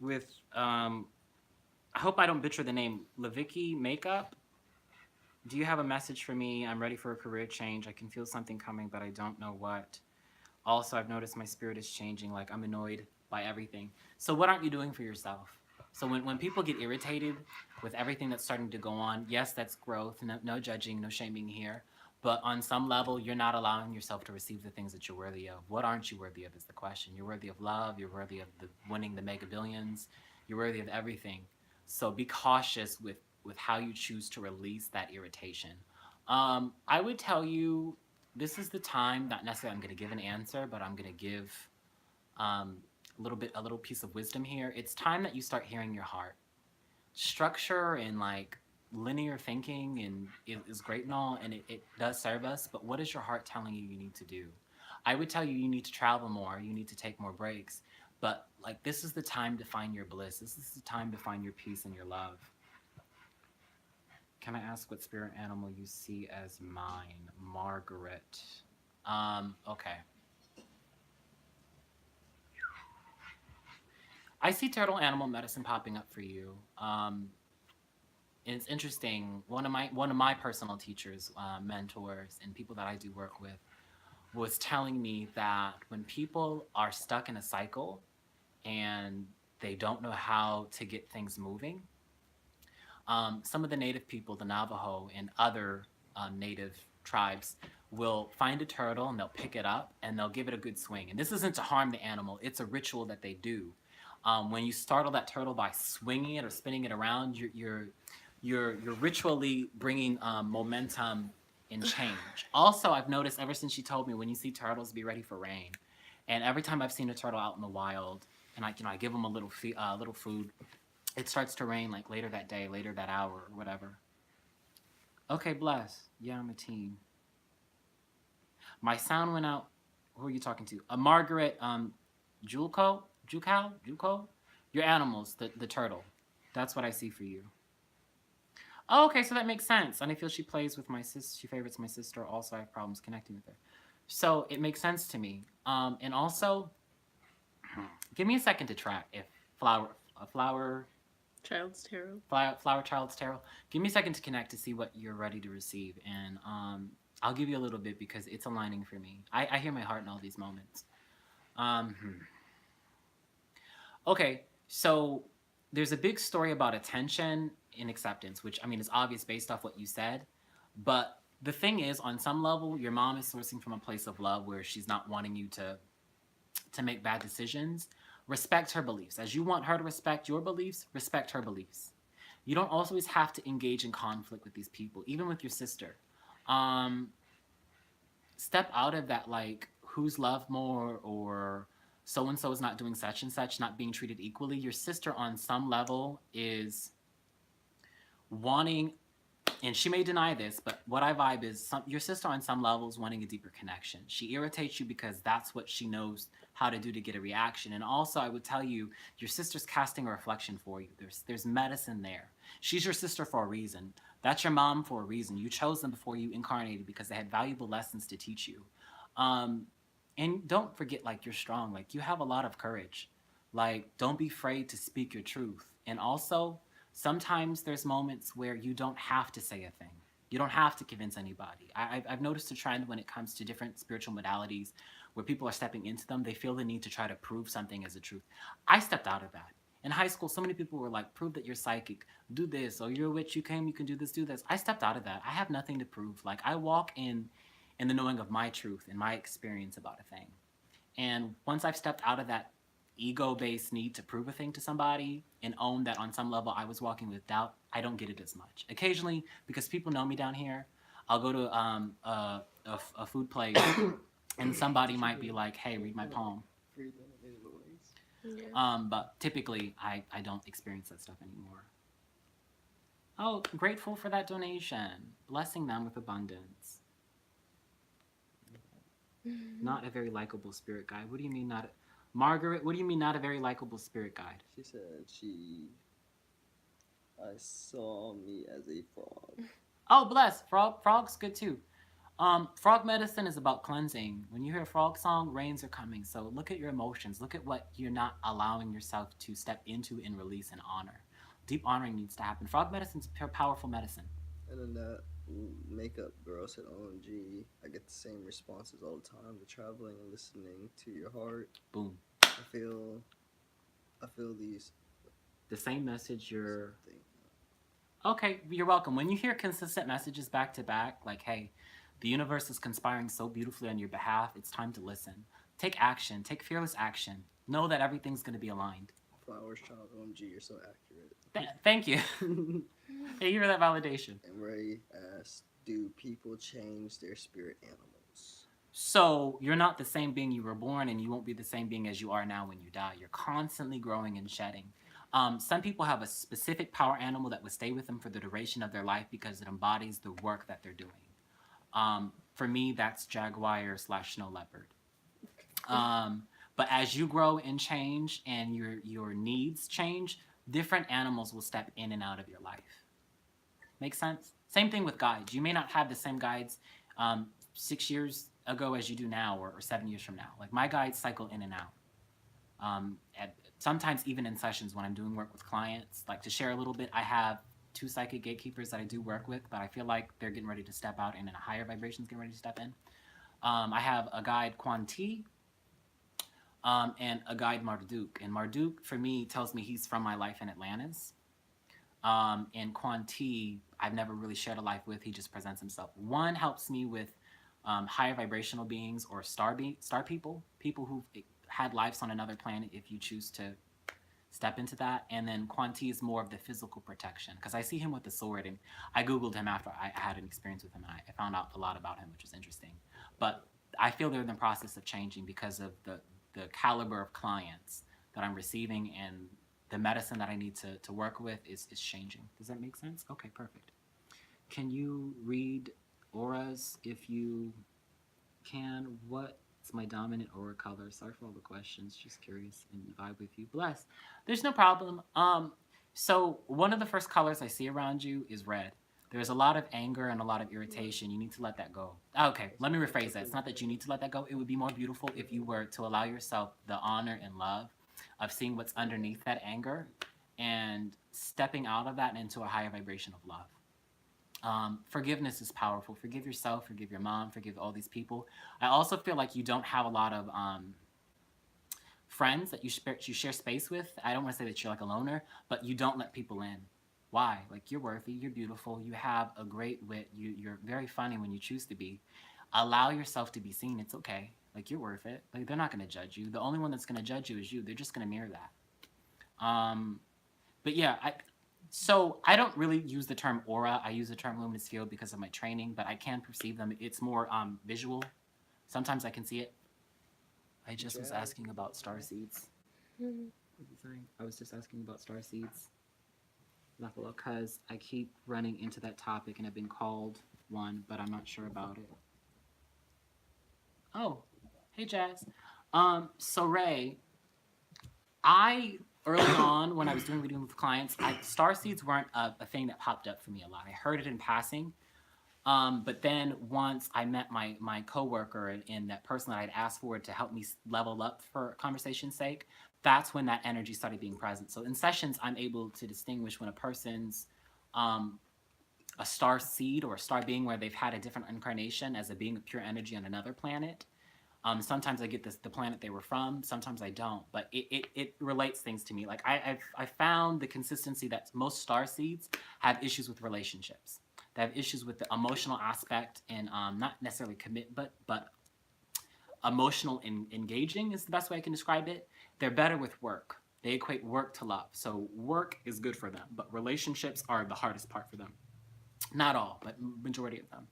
Speaker 2: with I hope I don't butcher the name. Levicki Makeup. Do you have a message for me? I'm ready for a career change. I can feel something coming, but I don't know what. Also, I've noticed my spirit is changing. Like, I'm annoyed by everything. So what aren't you doing for yourself? So when people get irritated with everything that's starting to go on, yes, that's growth. No judging, no shaming here. But on some level, you're not allowing yourself to receive the things that you're worthy of. What aren't you worthy of is the question. You're worthy of love. You're worthy of winning the mega billions. You're worthy of everything. So be cautious with how you choose to release that irritation. I would tell you this is the time, not necessarily I'm going to give an answer, but I'm going to give a little piece of wisdom here. It's time that you start hearing your heart. Structure and like linear thinking and is great and all, and it does serve us, but what is your heart telling you need to do? I would tell you you need to travel more, you need to take more breaks, but like this is the time to find your bliss. This is the time to find your peace and your love. Can I ask what spirit animal you see as mine? Margaret. Okay. I see turtle animal medicine popping up for you. And it's interesting. One of my personal teachers, mentors, and people that I do work with was telling me that when people are stuck in a cycle and they don't know how to get things moving, some of the native people, the Navajo and other native tribes, will find a turtle and they'll pick it up and they'll give it a good swing. And this isn't to harm the animal; it's a ritual that they do. When you startle that turtle by swinging it or spinning it around, you're ritually bringing momentum and change. Also, I've noticed ever since she told me when you see turtles, be ready for rain. And every time I've seen a turtle out in the wild, and I give them a little food, it starts to rain like later that day, later that hour, or whatever. Okay, bless. Yeah, I'm a teen. My sound went out. Who are you talking to? Margaret Julco? Your animals, the turtle. That's what I see for you. Oh, okay, so that makes sense. And I feel she plays with my sister. She favorites my sister. Also, I have problems connecting with her. So it makes sense to me. And also, give me a second to track if flower
Speaker 1: Child's Tarot.
Speaker 2: Flower Child's Tarot. Give me a second to connect to see what you're ready to receive, and I'll give you a little bit because it's aligning for me. I hear my heart in all these moments. Okay, so there's a big story about attention and acceptance, which I mean is obvious based off what you said, but the thing is, on some level, your mom is sourcing from a place of love where she's not wanting you to make bad decisions. Respect her beliefs. As you want her to respect your beliefs, respect her beliefs. You don't always have to engage in conflict with these people, even with your sister. Step out of that, like, who's loved more, or so-and-so is not doing such and such, not being treated equally. Your sister, on some level, is wanting, and she may deny this, but what I vibe is your sister on some level is wanting a deeper connection. She irritates you because that's what she knows how to do to get a reaction. And also, I would tell you, your sister's casting a reflection for you. There's medicine there. She's your sister for a reason. That's your mom for a reason. You chose them before you incarnated because they had valuable lessons to teach you. And don't forget, like, you're strong. Like, you have a lot of courage. Like, don't be afraid to speak your truth. And also, sometimes there's moments where you don't have to say a thing. You don't have to convince anybody. I've noticed a trend when it comes to different spiritual modalities where people are stepping into them, they feel the need to try to prove something as a truth. I stepped out of that. In high school, so many people were like, prove that you're psychic, do this, or you're a witch, you can do this, do this. I stepped out of that. I have nothing to prove. Like, I walk in the knowing of my truth and my experience about a thing. And once I've stepped out of that ego-based need to prove a thing to somebody and own that on some level I was walking with doubt, I don't get it as much. Occasionally, because people know me down here, I'll go to a food place and somebody might be like, hey, read my poem.
Speaker 1: Yeah.
Speaker 2: But typically, I don't experience that stuff anymore. Oh, grateful for that donation. Blessing them with abundance. Not a very likable spirit guide. What do you mean not? Margaret, what do you mean not a very likable spirit guide?
Speaker 3: She said I saw me as a frog.
Speaker 2: Oh, bless. Frog's good too. Frog medicine is about cleansing. When you hear a frog song, rains are coming. So look at your emotions. Look at what you're not allowing yourself to step into and release and honor. Deep honoring needs to happen. Frog medicine's pure, powerful medicine.
Speaker 3: And then that makeup girl said, OMG, I get the same responses all the time. The traveling and listening to your heart.
Speaker 2: Boom.
Speaker 3: I feel these.
Speaker 2: The same message you're...
Speaker 3: Something.
Speaker 2: Okay, you're welcome. When you hear consistent messages back to back, like, hey, the universe is conspiring so beautifully on your behalf, it's time to listen. Take action. Take fearless action. Know that everything's going to be aligned.
Speaker 3: Flowers child, OMG, you're so accurate.
Speaker 2: Thank you. Hey, you hear that validation.
Speaker 3: And Ray asked, do people change their spirit animals?
Speaker 2: So you're not the same being you were born, and you won't be the same being as you are now when you die. You're constantly growing and shedding. Some people have a specific power animal that would stay with them for the duration of their life because it embodies the work that they're doing. For me, that's jaguar / snow leopard. But as you grow and change and your needs change, different animals will step in and out of your life. Make sense? Same thing with guides. You may not have the same guides 6 years ago as you do now, or 7 years from now. Like, my guides cycle in and out. Sometimes even in sessions when I'm doing work with clients, like, to share a little bit, I have 2 psychic gatekeepers that I do work with, but I feel like they're getting ready to step out and in a higher vibration's getting ready to step in. I have a guide, Quanti, and a guide, Marduk. And Marduk, for me, tells me he's from my life in Atlantis. And Quanti, I've never really shared a life with. He just presents himself. One helps me with higher vibrational beings or star people who've had lives on another planet if you choose to step into that. And then Quanti is more of the physical protection, because I see him with the sword, and I Googled him after I had an experience with him, and I found out a lot about him, which was interesting. But I feel they're in the process of changing because of the caliber of clients that I'm receiving, and the medicine that I need to work with is changing. Does that make sense? Okay, perfect. Can you read auras if you can? What's my dominant aura color? Sorry for all the questions. Just curious and vibe with you. Bless. There's no problem. So one of the first colors I see around you is red. There's a lot of anger and a lot of irritation. You need to let that go. Okay, let me rephrase that. It's not that you need to let that go. It would be more beautiful if you were to allow yourself the honor and love of seeing what's underneath that anger and stepping out of that and into a higher vibration of love. Forgiveness is powerful. Forgive yourself, forgive your mom, forgive all these people. I also feel like you don't have a lot of friends that you share space with. I don't want to say that you're like a loner, but you don't let people in. Why? Like, you're worthy, you're beautiful, you have a great wit, you're very funny when you choose to be. Allow yourself to be seen. It's okay. Like, you're worth it. Like, they're not going to judge you. The only one that's going to judge you is you. They're just going to mirror that. But yeah, so I don't really use the term aura. I use the term luminous field because of my training, but I can perceive them. It's more visual. Sometimes I can see it. I just was asking about star seeds. What was you saying? I was just asking about star seeds. Because I keep running into that topic and I've been called one, but I'm not sure about it. Oh, hey Jazz. So Ray, early on when I was doing reading with clients, star seeds weren't a thing that popped up for me a lot. I heard it in passing. But then once I met my coworker and that person that I'd asked for to help me level up for conversation's sake, that's when that energy started being present. So in sessions, I'm able to distinguish when a person's a star seed or a star being where they've had a different incarnation as a being of pure energy on another planet. Sometimes I get the planet they were from, sometimes I don't, but it relates things to me. Like I found the consistency that most star seeds have issues with relationships. They have issues with the emotional aspect and not necessarily commit, but emotional and engaging is the best way I can describe it. They're better with work. They equate work to love. So work is good for them, but relationships are the hardest part for them. Not all, but majority of them.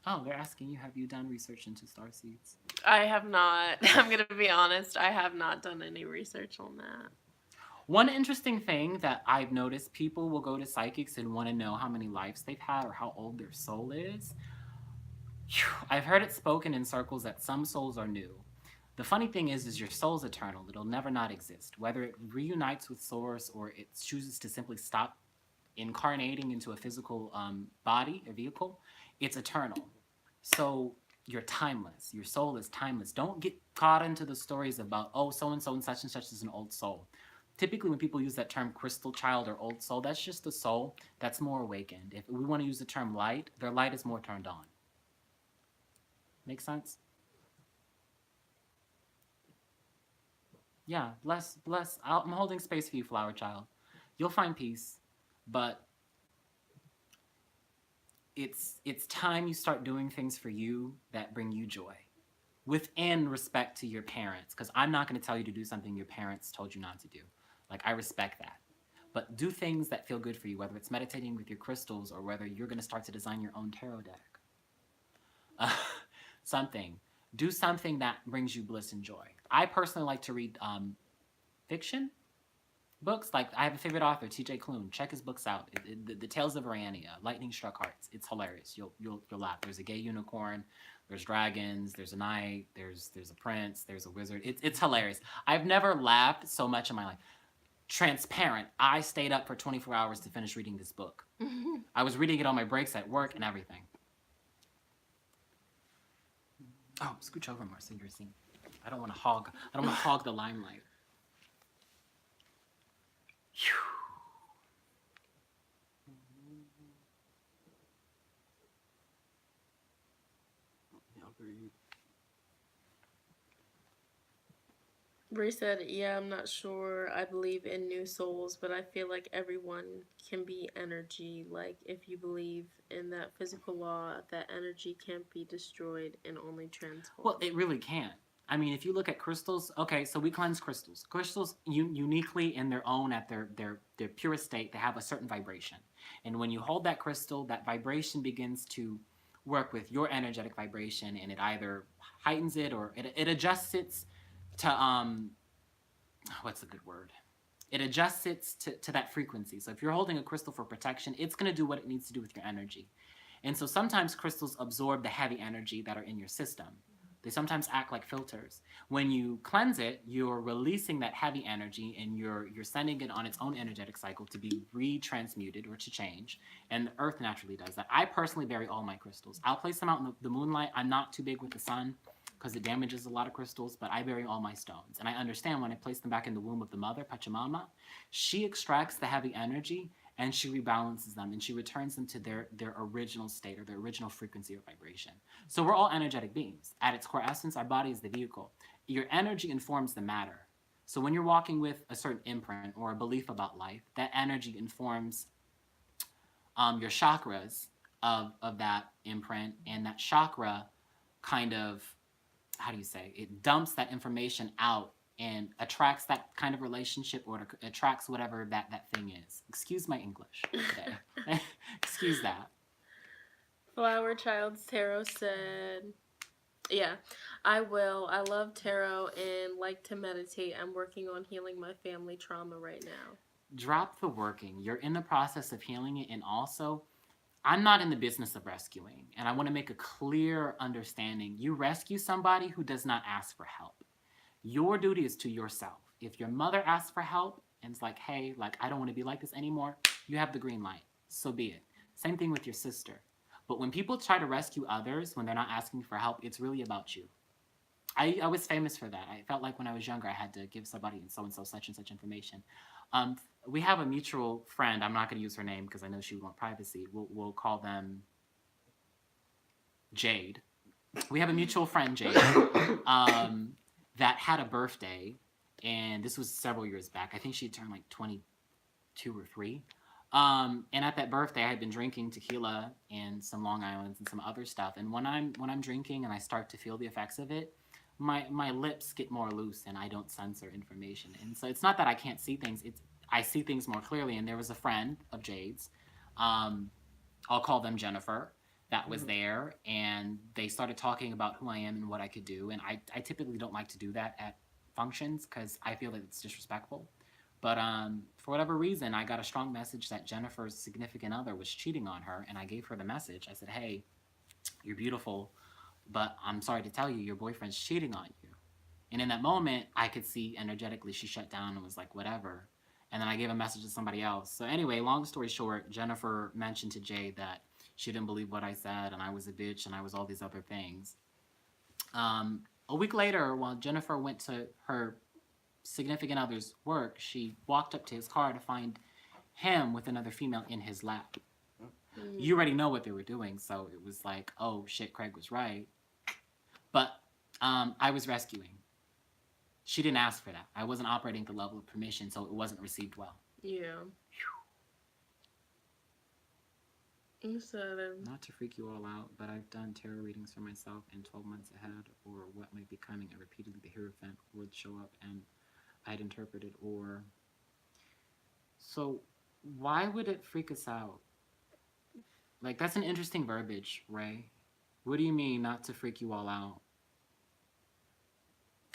Speaker 2: Oh, they're asking you, have you done research into starseeds?
Speaker 1: I have not. I'm going to be honest. I have not done any research on that.
Speaker 2: One interesting thing that I've noticed, people will go to psychics and want to know how many lives they've had or how old their soul is. I've heard it spoken in circles that some souls are new. The funny thing is your soul's eternal. It'll never not exist. Whether it reunites with source or it chooses to simply stop incarnating into a physical body, a vehicle, it's eternal. So you're timeless. Your soul is timeless. Don't get caught into the stories about, oh, so-and-so and such is an old soul. Typically when people use that term crystal child or old soul, that's just the soul that's more awakened. If we want to use the term light, their light is more turned on. Make sense? Yeah, bless. I'm holding space for you, flower child. You'll find peace, but it's time you start doing things for you that bring you joy, within respect to your parents. Because I'm not going to tell you to do something your parents told you not to do. Like, I respect that. But do things that feel good for you, whether it's meditating with your crystals or whether you're going to start to design your own tarot deck. Something. Do something that brings you bliss and joy. I personally like to read fiction books. Like, I have a favorite author, T.J. Klune. Check his books out. The Tales of Ariania, Lightning Struck Hearts. It's hilarious. You'll laugh. There's a gay unicorn. There's dragons. There's a knight. There's a prince. There's a wizard. It's hilarious. I've never laughed so much in my life. Transparent. I stayed up for 24 hours to finish reading this book. I was reading it on my breaks at work and everything. Oh, scooch over more so you're seeing. I don't want to hog the limelight.
Speaker 1: Bree said, yeah, I'm not sure. I believe in new souls, but I feel like everyone can be energy. Like, if you believe in that physical law, that energy can't be destroyed and only transformed.
Speaker 2: Well, it really can't. I mean, if you look at crystals, okay, so we cleanse crystals. Crystals, uniquely in their own, at their purest state, they have a certain vibration. And when you hold that crystal, that vibration begins to work with your energetic vibration, and it either heightens it or it adjusts it to, what's a good word? It adjusts it to that frequency. So if you're holding a crystal for protection, it's going to do what it needs to do with your energy. And so sometimes crystals absorb the heavy energy that are in your system. They sometimes act like filters. When you cleanse it, you're releasing that heavy energy and you're sending it on its own energetic cycle to be retransmuted or to change. And the earth naturally does that. I personally bury all my crystals. I'll place them out in the moonlight. I'm not too big with the sun because it damages a lot of crystals, but I bury all my stones. And I understand when I place them back in the womb of the mother, Pachamama, she extracts the heavy energy and she rebalances them and she returns them to their original state or their original frequency or vibration. So we're all energetic beings. At its core essence, our body is the vehicle. Your energy informs the matter. So when you're walking with a certain imprint or a belief about life, that energy informs your chakras of that imprint, and that chakra kind of, how do you say, it dumps that information out and attracts that kind of relationship or attracts whatever that thing is. Excuse my English today. Excuse that.
Speaker 1: Flower Child's Tarot said, yeah, I will. I love tarot and like to meditate. I'm working on healing my family trauma right now.
Speaker 2: Drop the working. You're in the process of healing it. And also, I'm not in the business of rescuing. And I want to make a clear understanding. You rescue somebody who does not ask for help. Your duty is to yourself. If your mother asks for help and it's like, hey, like, I don't want to be like this anymore, you have the green light. So be it. Same thing with your sister. But when people try to rescue others when they're not asking for help, it's really about you. I was famous for that. I felt like when I was younger, I had to give somebody so-and-so such and such information. We have a mutual friend. I'm not going to use her name because I know she would want privacy. We'll call them Jade. We have a mutual friend, Jade, that had a birthday, and this was several years back. I think she turned like 22 or 3. And at that birthday, I had been drinking tequila and some Long Island's and some other stuff. And when I'm drinking and I start to feel the effects of it, my lips get more loose and I don't censor information. And so it's not that I can't see things; it's I see things more clearly. And there was a friend of Jade's, um, I'll call them Jennifer, that was there, and they started talking about who I am and what I could do. And I typically don't like to do that at functions because I feel that it's disrespectful. But for whatever reason, I got a strong message that Jennifer's significant other was cheating on her, and I gave her the message. I said, "Hey, you're beautiful, but I'm sorry to tell you, your boyfriend's cheating on you." And in that moment, I could see energetically she shut down and was like, "Whatever." And then I gave a message to somebody else. So anyway, long story short, Jennifer mentioned to Jay that she didn't believe what I said, and I was a bitch, and I was all these other things. A week later, while Jennifer went to her significant other's work, she walked up to his car to find him with another female in his lap. You already know what they were doing, so it was like, oh shit, Craig was right. But I was rescuing. She didn't ask for that. I wasn't operating at the level of permission, so it wasn't received well.
Speaker 1: Yeah.
Speaker 2: Not to freak you all out, but I've done tarot readings for myself in 12 months ahead, or what might be coming, and repeatedly the Hierophant would show up and I'd interpret it, or... So, why would it freak us out? Like, that's an interesting verbiage, Ray. What do you mean, not to freak you all out?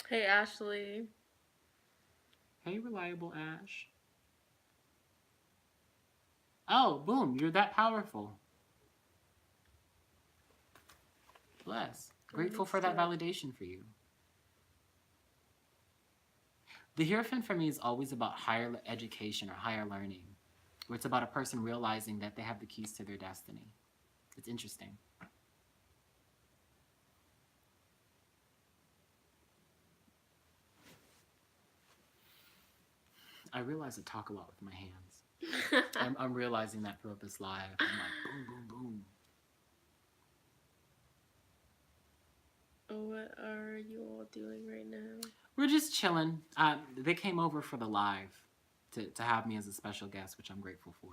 Speaker 1: Hey, Ashley.
Speaker 2: Hey, reliable Ash. Oh, boom, you're that powerful. Bless. Grateful for that validation for you. The Hierophant for me is always about higher education or higher learning, where it's about a person realizing that they have the keys to their destiny. It's interesting. I realize I talk a lot with my hands. I'm realizing that throughout this live. I'm like, boom, boom,
Speaker 1: boom. What are you all doing right now?
Speaker 2: We're just chilling. They came over for the live to have me as a special guest, which I'm grateful for.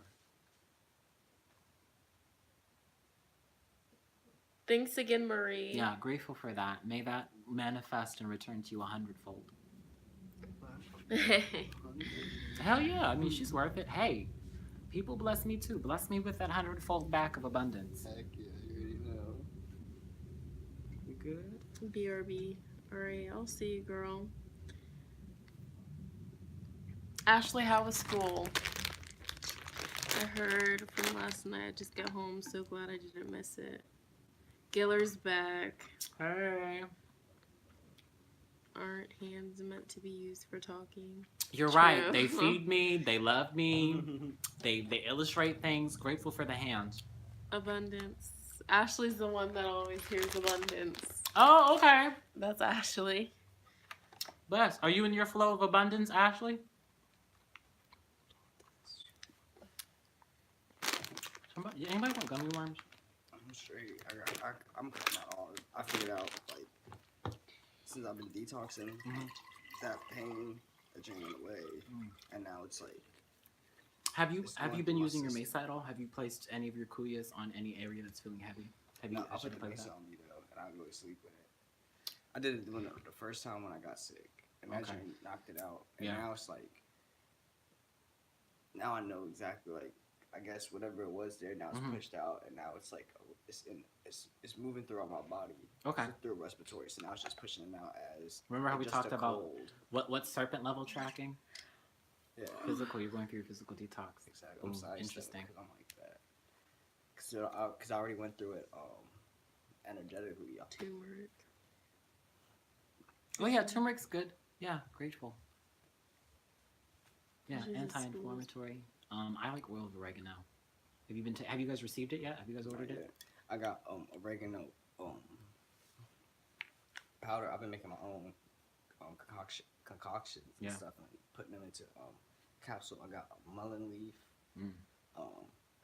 Speaker 1: Thanks again, Marie.
Speaker 2: Yeah, grateful for that. May that manifest and return to you 100-fold. Hell yeah. I mean, she's worth it. Hey, people bless me too. Bless me with that 100-fold back of abundance.
Speaker 3: Heck yeah, you already know.
Speaker 2: You good?
Speaker 1: BRB. Alright, I'll see you, girl. Ashley, how was school? I heard from last night. I just got home. So glad I didn't miss it. Giller's back.
Speaker 2: Hey.
Speaker 1: Aren't hands meant to be used for talking?
Speaker 2: You're
Speaker 1: True.
Speaker 2: right. They feed me. They love me. They illustrate things. Grateful for the hands.
Speaker 1: Abundance. Ashley's the one that always hears abundance.
Speaker 2: Oh, okay.
Speaker 1: That's Ashley.
Speaker 2: Bless. Are you in your flow of abundance, Ashley? Anybody want gummy worms?
Speaker 3: I'm straight. I'm cutting out all. I figured out like since I've been detoxing, that pain that drained away, and now it's like.
Speaker 2: Have you been using your
Speaker 3: system.
Speaker 2: mesa at all? Have you placed any of your kuyas on any area that's feeling heavy? Have you?
Speaker 3: No, I put the
Speaker 2: played
Speaker 3: mesa
Speaker 2: that?
Speaker 3: on me though, and I go to sleep with it. I did it the first time when I got sick. Imagine you knocked it out, and now it's like. Now I know exactly like. I guess whatever it was there now it's pushed out, and now it's like it's moving throughout my body.
Speaker 2: Okay.
Speaker 3: Through respiratory, so now it's just pushing them out as.
Speaker 2: Remember how we
Speaker 3: just
Speaker 2: talked
Speaker 3: a
Speaker 2: about
Speaker 3: cold.
Speaker 2: what serpent level tracking?
Speaker 3: Yeah.
Speaker 2: Physical. You're going through your physical detox.
Speaker 3: Exactly.
Speaker 2: Ooh, interesting.
Speaker 3: Because I'm like that. Because I already went through it energetically.
Speaker 1: Turmeric.
Speaker 2: Oh yeah, turmeric's good. Yeah, grateful. Yeah,
Speaker 1: Jesus
Speaker 2: anti-inflammatory. I like oil of oregano. Have you have you guys received it yet? Have you guys ordered it?
Speaker 3: I got oregano powder. I've been making my own concoctions and stuff, and putting them into capsule. I got mullein leaf.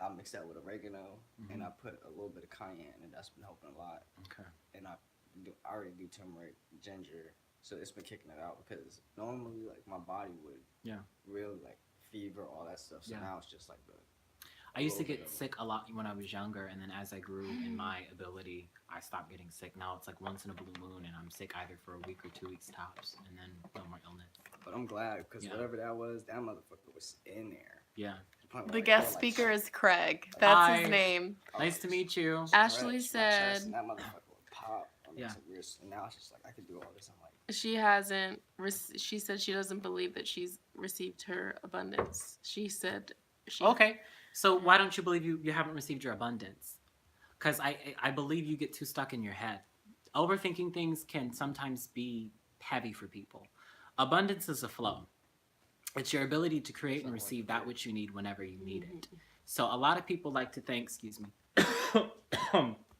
Speaker 3: I mixed that with oregano, and I put a little bit of cayenne, and that's been helping a lot.
Speaker 2: Okay.
Speaker 3: And I already do turmeric, ginger, so it's been kicking it out because normally like my body would really like fever, all that stuff. So now it's just like
Speaker 2: I used to
Speaker 3: little bit
Speaker 2: get
Speaker 3: of
Speaker 2: sick a lot when I was younger, and then as I grew in my ability, I stopped getting sick. Now it's like once in a blue moon, and I'm sick either for a week or 2 weeks tops, and then no more illness.
Speaker 3: it. But I'm glad because
Speaker 2: Yeah,
Speaker 3: whatever that was, that motherfucker was in there.
Speaker 2: yeah.
Speaker 3: To the point where
Speaker 1: The
Speaker 3: like I
Speaker 1: guest
Speaker 3: felt like
Speaker 1: speaker
Speaker 3: shit.
Speaker 1: is Craig.
Speaker 3: Like
Speaker 1: That's
Speaker 3: I,
Speaker 1: his
Speaker 2: Hi,
Speaker 1: name.
Speaker 3: I
Speaker 2: nice to
Speaker 3: like
Speaker 2: meet you.
Speaker 1: Ashley
Speaker 3: stretch my chest,
Speaker 1: said
Speaker 3: and that motherfucker would pop. On
Speaker 2: Yeah.
Speaker 3: some weird, and now it's just like I can do all this. I'm like,
Speaker 1: she hasn't. She said she doesn't believe that she's received her abundance. She said she.
Speaker 2: Okay, so why don't you believe you haven't received your abundance? Because I believe you get too stuck in your head. Overthinking things can sometimes be heavy for people. Abundance is a flow. It's your ability to create and
Speaker 3: sound like
Speaker 2: receive
Speaker 3: a
Speaker 2: that
Speaker 3: beer.
Speaker 2: which you need whenever you need it. So a lot of people like to think, excuse me,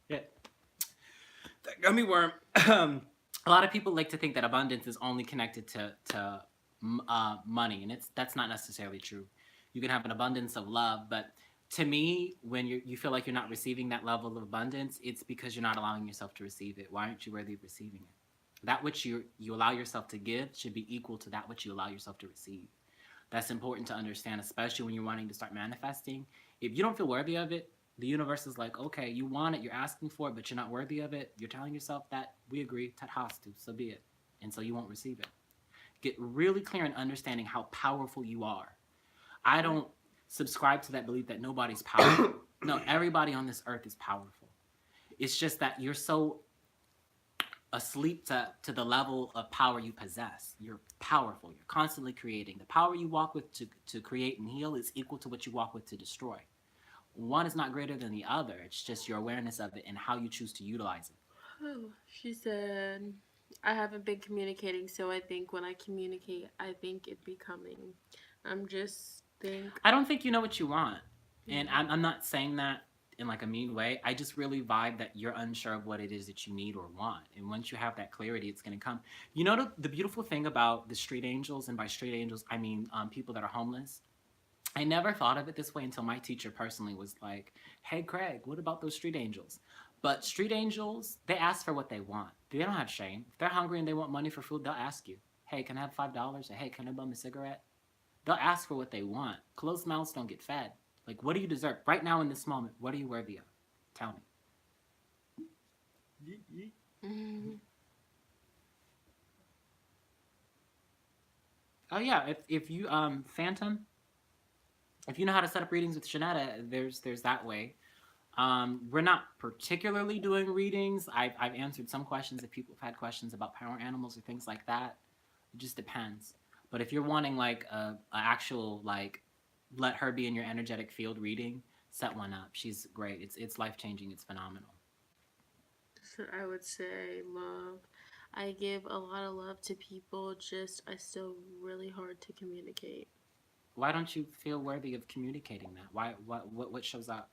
Speaker 2: yeah, that gummy worm. A lot of people like to think that abundance is only connected to money, and that's not necessarily true. You can have an abundance of love, but to me, when you feel like you're not receiving that level of abundance, it's because you're not allowing yourself to receive it. Why aren't you worthy of receiving it? That which you allow yourself to give should be equal to that which you allow yourself to receive. That's important to understand, especially when you're wanting to start manifesting. If you don't feel worthy of it, the universe is like, okay, you want it, you're asking for it, but you're not worthy of it. You're telling yourself that we agree, Tathastu, so be it. And so you won't receive it. Get really clear in understanding how powerful you are. I don't subscribe to that belief that nobody's powerful. No, everybody on this earth is powerful. It's just that you're so asleep to the level of power you possess. You're powerful. You're constantly creating. The power you walk with to create and heal is equal to what you walk with to destroy. One is not greater than the other. It's just your awareness of it and how you choose to utilize it.
Speaker 1: Oh, she said, I haven't been communicating, so I think when I communicate, I think it be coming. I'm just think.
Speaker 2: I don't think you know what you want. And I'm not saying that in like a mean way. I just really vibe that you're unsure of what it is that you need or want. And once you have that clarity, it's going to come. You know, the beautiful thing about the street angels, and by street angels, I mean people that are homeless. I never thought of it this way until my teacher personally was like, hey, Craig, what about those street angels? But street angels, they ask for what they want. They don't have shame. If they're hungry and they want money for food, they'll ask you, hey, can I have $5? Or hey, can I bum a cigarette? They'll ask for what they want. Closed mouths don't get fed. Like, what do you deserve? Right now in this moment, what are you worthy of? Tell me.
Speaker 1: Mm-hmm.
Speaker 2: Oh, yeah. If you, Phantom, if you know how to set up readings with Shonnetta, there's that way. We're not particularly doing readings. I've answered some questions if people have had questions about power animals or things like that. It just depends. But if you're wanting like a actual like let her be in your energetic field reading, set one up. She's great. It's life changing. It's phenomenal.
Speaker 1: So I would say love. I give a lot of love to people, just I still really hard to communicate.
Speaker 2: Why don't you feel worthy of communicating that? Why what shows up?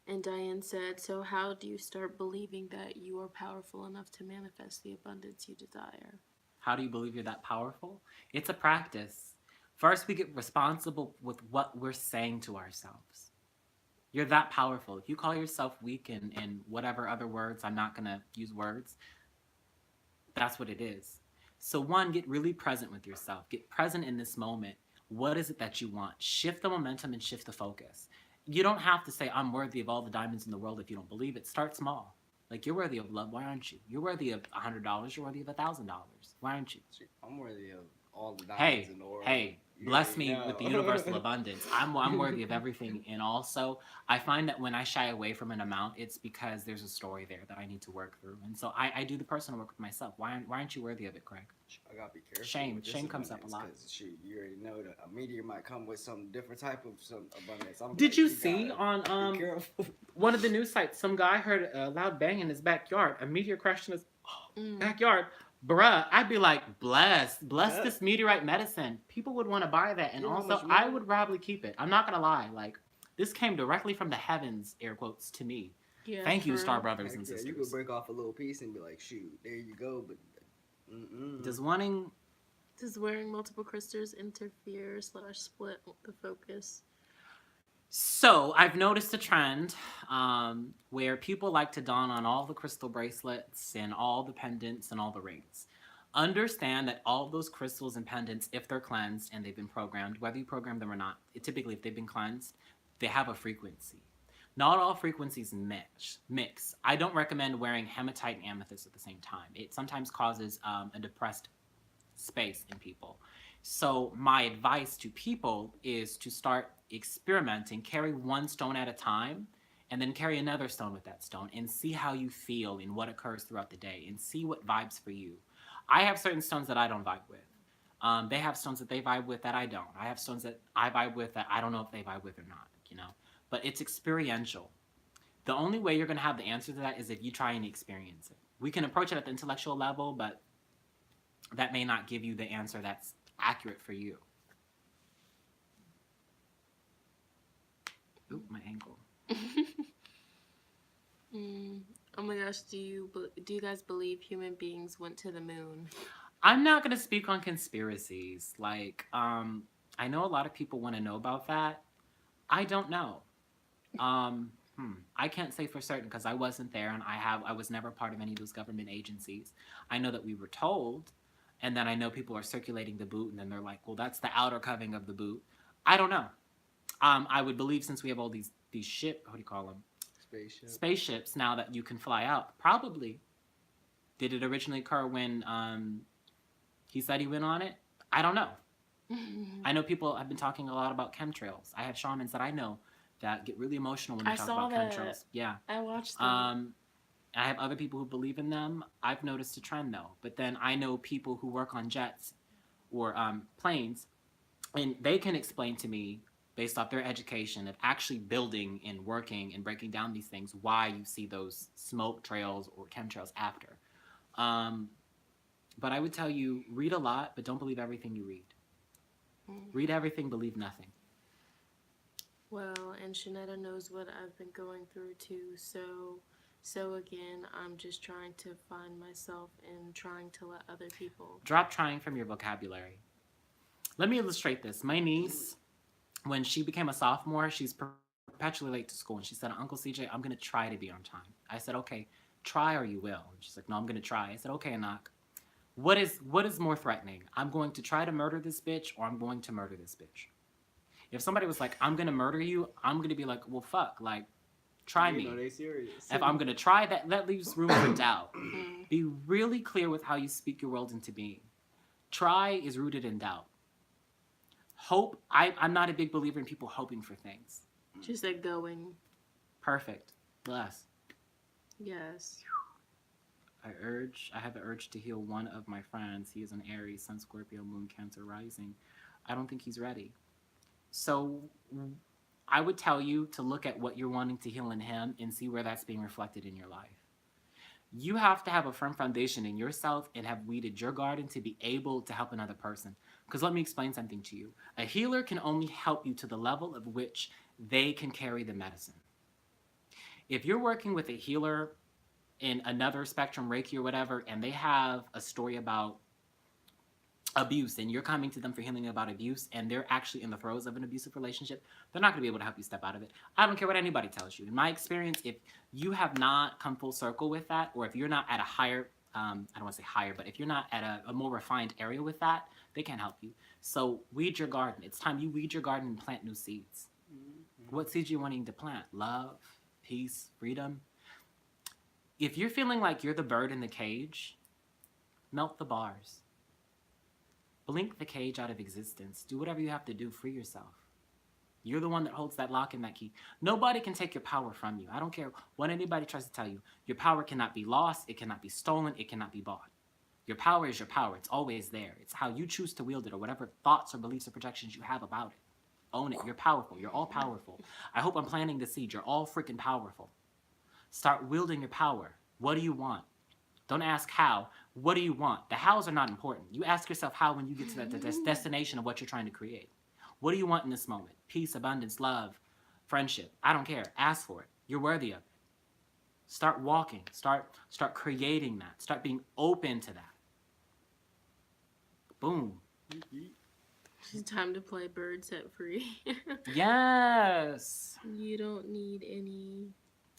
Speaker 1: And Diane said, so how do you start believing that you are powerful enough to manifest the abundance you desire?
Speaker 2: How do you believe you're that powerful? It's a practice. First, we get responsible with what we're saying to ourselves. You're that powerful. If you call yourself weak and whatever other words, I'm not going to use words, that's what it is. So, one, get really present with yourself. Get present in this moment. What is it that you want? Shift the momentum and shift the focus. You don't have to say, I'm worthy of all the diamonds in the world if you don't believe it. Start small. Like, you're worthy of love. Why aren't you? You're worthy of $100. You're worthy of $1,000. Why aren't you?
Speaker 3: I'm worthy of all the diamonds
Speaker 2: Hey,
Speaker 3: in the world.
Speaker 2: hey,
Speaker 3: You
Speaker 2: bless
Speaker 3: already
Speaker 2: me
Speaker 3: know.
Speaker 2: with the universal abundance. I'm worthy of everything. And also, I find that when I shy away from an amount, it's because there's a story there that I need to work through. And so I do the personal work with myself. Why aren't you worthy of it, Craig?
Speaker 3: I gotta be careful.
Speaker 2: Shame.
Speaker 3: with this
Speaker 2: Shame comes up a
Speaker 3: abundance,
Speaker 2: lot.
Speaker 3: 'cause, shoot, you already know that a meteor might come with some different type of some abundance. I'm
Speaker 2: Did
Speaker 3: like,
Speaker 2: you see
Speaker 3: gotta
Speaker 2: on
Speaker 3: be careful.
Speaker 2: one of the news sites, some guy heard a loud bang in his backyard. A meteor crashed in his backyard. Bruh, I'd be like, bless
Speaker 3: Yeah.
Speaker 2: this meteorite medicine. People would want to buy that. And
Speaker 3: You know how
Speaker 2: also,
Speaker 3: much
Speaker 2: I
Speaker 3: money-
Speaker 2: would probably keep it. I'm not going to lie. Like, this came directly from the heavens, air quotes, to me.
Speaker 1: Yeah,
Speaker 2: Thank you,
Speaker 1: for
Speaker 2: Star
Speaker 1: real.
Speaker 2: Brothers
Speaker 3: Heck
Speaker 2: and
Speaker 3: yeah, you
Speaker 2: Sisters.
Speaker 3: could break off a little piece and be like, shoot, there you go. But
Speaker 2: Does wanting...
Speaker 1: Does wearing multiple crystals interfere / split the focus?
Speaker 2: So, I've noticed a trend where people like to don on all the crystal bracelets and all the pendants and all the rings. understand that all of those crystals and pendants, if they're cleansed and they've been programmed, whether you program them or not, typically if they've been cleansed, they have a frequency. Not all frequencies mix. I don't recommend wearing hematite and amethyst at the same time. It sometimes causes a depressed space in people. So my advice to people is to start experimenting, carry one stone at a time, and then carry another stone with that stone and see how you feel and what occurs throughout the day and see what vibes for you. I have certain stones that I don't vibe with. They have stones that they vibe with that I don't. I have stones that I vibe with that I don't know if they vibe with or not, you know? But it's experiential. The only way you're going to have the answer to that is if you try and experience it. We can approach it at the intellectual level, but that may not give you the answer that's accurate for you. Oop, my ankle.
Speaker 1: Oh my gosh, do you guys believe human beings went to the moon?
Speaker 2: I'm not going to speak on conspiracies. Like, I know a lot of people want to know about that. I don't know. I can't say for certain because I wasn't there and I was never part of any of those government agencies. I know that we were told, and then I know people are circulating the boot, and then they're like, well, that's the outer covering of the boot. I don't know. I would believe since we have all these what do you call them? Spaceships now that you can fly out. Probably. Did it originally occur when he said he went on it? I don't know. I know people have been talking a lot about chemtrails. I have shamans that I know that get really emotional when they talk about chemtrails. Yeah.
Speaker 1: I watched them.
Speaker 2: I have other people who believe in them. I've noticed a trend though. But then I know people who work on jets or planes, and they can explain to me based off their education of actually building and working and breaking down these things, why you see those smoke trails or chemtrails after. But I would tell you, read a lot, but don't believe everything you read. Read everything, believe nothing.
Speaker 1: Well, and Shonnetta knows what I've been going through too, so again, I'm just trying to find myself and trying to let other people...
Speaker 2: Drop trying from your vocabulary. Let me illustrate this. My niece, when she became a sophomore, she's perpetually late to school, and she said, Uncle CJ, I'm going to try to be on time. I said, okay, try or you will. And she's like, no, I'm going to try. I said, okay, Anak. What is more threatening? I'm going to try to murder this bitch, or I'm going to murder this bitch. If somebody was like, I'm going to murder you, I'm going to be like, well, fuck, like, try me.
Speaker 3: They serious.
Speaker 2: If I'm going to try, that leaves room for doubt. Be really clear with how you speak your world into being. Try is rooted in doubt. Hope, I'm not a big believer in people hoping for things.
Speaker 1: Just like going.
Speaker 2: Perfect. Bless.
Speaker 1: Yes.
Speaker 2: I have the urge to heal one of my friends. He is an Aries, Sun, Scorpio, Moon, Cancer, Rising. I don't think he's ready. So I would tell you to look at what you're wanting to heal in him and see where that's being reflected in your life. You have to have a firm foundation in yourself and have weeded your garden to be able to help another person. Because let me explain something to you. A healer can only help you to the level of which they can carry the medicine. If you're working with a healer in another spectrum, Reiki or whatever, and they have a story about abuse and you're coming to them for healing about abuse and they're actually in the throes of an abusive relationship, they're not going to be able to help you step out of it. I don't care what anybody tells you. In my experience, if you have not come full circle with that, or if you're not at a higher, I don't want to say higher, but if you're not at a more refined area with that, they can't help you. So weed your garden. It's time you weed your garden and plant new seeds. What seeds are you wanting to plant? Love, peace, freedom. If you're feeling like you're the bird in the cage, melt the bars. Blink the cage out of existence. Do whatever you have to do. Free yourself. You're the one that holds that lock and that key. Nobody can take your power from you. I don't care what anybody tries to tell you. Your power cannot be lost. It cannot be stolen. It cannot be bought. Your power is your power. It's always there. It's how you choose to wield it, or whatever thoughts or beliefs or projections you have about it. Own it. You're powerful. You're all powerful. I hope I'm planting the seed. You're all freaking powerful. Start wielding your power. What do you want? Don't ask how. What do you want? The hows are not important. You ask yourself how when you get to that destination of what you're trying to create. What do you want in this moment? Peace, abundance, love, friendship. I don't care. Ask for it. You're worthy of it. Start walking. Start creating that. Start being open to that. Boom.
Speaker 1: It's time to play Bird Set Free.
Speaker 2: Yes.
Speaker 1: You don't need any...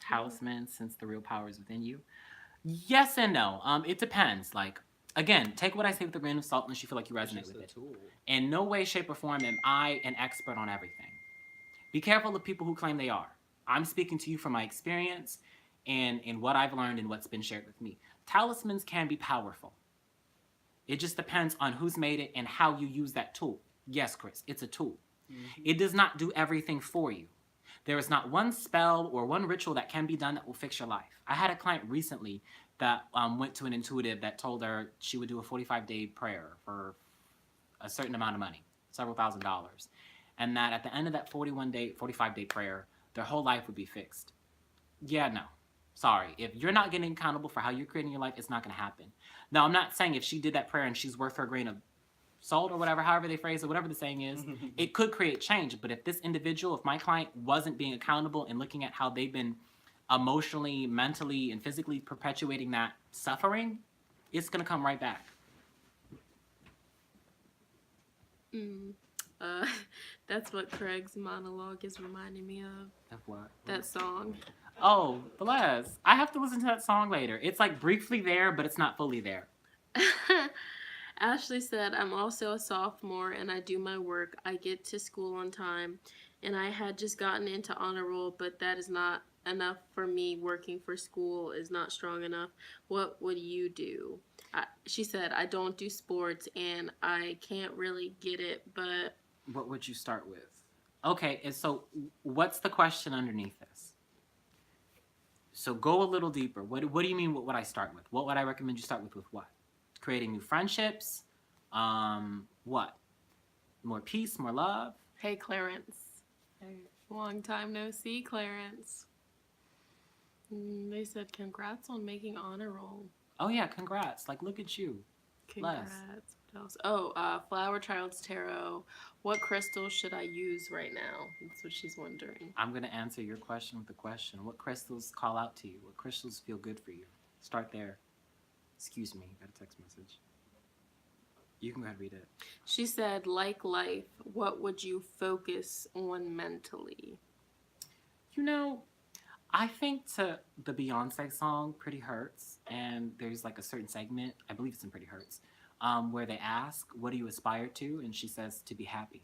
Speaker 2: Houseman, since the real power is within you. Yes and no. It depends. Like, Again, take what I say with a grain of salt unless you feel like you
Speaker 3: It's
Speaker 2: resonate
Speaker 3: just
Speaker 2: with
Speaker 3: a
Speaker 2: it.
Speaker 3: tool.
Speaker 2: In no way, shape, or form am I an expert on everything. Be careful of people who claim they are. I'm speaking to you from my experience and what I've learned and what's been shared with me. Talismans can be powerful. It just depends on who's made it and how you use that tool. Yes, Chris, it's a tool.
Speaker 3: Mm-hmm.
Speaker 2: It does not do everything for you. There is not one spell or one ritual that can be done that will fix your life. I had a client recently that went to an intuitive that told her she would do a 45-day prayer for a certain amount of money, several $1,000s, and that at the end of that 45-day prayer, their whole life would be fixed. Yeah, no. Sorry. If you're not getting accountable for how you're creating your life, it's not going to happen. Now, I'm not saying if she did that prayer and she's worth her grain of salt or whatever, however they phrase it, whatever the saying is, it could create change. But if this individual, if my client wasn't being accountable and looking at how they've been emotionally, mentally, and physically perpetuating that suffering, it's going to come right back.
Speaker 1: That's what Craig's monologue is reminding me of.
Speaker 2: Of what?
Speaker 1: That song.
Speaker 2: Oh, bless. I have to listen to that song later. It's like briefly there, but it's not fully there.
Speaker 1: Ashley said, I'm also a sophomore and I do my work. I get to school on time and I had just gotten into honor roll, but that is not enough for me. Working for school is not strong enough. What would you do? She said, I don't do sports and I can't really get it, but...
Speaker 2: What would you start with? Okay, and so what's the question underneath this? So go a little deeper. What do you mean, what would I start with? What would I recommend you start with what? Creating new friendships? What? More peace, more love?
Speaker 1: Hey, Clarence. Hey. Long time no see, Clarence. They said, congrats on making honor roll.
Speaker 2: Oh, yeah, congrats. Like, look at you.
Speaker 1: Congrats. What else? Oh, Flower Child's Tarot. What crystals should I use right now? That's what she's wondering.
Speaker 2: I'm going to answer your question with a question. What crystals call out to you? What crystals feel good for you? Start there. Excuse me, got a text message. You can go ahead and read it.
Speaker 1: She said, like life, what would you focus on mentally?
Speaker 2: You know, I think to the Beyonce song, Pretty Hurts, and there's like a certain segment, I believe it's in Pretty Hurts, where they ask, what do you aspire to? And she says, to be happy.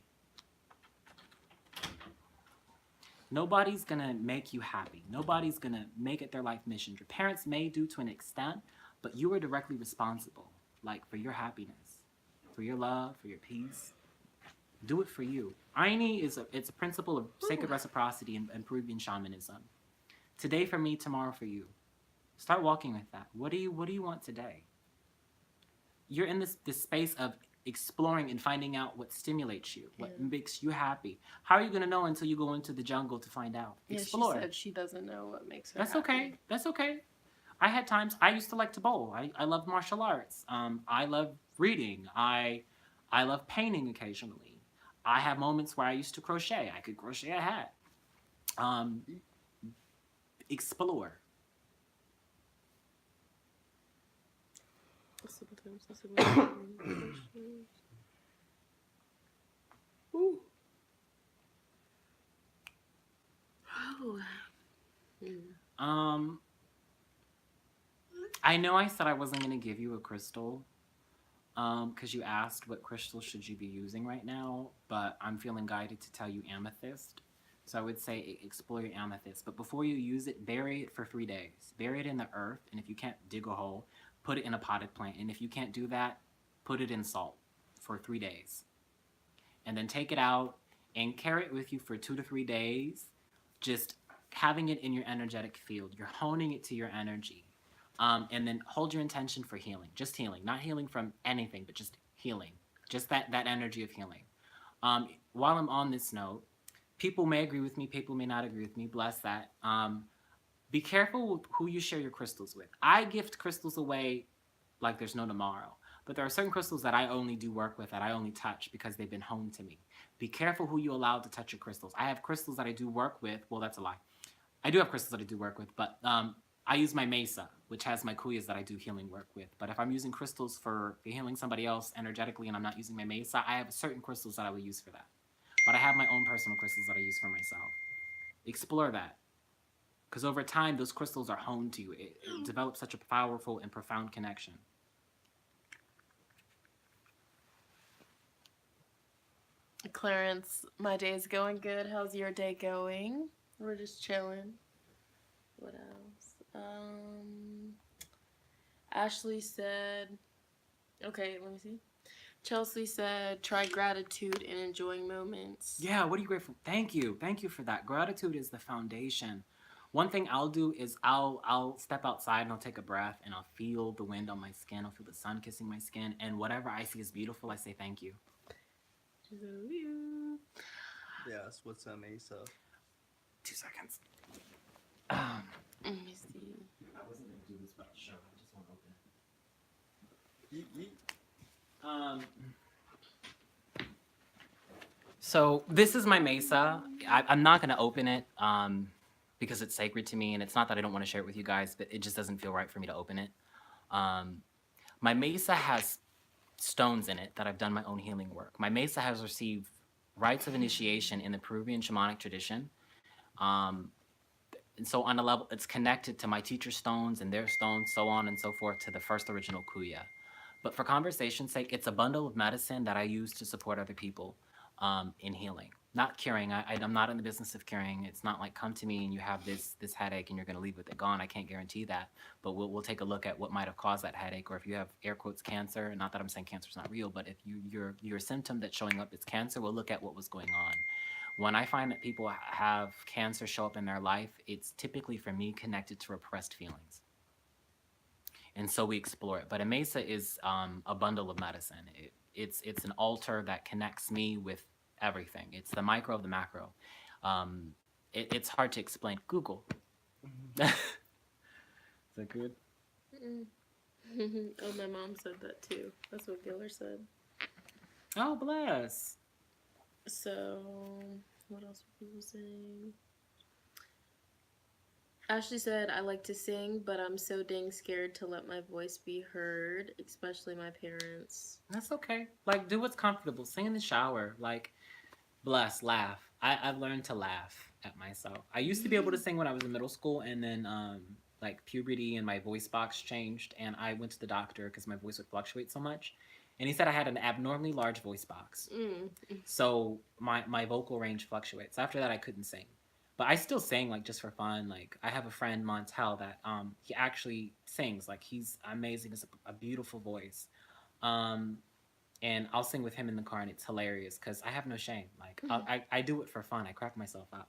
Speaker 2: Nobody's going to make you happy. Nobody's going to make it their life mission. Your parents may do to an extent, but you are directly responsible, like, for your happiness, for your love, for your peace. Do it for you. Irony it's a principle of sacred reciprocity and Peruvian shamanism. Today for me, tomorrow for you. Start walking with that. What do you want today? You're in this space of exploring and finding out what stimulates you, what makes you happy. How are you going to know until you go into the jungle to find out? Explore.
Speaker 1: Yeah, she said she doesn't know what makes her
Speaker 2: That's
Speaker 1: happy.
Speaker 2: okay. That's okay. I had times, I used to like to bowl. I love martial arts. I love reading. I love painting occasionally. I have moments where I used to crochet. I could crochet a hat. Explore.
Speaker 1: Ooh. Oh.
Speaker 2: I know I said I wasn't going to give you a crystal because you asked what crystal should you be using right now, but I'm feeling guided to tell you amethyst. So I would say explore your amethyst. But before you use it, bury it for 3 days. Bury it in the earth, and if you can't dig a hole, put it in a potted plant. And if you can't do that, put it in salt for 3 days. And then take it out and carry it with you for 2 to 3 days, just having it in your energetic field. You're honing it to your energy. And then hold your intention for healing. Just healing. Not healing from anything, but just healing. Just that energy of healing. While I'm on this note, people may agree with me, people may not agree with me. Bless that. Be careful with who you share your crystals with. I gift crystals away like there's no tomorrow. But there are certain crystals that I only do work with, that I only touch because they've been honed to me. Be careful who you allow to touch your crystals. I have crystals that I do work with. Well, that's a lie. I do have crystals that I do work with, but I use my mesa, which has my kuyas that I do healing work with. But if I'm using crystals for healing somebody else energetically and I'm not using my mesa, I have certain crystals that I will use for that. But I have my own personal crystals that I use for myself. Explore that. Because over time, those crystals are honed to you. It develops such a powerful and profound connection.
Speaker 1: Clarence, my day's going good. How's your day going? We're just chilling. What else? Ashley said, okay, let me see. Chelsea said, try gratitude and enjoying moments.
Speaker 2: Yeah, what are you grateful? Thank you. Thank you for that. Gratitude is the foundation. One thing I'll do is I'll step outside and I'll take a breath and I'll feel the wind on my skin. I'll feel the sun kissing my skin, and whatever I see is beautiful, I say thank you.
Speaker 3: Yes, what's up, Mesa?
Speaker 2: 2 seconds.
Speaker 1: Let me see.
Speaker 2: I wasn't gonna do this, but I'll show. I just want to open it.
Speaker 3: Yeet.
Speaker 2: So this is my mesa. I'm not gonna open it because it's sacred to me, and it's not that I don't want to share it with you guys, but it just doesn't feel right for me to open it. My mesa has stones in it that I've done my own healing work. My mesa has received rites of initiation in the Peruvian shamanic tradition. And so on a level, it's connected to my teacher's stones and their stones, so on and so forth, to the first original kuya. But for conversation's sake, it's a bundle of medicine that I use to support other people in healing. Not curing. I'm not in the business of curing. It's not like come to me and you have this headache and you're going to leave with it gone. I can't guarantee that. But we'll take a look at what might have caused that headache, or if you have air quotes cancer. Not that I'm saying cancer's not real, but if your symptom that's showing up is cancer, we'll look at what was going on. When I find that people have cancer show up in their life, it's typically for me connected to repressed feelings. And so we explore it. But a mesa is a bundle of medicine. It's an altar that connects me with everything. It's the micro of the macro. It's hard to explain. Google. Is that good?
Speaker 1: Oh, my mom said that too. That's what Giller said.
Speaker 2: Oh, bless.
Speaker 1: So, what else were people saying? Ashley said, I like to sing, but I'm so dang scared to let my voice be heard, especially my parents.
Speaker 2: That's okay. Like, do what's comfortable. Sing in the shower. Like, bless, laugh. I've learned to laugh at myself. I used to be able to sing when I was in middle school, and then, like, puberty and my voice box changed, and I went to the doctor because my voice would fluctuate so much. And he said I had an abnormally large voice box. So my vocal range fluctuates. After that, I couldn't sing. But I still sing, like, just for fun. Like, I have a friend, Montel, that he actually sings. Like, he's amazing. It's a beautiful voice. And I'll sing with him in the car, and it's hilarious because I have no shame. Like, I do it for fun. I crack myself up.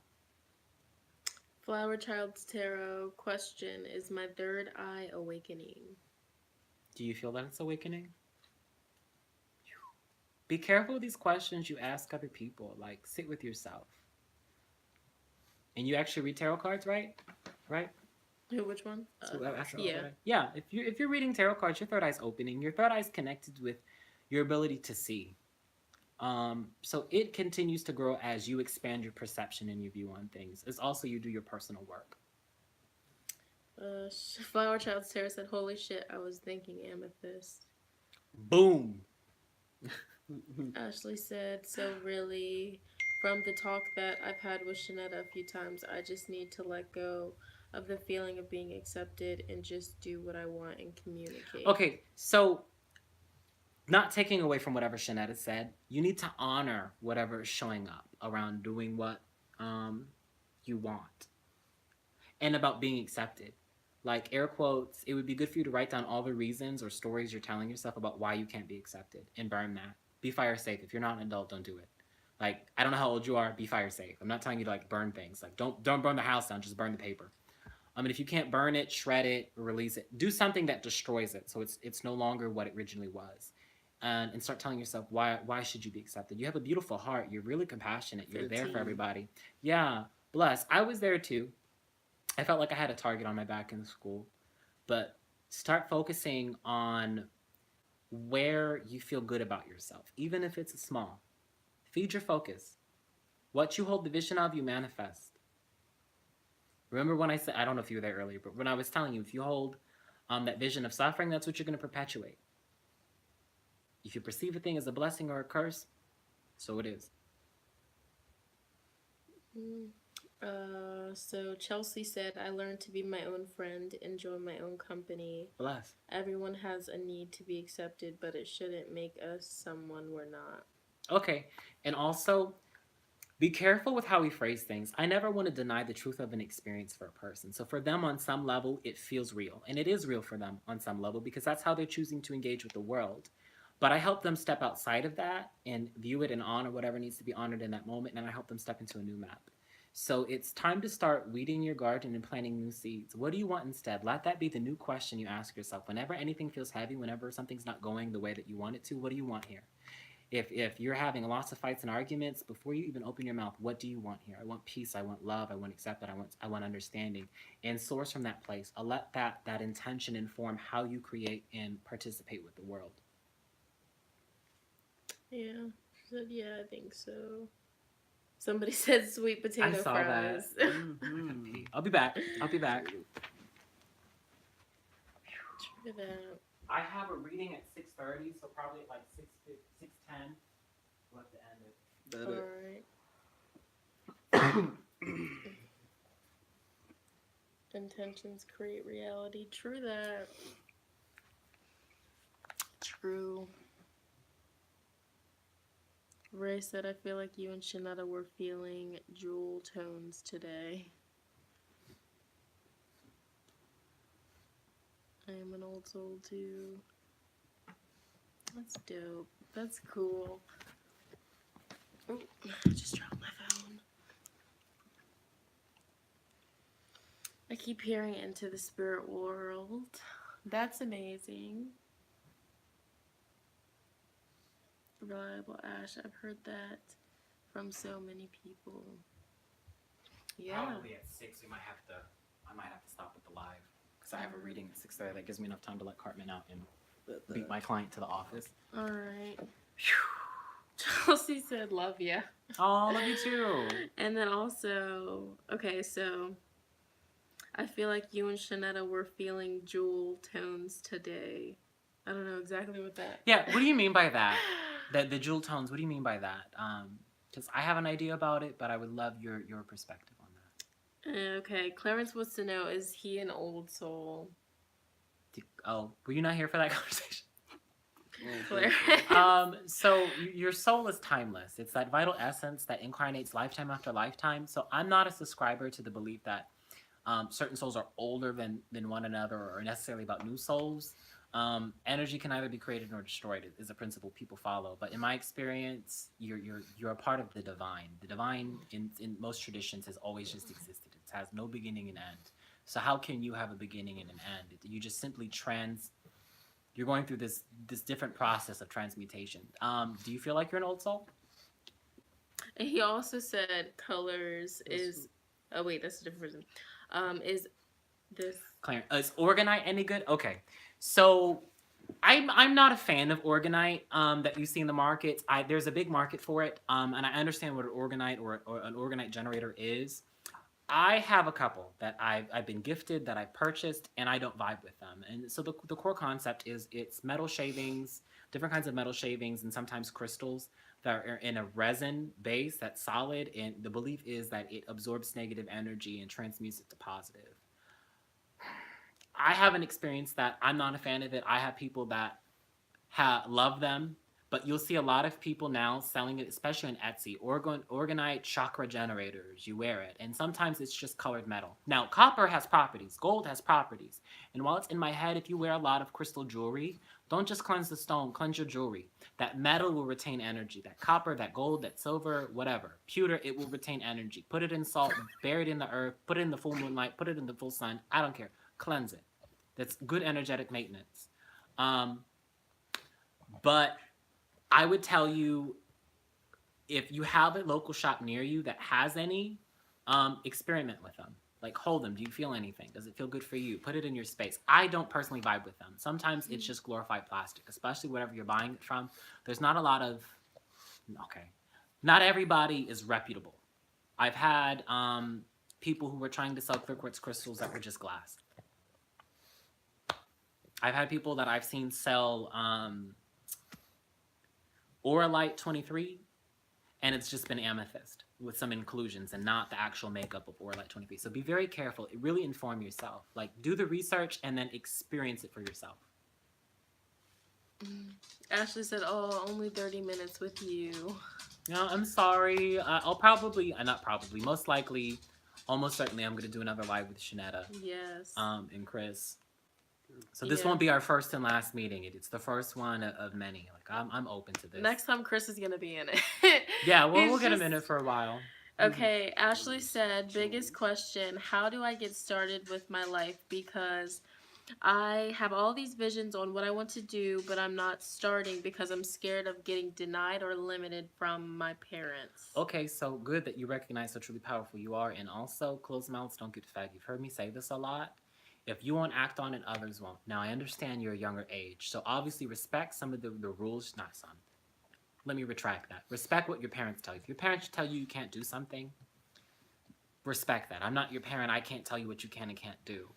Speaker 1: Flower Child's Tarot question, is my third eye awakening?
Speaker 2: Do you feel that it's awakening? Be careful with these questions you ask other people. Like, sit with yourself. And you actually read tarot cards, right? Right?
Speaker 1: Which one? Yeah.
Speaker 2: Yeah. If you're reading tarot cards, your third eye's opening. Your third eye's connected with your ability to see. So it continues to grow as you expand your perception and your view on things. It's also you do your personal work.
Speaker 1: Flower Child's Tarot said, holy shit, I was thinking amethyst.
Speaker 2: Boom.
Speaker 1: Ashley said, so really, from the talk that I've had with Shonnetta a few times, I just need to let go of the feeling of being accepted and just do what I want and communicate.
Speaker 2: Okay, so not taking away from whatever Shonnetta said, you need to honor whatever is showing up around doing what you want and about being accepted. Like, air quotes, it would be good for you to write down all the reasons or stories you're telling yourself about why you can't be accepted and burn that. Be fire safe. If you're not an adult, don't do it. Like, I don't know how old you are, be fire safe. I'm not telling you to, like, burn things. Like, don't burn the house down, just burn the paper. And if you can't burn it, shred it, release it. Do something that destroys it so it's no longer what it originally was. And start telling yourself, why should you be accepted? You have a beautiful heart. You're really compassionate. You're there for everybody. Yeah, bless. I was there too. I felt like I had a target on my back in school. But start focusing on where you feel good about yourself, even if it's small. Feed your focus. What you hold the vision of, you manifest. Remember when I said, I don't know if you were there earlier, but when I was telling you, if you hold that vision of suffering, that's what you're going to perpetuate. If you perceive a thing as a blessing or a curse, so it is.
Speaker 1: So Chelsea said, I learned to be my own friend, enjoy my own company.
Speaker 2: Bless.
Speaker 1: Everyone has a need to be accepted, but it shouldn't make us someone we're not.
Speaker 2: Okay. And also, be careful with how we phrase things. I never want to deny the truth of an experience for a person. So for them, on some level, it feels real. And it is real for them on some level because that's how they're choosing to engage with the world. But I help them step outside of that and view it and honor whatever needs to be honored in that moment. And I help them step into a new map. So it's time to start weeding your garden and planting new seeds. What do you want instead? Let that be the new question you ask yourself. Whenever anything feels heavy, whenever something's not going the way that you want it to, what do you want here? If you're having lots of fights and arguments, before you even open your mouth, what do you want here? I want peace, I want love, I want acceptance, I want understanding. And source from that place. I'll let that intention inform how you create and participate with the world.
Speaker 1: Yeah. She said, yeah, I think so. Somebody said sweet potato
Speaker 2: I saw
Speaker 1: fries.
Speaker 2: that.
Speaker 3: Mm-hmm.
Speaker 2: I'll be back. I'll be back.
Speaker 1: True that.
Speaker 2: I have a reading at 6:30, so probably at like 6:10. We'll have to end it.
Speaker 1: All right. Intentions create reality. True that. True. Ray said, I feel like you and Shonnetta were feeling jewel tones today. I am an old soul too. That's dope. That's cool. Oh, I just dropped my phone. I keep hearing into the spirit world. That's amazing. Reliable Ash. I've heard that from so many people. Yeah.
Speaker 2: Probably at 6, I might have to stop with the live because I have a reading at 6:30. That gives me enough time to let Cartman out and beat my client to the office.
Speaker 1: All right. Chelsea said, love ya.
Speaker 2: Oh, love you too.
Speaker 1: And then also, okay, so I feel like you and Shonnetta were feeling jewel tones today. I don't know exactly what that.
Speaker 2: Yeah, what do you mean by that? The jewel tones. What do you mean by that? Because I have an idea about it, but I would love your perspective on that.
Speaker 1: Okay, Clarence wants to know, is he an old soul?
Speaker 2: Oh, were you not here for that conversation?
Speaker 1: Clarence.
Speaker 2: So your soul is timeless. It's that vital essence that incarnates lifetime after lifetime. So I'm not a subscriber to the belief that certain souls are older than one another or necessarily about new souls. Energy can either be created or destroyed is a principle people follow. But in my experience, you're a part of the divine. The divine in most traditions has always just existed. It has no beginning and end. So how can you have a beginning and an end? You just simply you're going through this different process of transmutation. Do you feel like you're an old soul?
Speaker 1: And he also said colors is. Oh wait, that's a different person. Is this
Speaker 2: Clarence, is Organite any good? Okay, so I'm not a fan of Organite that you see in the markets. There's a big market for it, and I understand what an Organite or an Organite generator is. I have a couple that I've been gifted, that I've purchased, and I don't vibe with them. And so the core concept is it's metal shavings, different kinds of metal shavings, and sometimes crystals that are in a resin base that's solid. And the belief is that it absorbs negative energy and transmutes it to positive. I haven't experienced that. I'm not a fan of it. I have people that love them. But you'll see a lot of people now selling it, especially on Etsy. Organite chakra generators. You wear it. And sometimes it's just colored metal. Now, copper has properties. Gold has properties. And while it's in my head, if you wear a lot of crystal jewelry, don't just cleanse the stone. Cleanse your jewelry. That metal will retain energy. That copper, that gold, that silver, whatever. Pewter, it will retain energy. Put it in salt. Bury it in the earth. Put it in the full moonlight. Put it in the full sun. I don't care. Cleanse it. That's good energetic maintenance. But I would tell you, if you have a local shop near you that has any, experiment with them. Like, hold them. Do you feel anything? Does it feel good for you? Put it in your space. I don't personally vibe with them. Sometimes it's just glorified plastic, especially whatever you're buying it from. There's not a lot of, okay, not everybody is reputable. I've had people who were trying to sell clear quartz crystals that were just glass. I've had people that I've seen sell Auralite 23, and it's just been amethyst with some inclusions and not the actual makeup of Auralite 23. So be very careful. Really inform yourself. Like, do the research and then experience it for yourself.
Speaker 1: Ashley said, "Oh, only 30 minutes with you."
Speaker 2: No, I'm sorry. I'll probably, not probably, most likely, almost certainly, I'm gonna do another live with Shonnetta,
Speaker 1: Yes.
Speaker 2: and Chris. So this
Speaker 1: Yeah.
Speaker 2: won't be our first and last meeting. It's the first one of many. Like I'm open to this.
Speaker 1: Next time, Chris is gonna be in it.
Speaker 2: Yeah, well,
Speaker 1: He's
Speaker 2: we'll get him
Speaker 1: just-
Speaker 2: in it for a while.
Speaker 1: Okay, Ashley said, biggest question, how do I get started with my life? Because I have all these visions on what I want to do, but I'm not starting because I'm scared of getting denied or limited from my parents.
Speaker 2: Okay, so good that you recognize how truly powerful you are, and also closed mouths don't get fed. You've heard me say this a lot. If you won't act on it, others won't. Now I understand you're a younger age, so obviously respect some of the rules. Not some. Let me retract that. Respect what your parents tell you. If your parents tell you you can't do something, respect that. I'm not your parent. I can't tell you what you can and can't do.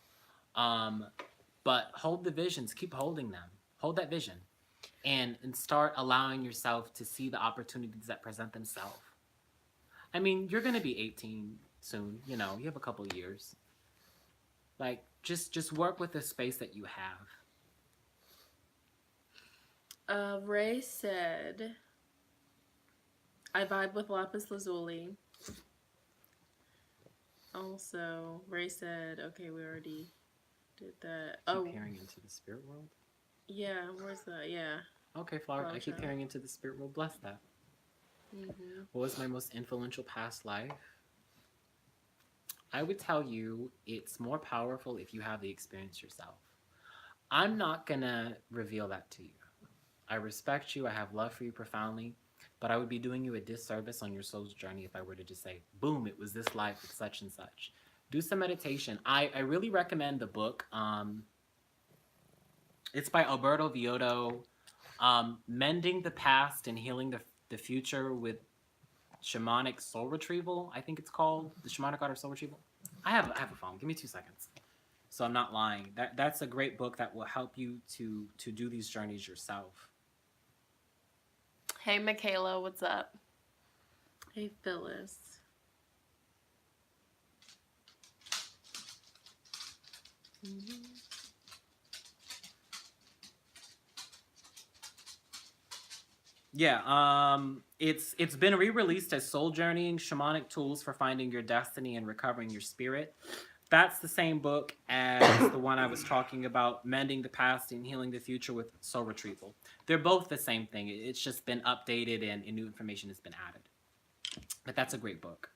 Speaker 2: But hold the visions. Keep holding them. Hold that vision, and start allowing yourself to see the opportunities that present themselves. I mean, you're gonna be 18 soon. You know, you have a couple of years. Like, just work with the space that you have.
Speaker 1: Ray said, I vibe with Lapis Lazuli. Also, Ray said, okay, we already did that.
Speaker 2: Keep peering into the spirit world.
Speaker 1: Yeah, where's that? Yeah.
Speaker 2: Okay, Flower. I keep peering into the spirit world. Bless that.
Speaker 1: Mm-hmm.
Speaker 2: What was my most influential past life? I would tell you it's more powerful if you have the experience yourself. I'm not gonna reveal that to you. I respect you. I have love for you profoundly. But I would be doing you a disservice on your soul's journey if I were to just say, boom, it was this life with such and such. Do some meditation. I really recommend the book. It's by Alberto Villoldo, Mending the Past and Healing the Future with Shamanic Soul Retrieval, I think it's called. The Shamanic Art of Soul Retrieval. I have a phone. Give me 2 seconds. So I'm not lying. That's a great book that will help you to do these journeys yourself.
Speaker 1: Hey, Michaela, what's up? Hey, Phyllis. Mm-hmm.
Speaker 2: Yeah, it's been re-released as Soul Journeying: Shamanic Tools for Finding Your Destiny and Recovering Your Spirit. That's the same book as the one I was talking about, Mending the Past and Healing the Future with Soul Retrieval. They're both the same thing. It's just been updated and new information has been added. But that's a great book.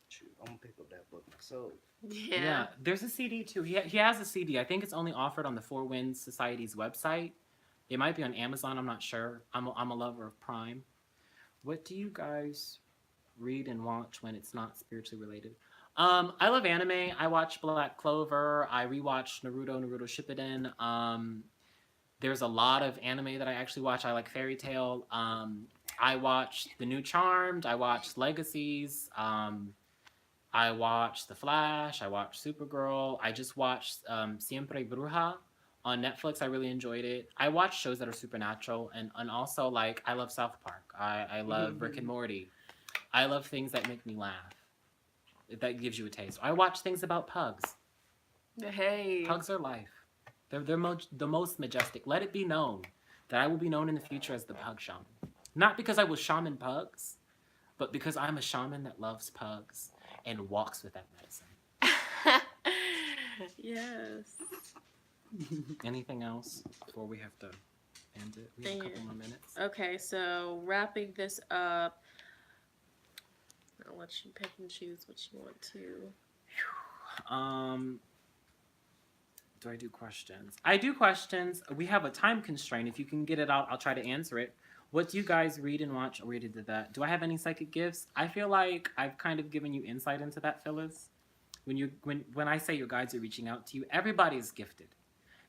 Speaker 3: Shoot, I'm gonna pick up that book myself.
Speaker 1: Yeah.
Speaker 2: There's a CD too. He has a CD. I think it's only offered on the Four Winds Society's website. It might be on Amazon. I'm not sure. I'm a lover of Prime. What do you guys read and watch when it's not spiritually related? I love anime. I watch Black Clover. I rewatch Naruto Shippuden. There's a lot of anime that I actually watch. I like Fairy Tail. I watched The New Charmed. I watched Legacies. I watched The Flash. I watched Supergirl. I just watched Siempre Bruja on Netflix. I really enjoyed it. I watch shows that are supernatural, and also, like, I love South Park. I love Rick and Morty. I love things that make me laugh. That gives you a taste. I watch things about pugs.
Speaker 1: Hey.
Speaker 2: Pugs are life. They're the most majestic. Let it be known that I will be known in the future as the pug shaman. Not because I will shaman pugs, but because I'm a shaman that loves pugs and walks with that medicine.
Speaker 1: Yes.
Speaker 2: Anything else before we have to end it? We have a couple more minutes.
Speaker 1: Okay, so wrapping this up, I'll let you pick and choose what you want to.
Speaker 2: Do I do questions? I do questions. We have a time constraint. If you can get it out, I'll try to answer it. What do you guys read and watch? We already did that. Do I have any psychic gifts? I feel like I've kind of given you insight into that, Phyllis. When I say your guides are reaching out to you, everybody is gifted.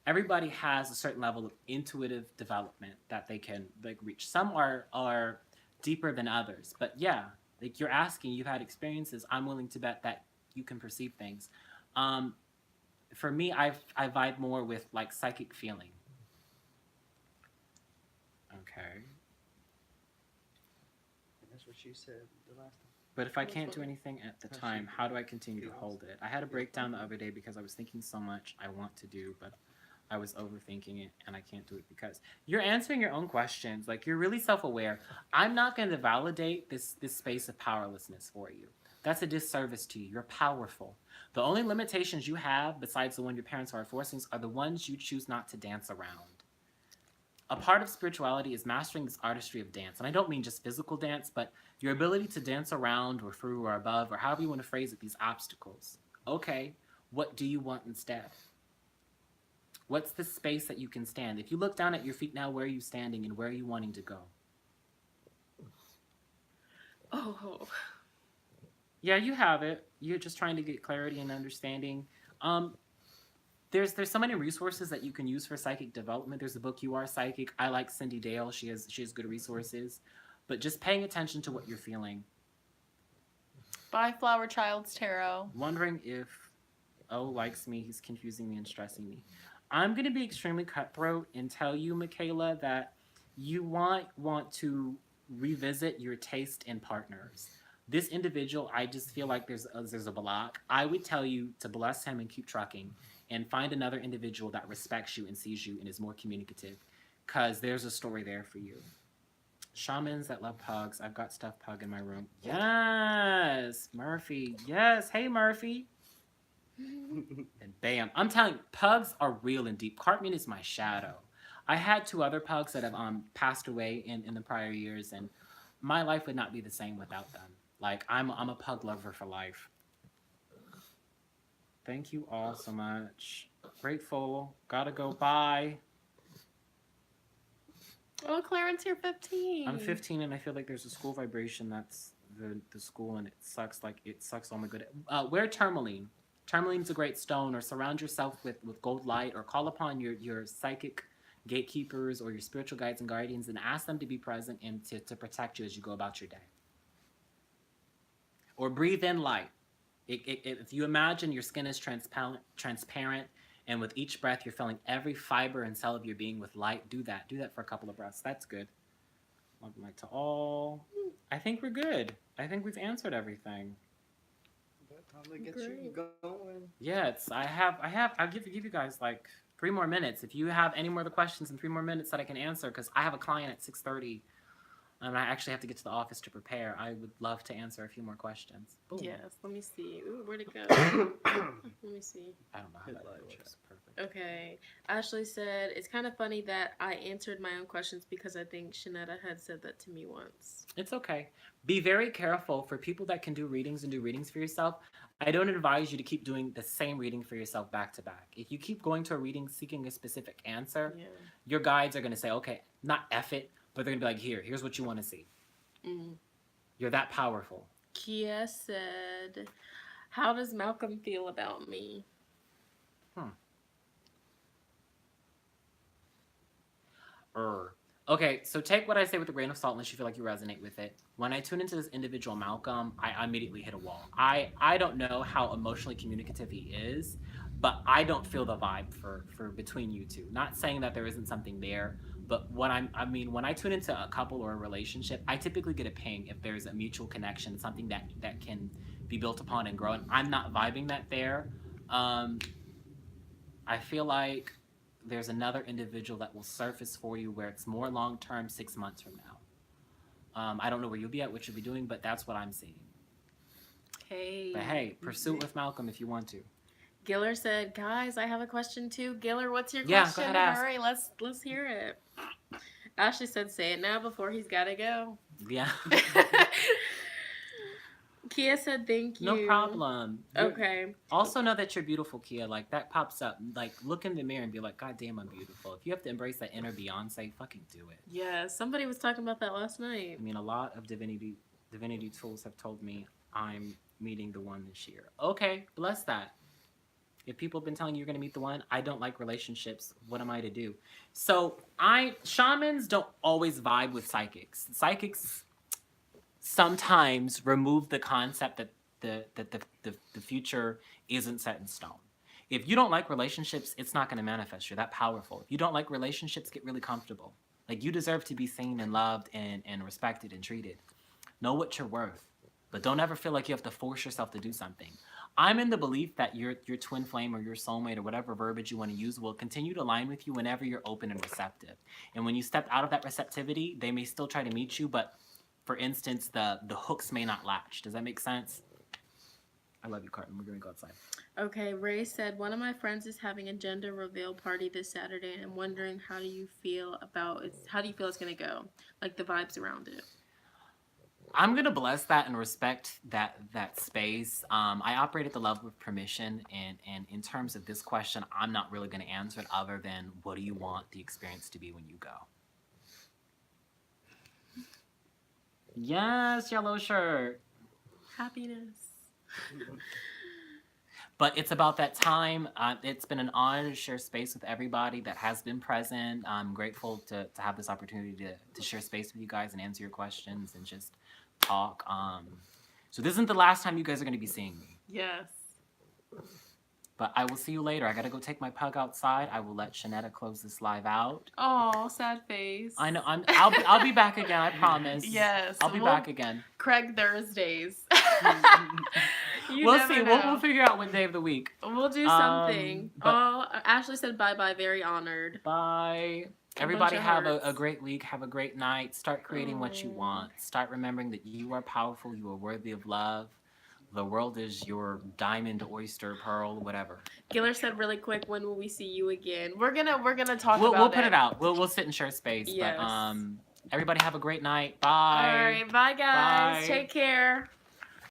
Speaker 2: Everybody has a certain level of intuitive development that they can reach. Some are deeper than others, but yeah, like you're asking, you've had experiences. I'm willing to bet that you can perceive things. For me, I vibe more with like psychic feeling. Okay.
Speaker 3: That's what you said the last time.
Speaker 2: But if I can't do anything at the time, how do I continue to hold it? I had a breakdown the other day because I was thinking so much I want to do, but I was overthinking it and I can't do it because you're answering your own questions. Like you're really self-aware. I'm not going to validate this space of powerlessness for you. That's a disservice to you. You're powerful. The only limitations you have, besides the one your parents are forcing, are the ones you choose not to dance around. A part of spirituality is mastering this artistry of dance. And I don't mean just physical dance, but your ability to dance around or through or above, or however you want to phrase it, these obstacles. Okay, what do you want instead? What's the space that you can stand? If you look down at your feet now, where are you standing and where are you wanting to go?
Speaker 1: Oh.
Speaker 2: Yeah, you have it. You're just trying to get clarity and understanding. There's so many resources that you can use for psychic development. There's a book, You Are Psychic. I like Cindy Dale. She has good resources. But just paying attention to what you're feeling.
Speaker 1: Bye, Flower Child's Tarot.
Speaker 2: Wondering if O likes me. He's confusing me and stressing me. I'm going to be extremely cutthroat and tell you, Michaela, that you want to revisit your taste in partners. This individual, I just feel like there's a block. I would tell you to bless him and keep trucking and find another individual that respects you and sees you and is more communicative, because there's a story there for you. Shamans that love pugs. I've got stuffed pug in my room. Yes, Murphy. Yes, hey Murphy. And bam, I'm telling you, pugs are real and deep. Cartman is my shadow. I had 2 other pugs that have passed away in the prior years, and my life would not be the same without them. Like I'm a pug lover for life. Thank you all so much. Grateful. Gotta go. Bye.
Speaker 1: Oh, Clarence, you're 15.
Speaker 2: I'm 15 and I feel like there's a school vibration that's the school, and it sucks. Like it sucks all my good. Wear tourmaline. Tourmaline's a great stone. Or surround yourself with gold light, or call upon your psychic gatekeepers or your spiritual guides and guardians and ask them to be present and to protect you as you go about your day. Or breathe in light. If you imagine your skin is transparent, and with each breath you're filling every fiber and cell of your being with light, do that. Do that for a couple of breaths. That's good. Welcome back to all. I think we're good. I think we've answered everything.
Speaker 3: Time to get you going.
Speaker 2: Yeah, I'll give you guys like 3 more minutes. If you have any more other questions in 3 more minutes that I can answer, because I have a client at 6:30. And I actually have to get to the office to prepare. I would love to answer a few more questions. Boom.
Speaker 1: Yes, let me see. Ooh, where'd it go? Let me see.
Speaker 2: I don't know how that works. Perfect.
Speaker 1: Okay. Ashley said, it's kind of funny that I answered my own questions because I think Shonnetta had said that to me once.
Speaker 2: It's okay. Be very careful for people that can do readings and do readings for yourself. I don't advise you to keep doing the same reading for yourself back to back. If you keep going to a reading seeking a specific answer, your guides are going to say, okay, not F it, but they're going to be like, here's what you want to see.
Speaker 1: Mm.
Speaker 2: You're that powerful.
Speaker 1: Kia said, how does Malcolm feel about me?
Speaker 2: Okay, so take what I say with a grain of salt unless you feel like you resonate with it. When I tune into this individual Malcolm, I immediately hit a wall. I don't know how emotionally communicative he is, but I don't feel the vibe for between you two. Not saying that there isn't something there, but when I tune into a couple or a relationship, I typically get a ping if there's a mutual connection, something that can be built upon and grow. And I'm not vibing that there. I feel like there's another individual that will surface for you where it's more long-term, 6 months from now. I don't know where you'll be at, what you'll be doing, but that's what I'm seeing.
Speaker 1: Hey.
Speaker 2: But hey, pursue it with Malcolm if you want to.
Speaker 1: Giller said, guys, I have a question too. Giller, what's your
Speaker 2: Yeah,
Speaker 1: question?
Speaker 2: go ahead, ask.
Speaker 1: Hurry, let's hear it. Ashley said, say it now before he's got to go.
Speaker 2: Yeah.
Speaker 1: Kia said, thank you.
Speaker 2: No problem.
Speaker 1: Okay.
Speaker 2: Also know that you're beautiful, Kia. Like, that pops up. Like, look in the mirror and be like, God damn, I'm beautiful. If you have to embrace that inner Beyonce, fucking do it.
Speaker 1: Yeah, somebody was talking about that last night.
Speaker 2: I mean, a lot of divinity tools have told me I'm meeting the one this year. Okay, bless that. If people have been telling you you're going to meet the one, I don't like relationships. What am I to do? So, shamans don't always vibe with psychics. Psychics sometimes remove the concept that the future isn't set in stone. If you don't like relationships, it's not going to manifest. You're that powerful. If you don't like relationships, get really comfortable. Like, you deserve to be seen and loved and respected and treated. Know what you're worth. But don't ever feel like you have to force yourself to do something. I'm in the belief that your twin flame or your soulmate or whatever verbiage you want to use will continue to align with you whenever you're open and receptive. And when you step out of that receptivity, they may still try to meet you, but for instance, the hooks may not latch. Does that make sense? I love you, Carton. We're gonna go outside.
Speaker 1: Okay, Ray said, one of my friends is having a gender reveal party this Saturday, and I'm wondering how do you feel it's gonna go? Like the vibes around it.
Speaker 2: I'm gonna bless that and respect that space. I operate at the level of permission, and in terms of this question, I'm not really gonna answer it other than what do you want the experience to be when you go? Yes, yellow shirt.
Speaker 1: Happiness.
Speaker 2: But it's about that time. It's been an honor to share space with everybody that has been present. I'm grateful to have this opportunity to share space with you guys and answer your questions and just talk. So this isn't the last time you guys are going to be seeing me.
Speaker 1: Yes.
Speaker 2: But I will see you later. I got to go take my pug outside. I will let Shonnetta close this live out.
Speaker 1: Oh, sad face.
Speaker 2: I know. I'll be back again. I promise.
Speaker 1: Yes.
Speaker 2: I'll be back again.
Speaker 1: Craig Thursdays.
Speaker 2: We'll see. We'll figure out what day of the week.
Speaker 1: We'll do something. Ashley said bye-bye. Very honored.
Speaker 2: Bye. Everybody have a great week. Have a great night. Start creating what you want. Start remembering that you are powerful. You are worthy of love. The world is your diamond, oyster, pearl, whatever.
Speaker 1: Giller said really quick, when will we see you again? We're gonna talk about it.
Speaker 2: We'll put it out. We'll sit and share space.
Speaker 1: Yes.
Speaker 2: But everybody have a great night. Bye.
Speaker 1: All right. Bye, guys.
Speaker 2: Bye.
Speaker 1: Take care.